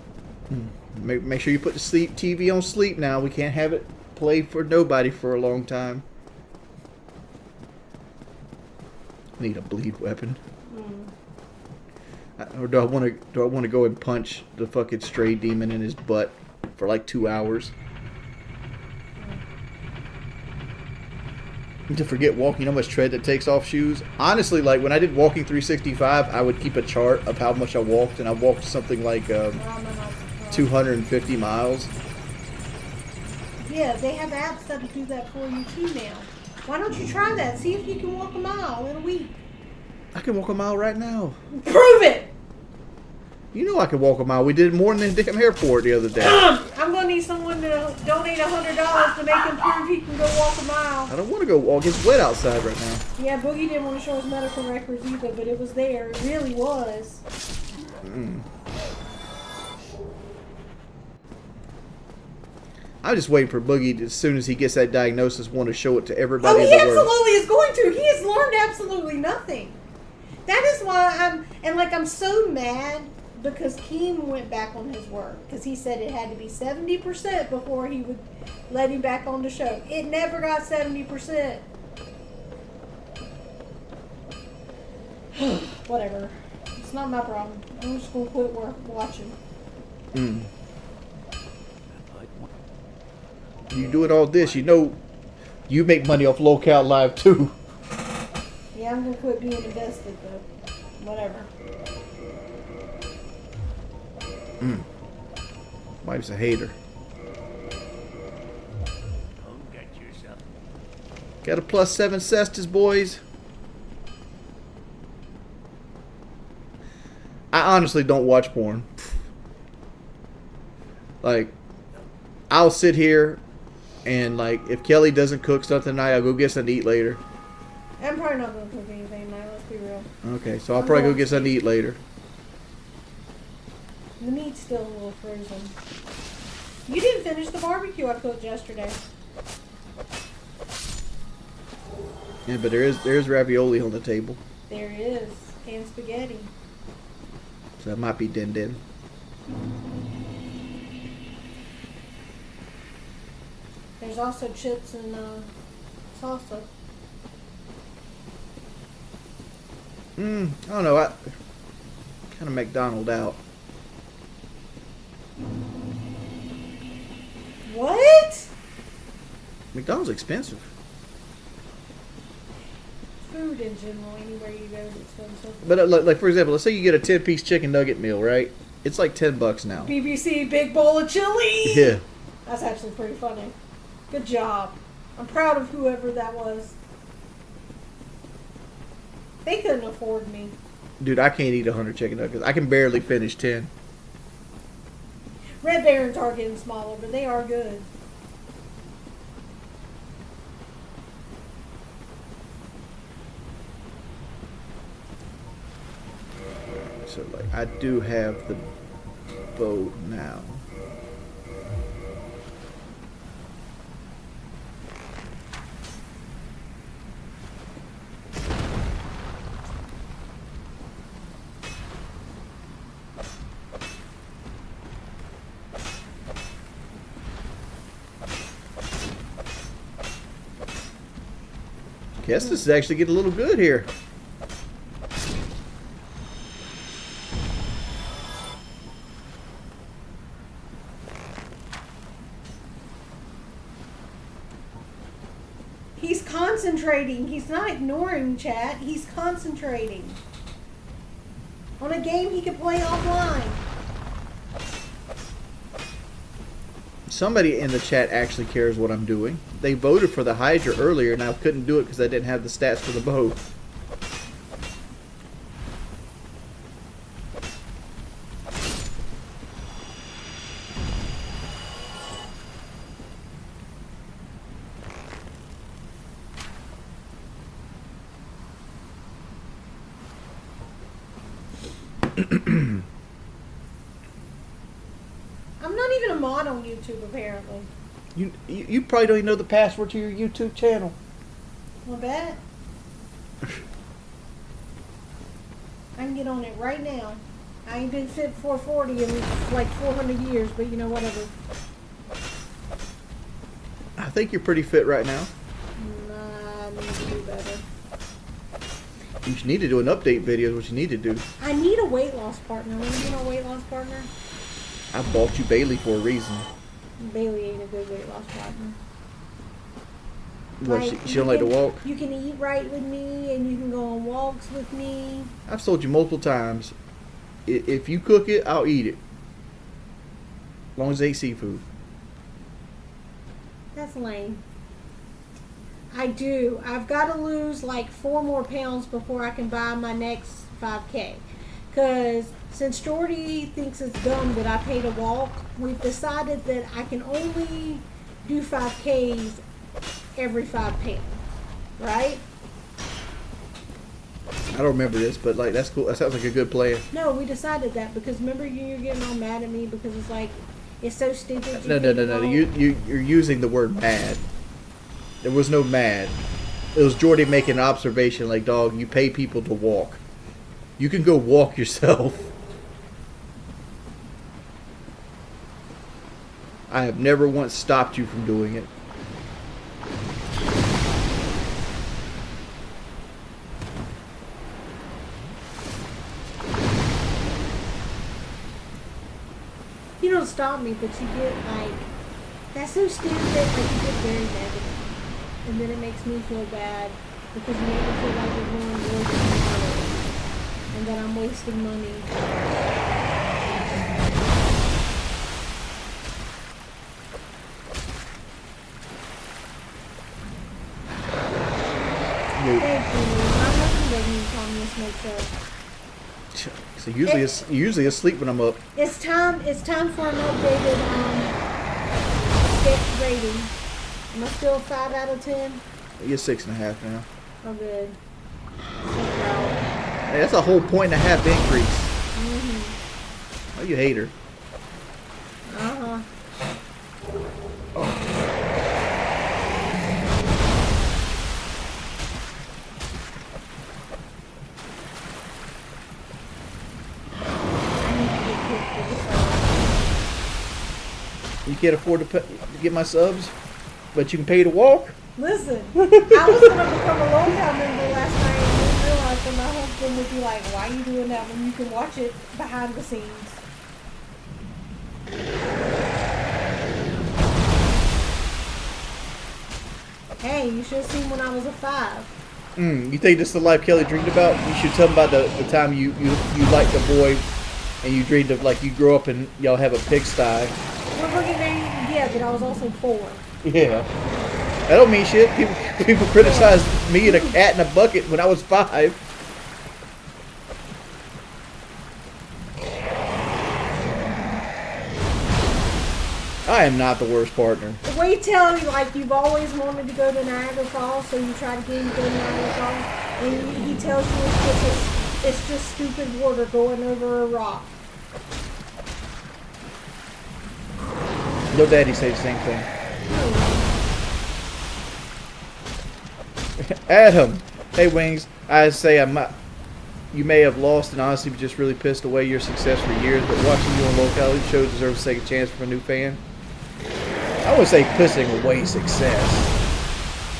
Make sure you put the TV on sleep now. We can't have it play for nobody for a long time. Need a bleed weapon. Or do I want to go and punch the fucking stray demon in his butt for like 2 hours? To forget walking, how much tread that takes off shoes. Honestly, like when I did Walking 365, I would keep a chart of how much I walked, and I walked something like 250 miles. Yeah, they have apps that do that for you too now. Why don't you try that? See if you can walk a mile in a week. I can walk a mile right now. Prove it! You know I can walk a mile. We did more than the damn airport the other day. I'm going to need someone to donate $100 to make him prove he can go walk a mile. I don't want to go walk. It's wet outside right now. Yeah, Boogie didn't want to show his medical records either, but it was there. It really was. I'm just waiting for Boogie to, as soon as he gets that diagnosis, want to show it to everybody Oh, in he the world. absolutely is going to. He has learned absolutely nothing. That is why I'm so mad because Keem went back on his word because he said it had to be 70% before he would let him back on the show. It never got 70%. Whatever. It's not my problem. I'm just going to quit watching. You doing all this, you know you make money off Locale Live too. Yeah, I'm going to quit being invested though. Whatever. Wife's a hater. Got a +7 cestus, boys. I honestly don't watch porn. Like, I'll sit here and, like, if Kelly doesn't cook something tonight, I'll go get something to eat later. I'm probably not going to cook anything tonight, let's be real. Okay, so I'll probably go get something to eat later. The meat's still a little frozen. You didn't finish the barbecue I cooked yesterday. Yeah, but there's ravioli on the table. There is. And spaghetti. So that might be din-din. There's also chips and salsa. I don't know. Kind of McDonald out. What? McDonald's expensive. Food in general, anywhere you go is expensive. But like for example, let's say you get a 10-piece chicken nugget meal, right? It's like $10 now. BBC big bowl of chili. Yeah. That's actually pretty funny. Good job. I'm proud of whoever that was. They couldn't afford me. Dude, I can't eat 100 chicken nuggets. I can barely finish 10. Red Barons are getting smaller, but they are good. So like, I do have the boat now. Guess this is actually getting a little good here. He's concentrating. He's not ignoring chat. He's concentrating on a game he could play offline. Somebody in the chat actually cares what I'm doing. They voted for the Hydra earlier, and I couldn't do it because I didn't have the stats for the bow. I'm not even a mod on YouTube, apparently. You probably don't even know the password to your YouTube channel. I bet. I can get on it right now. I ain't been fit 440 in like 400 years, but you know, whatever. I think you're pretty fit right now. Nah, I need to do better. You need to do an update video is what you need to do. I need a weight loss partner. Want to be my weight loss partner? I bought you Bailey for a reason. Bailey ain't a good weight loss partner. What, Like, she don't like to walk? You can eat right with me, and you can go on walks with me. I've told you multiple times, if you cook it, I'll eat it. As long as they eat seafood. That's lame. I do. I've got to lose like 4 more pounds before I can buy my next 5K. Because since Jordy thinks it's dumb that I pay to walk, we've decided that I can only do 5Ks every 5 pounds. Right? I don't remember this, but like that's cool. That sounds like a good plan. No, we decided that because remember you're getting all mad at me because it's like, it's so stupid. No. You're using the word mad. There was no mad. It was Jordy making an observation like, dog, you pay people to walk. You can go walk yourself. I have never once stopped you from doing it. You don't stop me, but you get like, that's so stupid, like you get very negative. And then it makes me feel bad because you make me feel like we're going more than tomorrow. And that I'm wasting money. Thank you. My husband doesn't even call me a smoke show. So usually asleep when I'm up. It's time for an updated sketch rating. Am I still 5 out of 10? You're 6.5 now. Oh, good. Hey, that's a whole 1.5 increase. Mm-hmm. Oh, you hate her. Uh-huh. You can't afford to get my subs, but you can pay to walk? Listen, I was going to become a longtime member last night and didn't realize life, and my husband would be like, "Why are you doing that when you can watch it behind the scenes?" Hey, you should have seen when I was a 5. You think this is the life Kelly dreamed about? You should tell them about the time you liked a boy and you dreamed of like you grow up and y'all have a pigsty. We're looking at yeah, but I was also 4. Yeah. That don't mean shit. People criticized me and a cat in a bucket when I was 5. I am not the worst partner. Wait till like you've always wanted to go to Niagara Falls, so you try to get him to go to Niagara Falls, and he tells you it's just stupid water going over a rock. Your daddy say the same thing. Adam, hey Wings. I say you may have lost and honestly just really pissed away your success for years, but watching you on locality show deserves a second chance from a new fan. I would say pissing away success.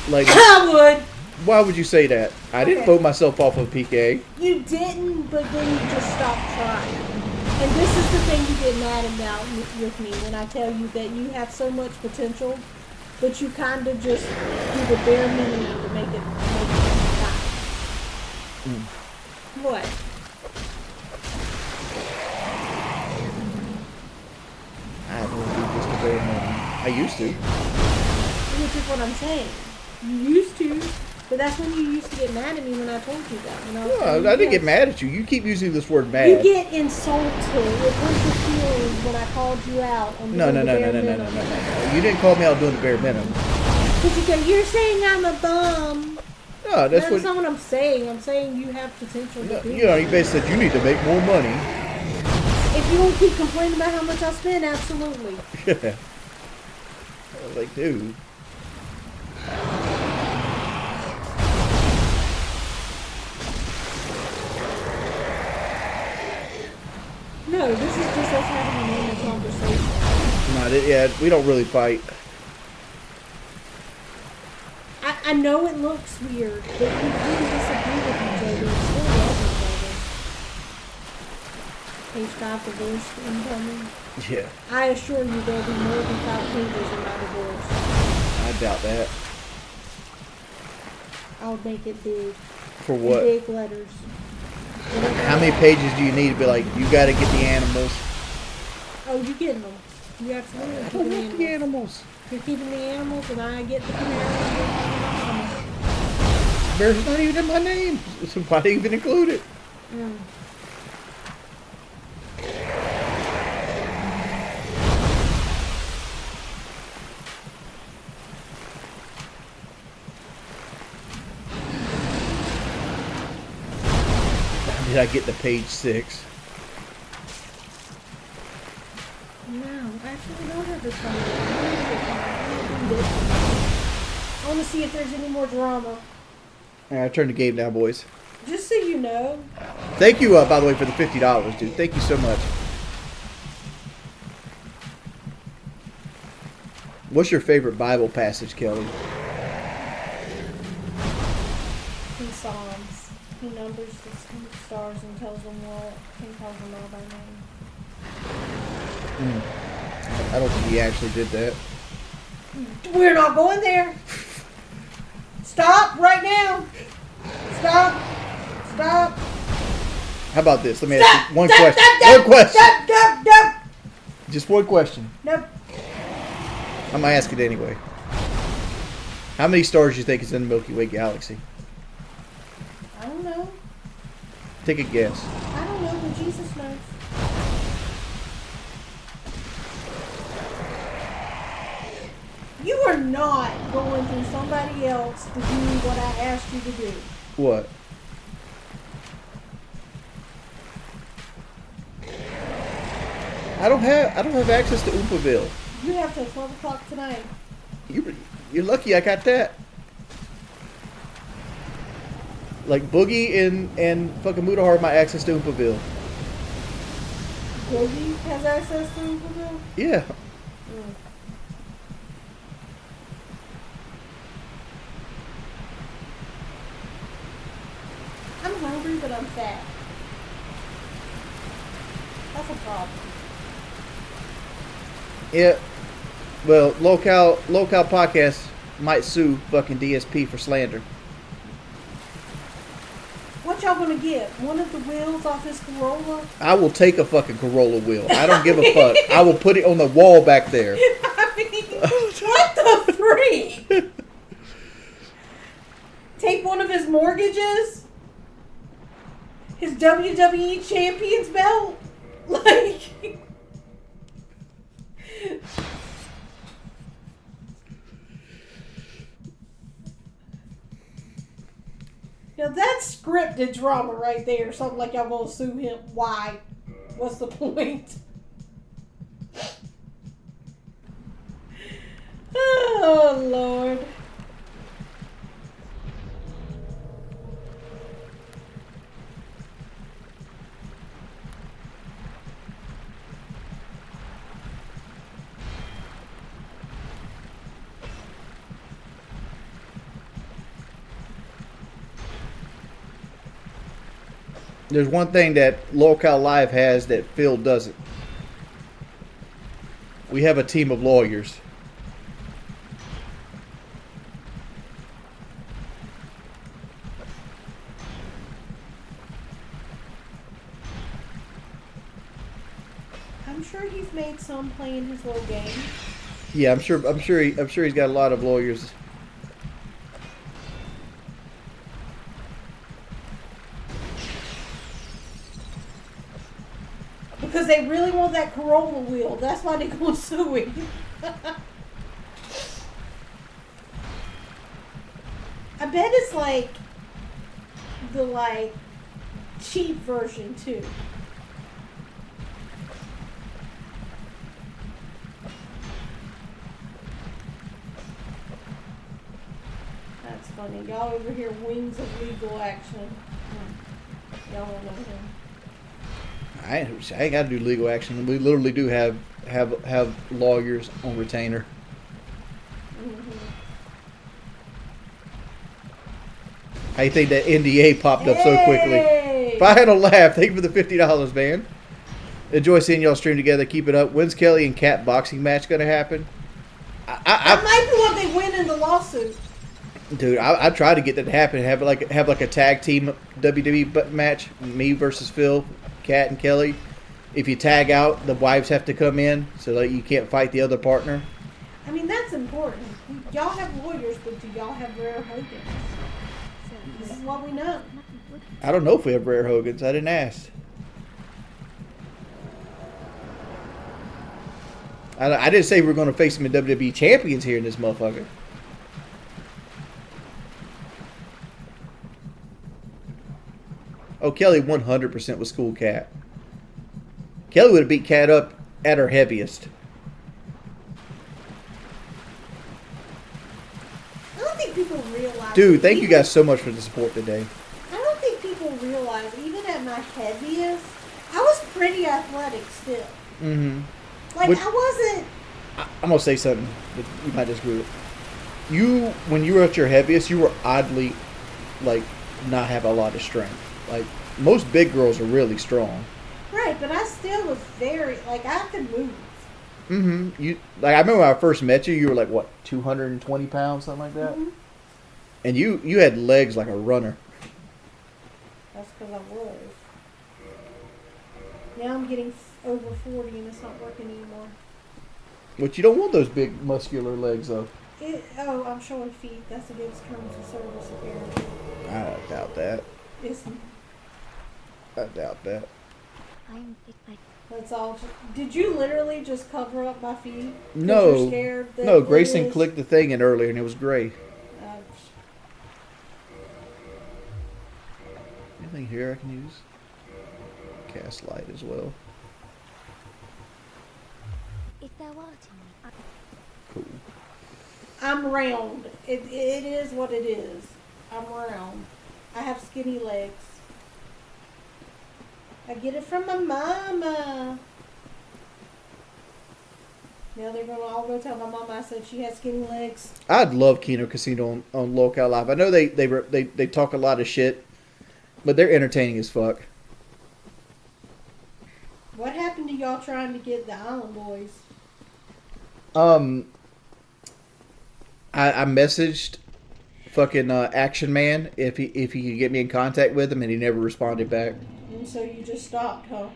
Like I would. Why would you say that? I didn't vote myself off of PK. You didn't, but then you just stopped trying. And this is the thing you get mad about with me when I tell you that you have so much potential, but you kind of just do the bare minimum to make it happen. What? I don't do just the bare minimum. I used to. Which is what I'm saying. You used to, but that's when you used to get mad at me when I told you that. No, I didn't get mad at you. You keep using this word mad. You get insulted. It hurts your feelings when I called you out on No. You didn't call me out doing the bare minimum. Because you go, you're saying I'm a bum. No, that's not what I'm saying. I'm saying you have potential to do. You know, you basically said you need to make more money. If you don't keep complaining about how much I spend, absolutely. Yeah. I was like, dude. No, this is just us having a normal conversation. We don't really fight. I know it looks weird, but we do disagree with each other. We still love each other. Page 5 divorce incoming. Yeah. I assure you there'll be more than 5 pages in my divorce. I doubt that. I'll make it big. For what? Big letters. How many pages do you need to be like, you gotta get the animals? Oh, you're getting them. You absolutely I get don't the want the animals. You're keeping the animals, and I get the animals. Bear's not even in my name. So why do you even include it? Did I get to page 6? No, actually, we don't have this one. I want to see if there's any more drama. I turned the game down, boys. Just so you know. Thank you, by the way, for the $50, dude. Thank you so much. What's your favorite Bible passage, Kelly? In Psalms. He numbers the stars and tells them what. He calls them all by name. I don't think he actually did that. We're not going there. Stop right now. Stop. Stop. How about this? Let me ask you one question. One question. Just one question. Nope. I'm going to ask it anyway. How many stars do you think is in the Milky Way galaxy? I don't know. Take a guess. I don't know, but Jesus knows. You are not going through somebody else to do what I asked you to do. What? I don't have access to Oompraville. You have till 12 o'clock tonight. You're lucky I got that. Like Boogie and fucking Mudahar have my access to Oompraville. Boogie has access to Oompraville? Yeah. I'm hungry. that I'm fat. That's a problem. Yeah. Well, local podcast might sue fucking DSP for slander. What y'all gonna get? One of the wheels off his Corolla? I will take a fucking Corolla wheel. I don't give a fuck. I will put it on the wall back there. I mean, what the freak? Take one of his mortgages? His WWE Champions belt? Like... Now that's scripted drama right there. Something like y'all gonna sue him. Why? What's the point? Oh, Lord. There's one thing that Local Live has that Phil doesn't. We have a team of lawyers. I'm sure he's made some playing his little game. Yeah, I'm sure he's got a lot of lawyers. Because they really want that Corolla wheel. That's why they're going to sue him. I bet it's like the cheap version too. That's funny. Y'all over here, wings of legal action. Y'all don't know him. I ain't got to do legal action. We literally do have lawyers on retainer. Mm-hmm. How you think that NDA popped up so quickly? Hey! Final laugh. Thank you for the $50, man. Enjoy seeing y'all stream together. Keep it up. When's Kelly and Cat boxing match gonna happen? That might be what they win in the lawsuit. Dude, I tried to get that to happen. Have like a tag team WWE match. Me versus Phil, Cat and Kelly. If you tag out, the wives have to come in so that you can't fight the other partner. I mean, that's important. Y'all have lawyers, but do y'all have rare Hogans? This is what we know. I don't know if we have rare Hogans. I didn't ask. I didn't say we were going to face some WWE champions here in this motherfucker. Oh, Kelly 100% was school Cat. Kelly would have beat Cat up at her heaviest. I don't think people realize. Dude, thank you guys so much for the support today. I don't think people realize, even at my heaviest, I was pretty athletic still. Mm-hmm. Like, I wasn't... I'm going to say something that you might disagree with. You, when you were at your heaviest, you were oddly, not have a lot of strength. Like, most big girls are really strong. Right, but I still was very... I could move. Mm-hmm. I remember when I first met you, you were what, 220 pounds, something like that? Mm-hmm. And you had legs like a runner. That's because I was. Now I'm getting over 40 and it's not working anymore. But you don't want those big muscular legs, though. I'm showing feet. That's against terms of service, apparently. I doubt that. I doubt that. That's all. Did you literally just cover up my feet? No. You're scared that No, Grayson clicked the thing in earlier and it was gray. Anything here I can use? Cast light as well. Cool. I'm round. It is what it is. I'm round. I have skinny legs. I get it from my mama. Now they're gonna all go tell my mama I said she has skinny legs. I'd love Kino Casino on Local Live. I know they talk a lot of shit, But they're entertaining as fuck. What happened to y'all trying to get the Island Boys? I messaged fucking Action Man if he could get me in contact with him, and he never responded back. And so you just stopped, huh?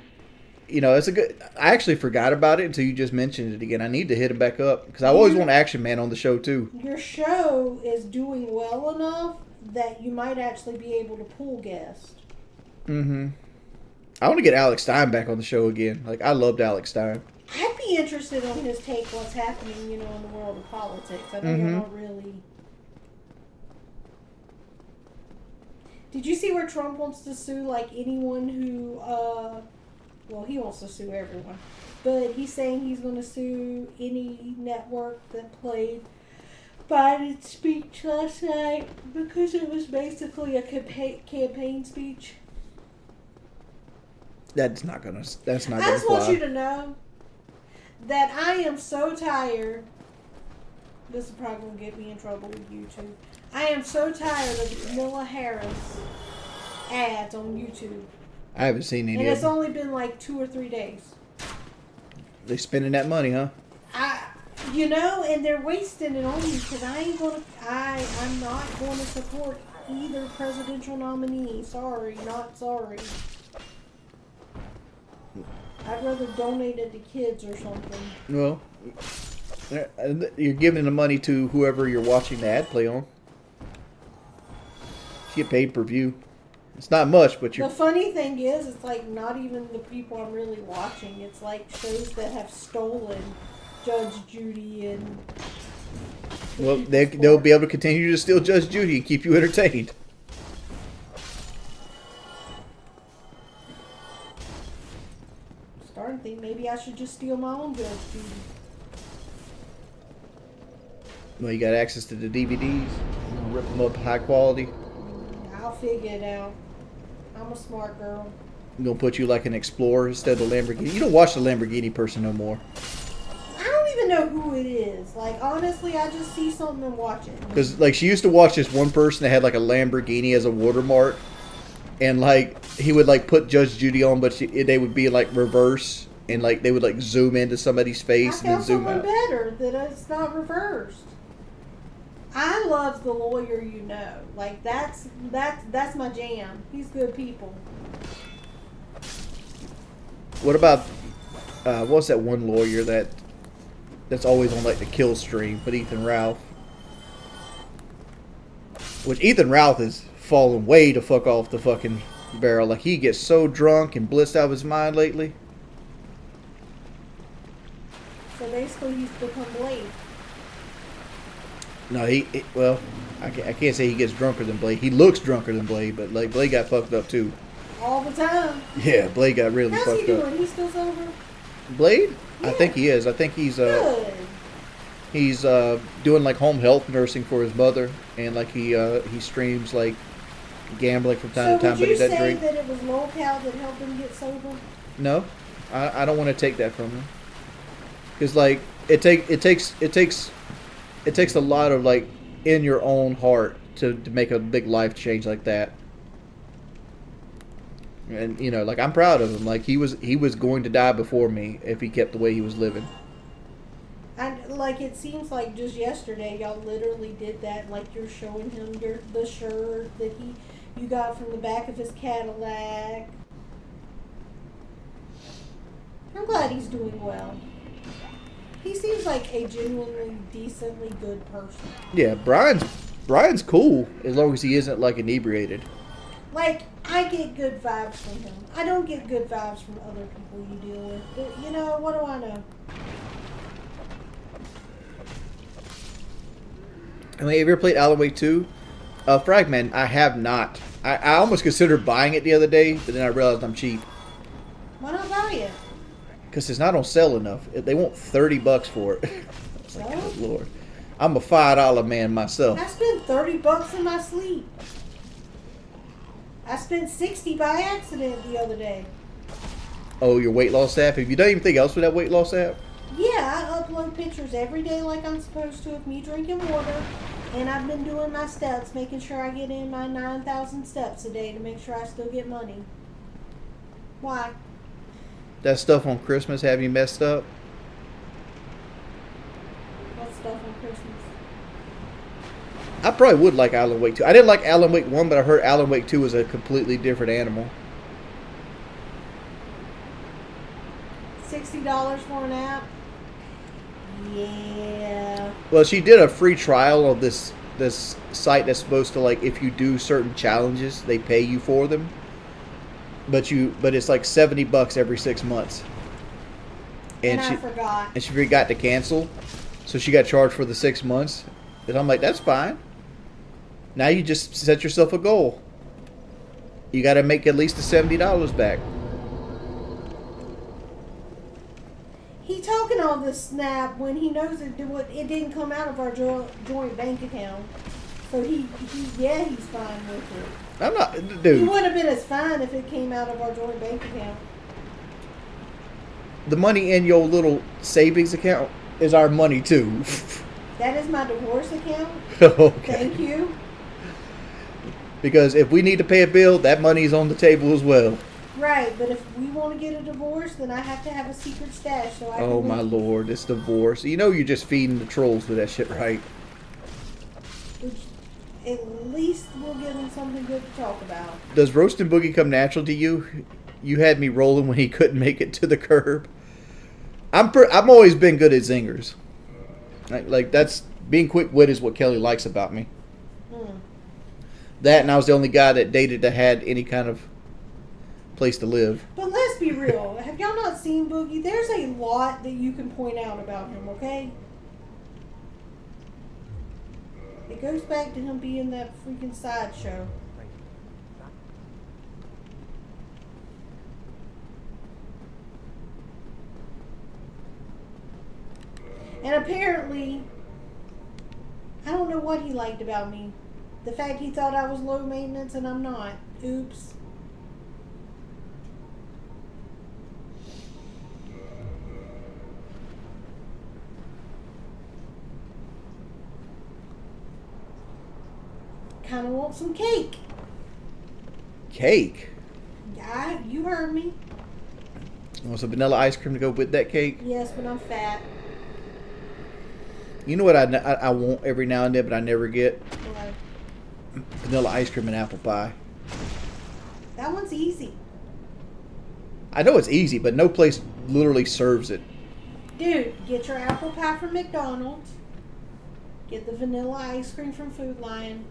You know, it's a good. I actually forgot about it until you just mentioned it again. I need to hit him back up because I always want Action Man on the show too. Your show is doing well enough that you might actually be able to pull guests. Mm-hmm. I want to get Alex Stein back on the show again. Like, I loved Alex Stein. I'd be interested on his take what's happening, in the world of politics. I know you're not really. Did you see where Trump wants to sue anyone who? Well, he wants to sue everyone, but he's saying he's going to sue any network that played Biden's speech last night because it was basically a campaign speech. That's not gonna. That's not I gonna just fly. want you to know that I am so tired. This is probably going to get me in trouble with YouTube. I am so tired of the Kamala Harris ads on YouTube. I haven't seen any And of it's them. only been 2 or 3 days. They spending that money, huh? And they're wasting it on me because I'm not going to support either presidential nominee. Sorry, not sorry. I'd rather donate it to kids or something. Well, you're giving the money to whoever you're watching the ad play on. You get paid per view. It's not much, but you're... The funny thing is, it's not even the people I'm really watching. It's shows that have stolen Judge Judy and... Well, they'll be able to continue to steal Judge Judy and keep you entertained. Starting to think maybe I should just steal my own Judge Judy. Well, you got access to the DVDs. Rip them up high quality. I'll figure it out. I'm a smart girl. I'm going to put you like an Explorer instead of a Lamborghini. You don't watch the Lamborghini person no more. I don't even know who it is. Honestly, I just see something and watch it. Because, she used to watch this one person that had, a Lamborghini as a watermark. And, he would, put Judge Judy on, but they would be, reverse. And, they would, zoom into somebody's face and then zoom out. I found someone better that it's not reversed. I love the lawyer you know. That's my jam. He's good people. What about, what's that one lawyer that's always on, the kill stream, but Ethan Ralph? Which Ethan Ralph is falling way to fuck off the fucking barrel. He gets so drunk and blissed out of his mind lately. So basically he's become late. No, well, I can't say he gets drunker than Blade. He looks drunker than Blade, but Blade got fucked up too. All the time. Yeah, Blade got really How's fucked he doing? up. He's still sober? Blade? Yeah. I think he is. I think he's Good. he's doing home health nursing for his mother, and he streams gambling from time to time, but he doesn't drink. So would you say that it was lolcow that helped him get sober? No, I don't want to take that from him, because it takes a lot of in your own heart to make a big life change like that. And I'm proud of him. He was going to die before me if he kept the way he was living. And it seems like just yesterday y'all literally did that. You're showing him the shirt that you got from the back of his Cadillac. I'm glad he's doing well. He seems like a genuinely, decently good person. Yeah, Brian's cool as long as he isn't inebriated. I get good vibes from him. I don't get good vibes from other people you deal with. But, what do I know? I mean, have you ever played Alan Wake 2? Fragment, I have not. I almost considered buying it the other day, but then I realized I'm cheap. Why not buy it? Because it's not on sale enough. They want $30 for it. I was like, good Lord. I'm a $5 man myself. I spent $30 in my sleep. I spent $60 by accident the other day. Oh, your weight loss app? Have you done anything else with that weight loss app? Yeah, I upload pictures every day like I'm supposed to of me drinking water And I've been doing my steps, making sure I get in my 9,000 steps a day to make sure I still get money. Why? That stuff on Christmas have you messed up? What stuff on Christmas? I probably would like Alan Wake 2. I didn't like Alan Wake 1, but I heard Alan Wake 2 was a completely different animal. $60 for an app? Yeah. Well, she did a free trial of this site that's supposed to, like, if you do certain challenges, they pay you for them. But it's like $70 every 6 months. And I forgot. And she forgot to cancel, so she got charged for the 6 months. And I'm like, that's fine. Now you just set yourself a goal. You got to make at least the $70 back. He talking all this snap when he knows it didn't come out of our joint bank account. So he's fine with it. I'm not, dude. He wouldn't have been as fine if it came out of our joint bank account. The money in your little savings account is our money too. That is my divorce account. Okay. Thank you. Because if we need to pay a bill, that money's on the table as well. Right, but if we want to get a divorce, then I have to have a secret stash so I can. Oh my lord, it's divorce. You know you're just feeding the trolls with that shit, right? Which, at least we'll give them something good to talk about. Does Roast and Boogie come natural to you? You had me rolling when he couldn't make it to the curb. I've always been good at zingers. Like that's being quick-witted is what Kelly likes about me. That, and I was the only guy that dated that had any kind of place to live. But let's be real. Have y'all not seen Boogie? There's a lot that you can point out about him, okay? It goes back to him being that freaking sideshow. And apparently, I don't know what he liked about me. The fact he thought I was low maintenance and I'm not. Oops. Kind of want some cake. Cake? Yeah, you heard me. You want some vanilla ice cream to go with that cake? Yes, but I'm fat. You know what I want every now and then, but I never get? What? Vanilla ice cream and apple pie. That one's easy. I know it's easy, but no place literally serves it. Dude, get your apple pie from McDonald's. Get the vanilla ice cream from Food Lion.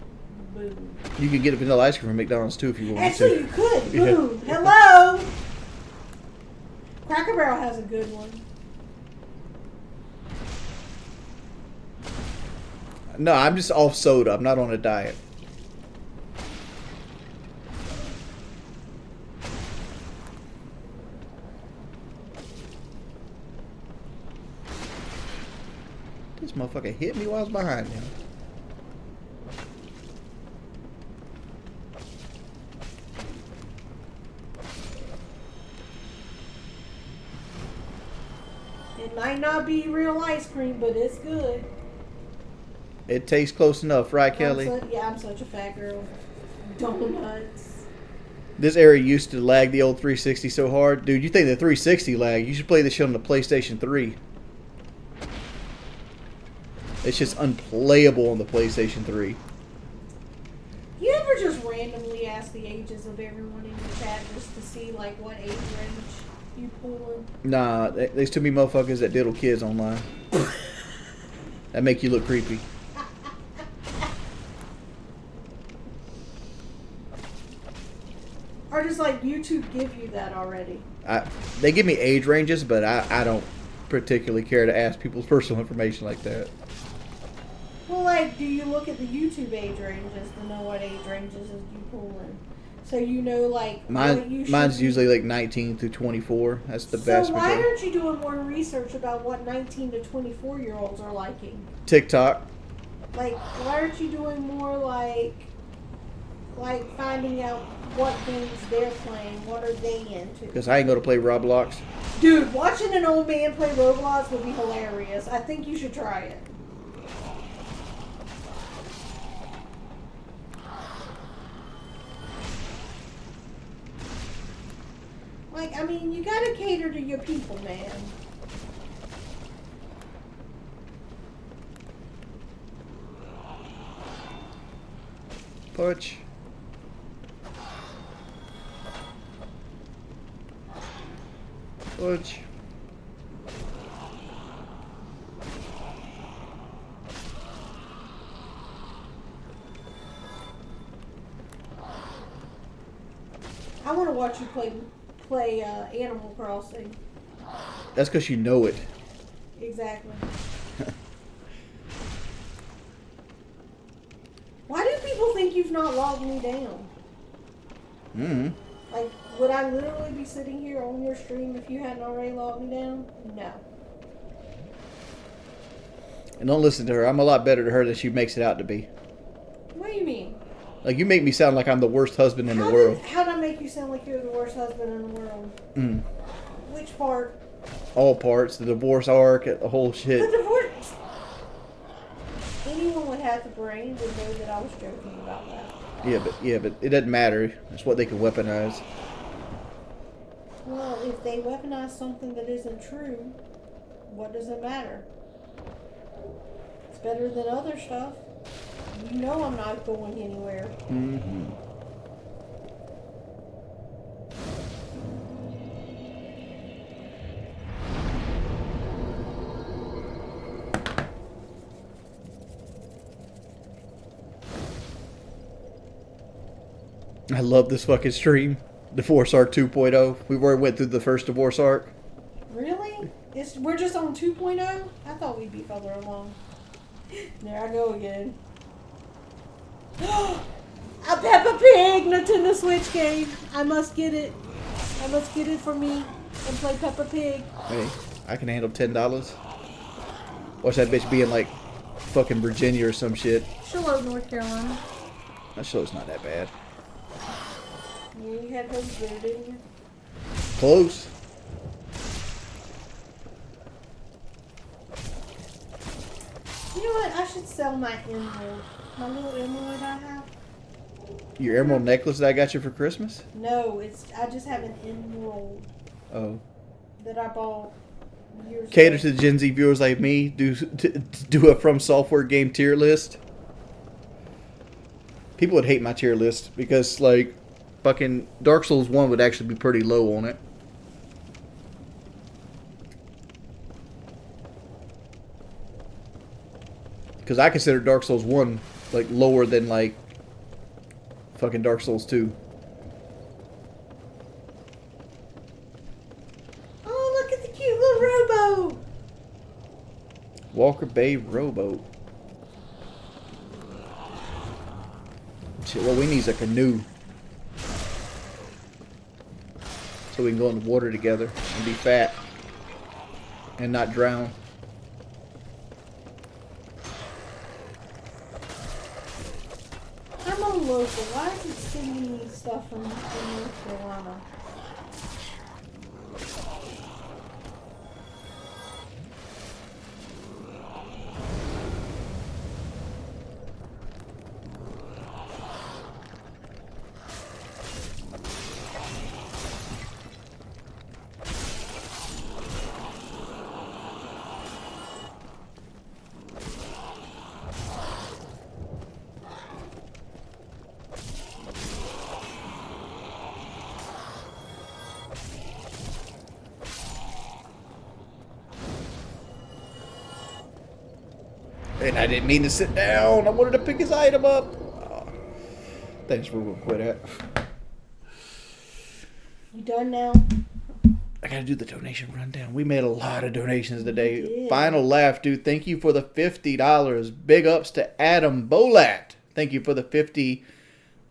Boom. You can get a vanilla ice cream from McDonald's too if you want Actually, to. you could. Yeah. Boom. Hello. Cracker Barrel has a good one. No, I'm just off soda. I'm not on a diet. This motherfucker hit me while I was behind him. It might not be real ice cream, but it's good. It tastes close enough, right, Kelly? I'm such a fat girl. Donuts. This area used to lag the old 360 so hard. Dude, you think the 360 lag? You should play this shit on the PlayStation 3. It's just unplayable on the PlayStation 3. You ever just randomly ask the ages of everyone in your chat just to see like what age range you pull in? Nah, there's too many motherfuckers that diddle kids online. That make you look creepy. Or does like YouTube give you that already? They give me age ranges, but I don't particularly care to ask people's personal information like that. Well, like, do you look at the YouTube age ranges to know what age ranges you pull in? So you know, like, mine's usually like 19 through 24. That's the best. So why aren't you doing more research about what 19 to 24-year-olds are liking? TikTok. Like, why aren't you doing more like finding out what games they're playing? What are they into? Because I ain't going to play Roblox. Dude, watching an old man play Roblox would be hilarious. I think you should try it. Like, I mean, you gotta cater to your people, man. Punch. Punch. I want to watch you play Animal Crossing. That's because you know it. Exactly. Why do people think you've not logged me down? Mm-hmm. Like, would I literally be sitting here on your stream if you hadn't already logged me down? No. And don't listen to her. I'm a lot better to her than she makes it out to be. What do you mean? Like, you make me sound like I'm the worst husband in the world. How did I make you sound like you're the worst husband in the world? Mm. Which part? All parts. The divorce arc, the whole shit. The divorce. Anyone with half the brain would know that I was joking about that. Yeah, but it doesn't matter. It's what they can weaponize. Well, if they weaponize something that isn't true, what does it matter? It's better than other stuff. You know I'm not going anywhere. Mm-hmm. I love this fucking stream. Divorce Arc 2.0. We've already went through the first Divorce Arc. Really? We're just on 2.0? I thought we'd be further along. There I go again. A Peppa Pig Nintendo Switch game. I must get it. I must get it for me and play Peppa Pig. Hey, I can handle $10. Watch that bitch be in like fucking Virginia or some shit. Charlotte, North Carolina. That show's not that bad. Yeah, you had those there, didn't you? Close. You know what? I should sell my emerald. My little emerald I have. Your emerald necklace that I got you for Christmas? No, I just have an emerald Oh. that I bought years Cater ago. to the Gen Z viewers like me. Do a From Software game tier list. People would hate my tier list because, like, fucking Dark Souls 1 would actually be pretty low on it. Because I consider Dark Souls 1, like, lower than, like, fucking Dark Souls 2. Oh, look at the cute little rowboat. Walker Bay Rowboat. Shit, what we need is a canoe. So we can go in the water together and be fat. And not drown. I'm on local. Why is it sending me stuff from North Carolina? And I didn't mean to sit down. I wanted to pick his item up. Oh, thanks for real quit at. You done now? I gotta do the donation rundown. We made a lot of donations today. did. Final laugh, dude. Thank you for the $50. Big ups to Adam Bolat. Thank you for the 50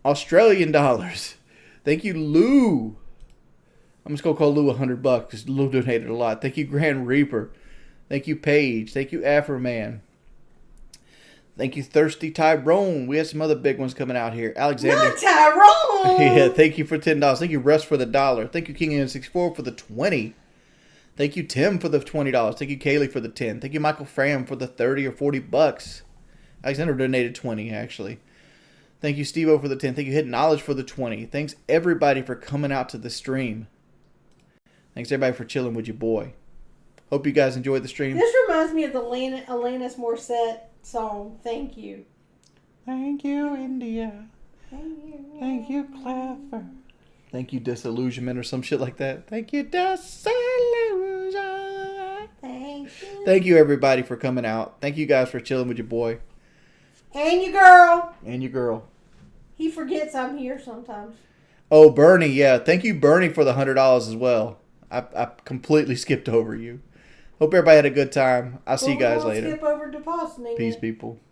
Australian dollars. Thank you, Lou. I'm just gonna call Lou $100 because Lou donated a lot. Thank you, Grand Reaper. Thank you, Paige. Thank you, Afroman. Thank you, Thirsty Tyrone. We had some other big ones coming out here. Alexander. Not Tyrone! Yeah, thank you for $10. Thank you, Russ, for the $1. Thank you, King N64 for the 20. Thank you, Tim, for the $20. Thank you, Kaylee, for the 10. Thank you, Michael Fram, for the 30 or $40. Alexander donated 20, actually. Thank you, Steve-O, for the 10. Thank you, Hidden Knowledge, for the 20. Thanks, everybody, for coming out to the stream. Thanks everybody for chilling with your boy. Hope you guys enjoyed the stream. This reminds me of the Alanis Morissette song. Thank you. Thank you, India. Thank you, Clever. Thank you, Disillusionment, or some shit like that. Thank you, Disillusion. Thank you. Thank you, everybody, for coming out. Thank you guys for chilling with your boy. And your girl. And your girl. He forgets I'm here sometimes. Oh, Bernie, yeah. Thank you, Bernie, for the $100 as well. I completely skipped over you. Hope everybody had a good time. I'll see you guys later. Skip over depositing Peace, it. people.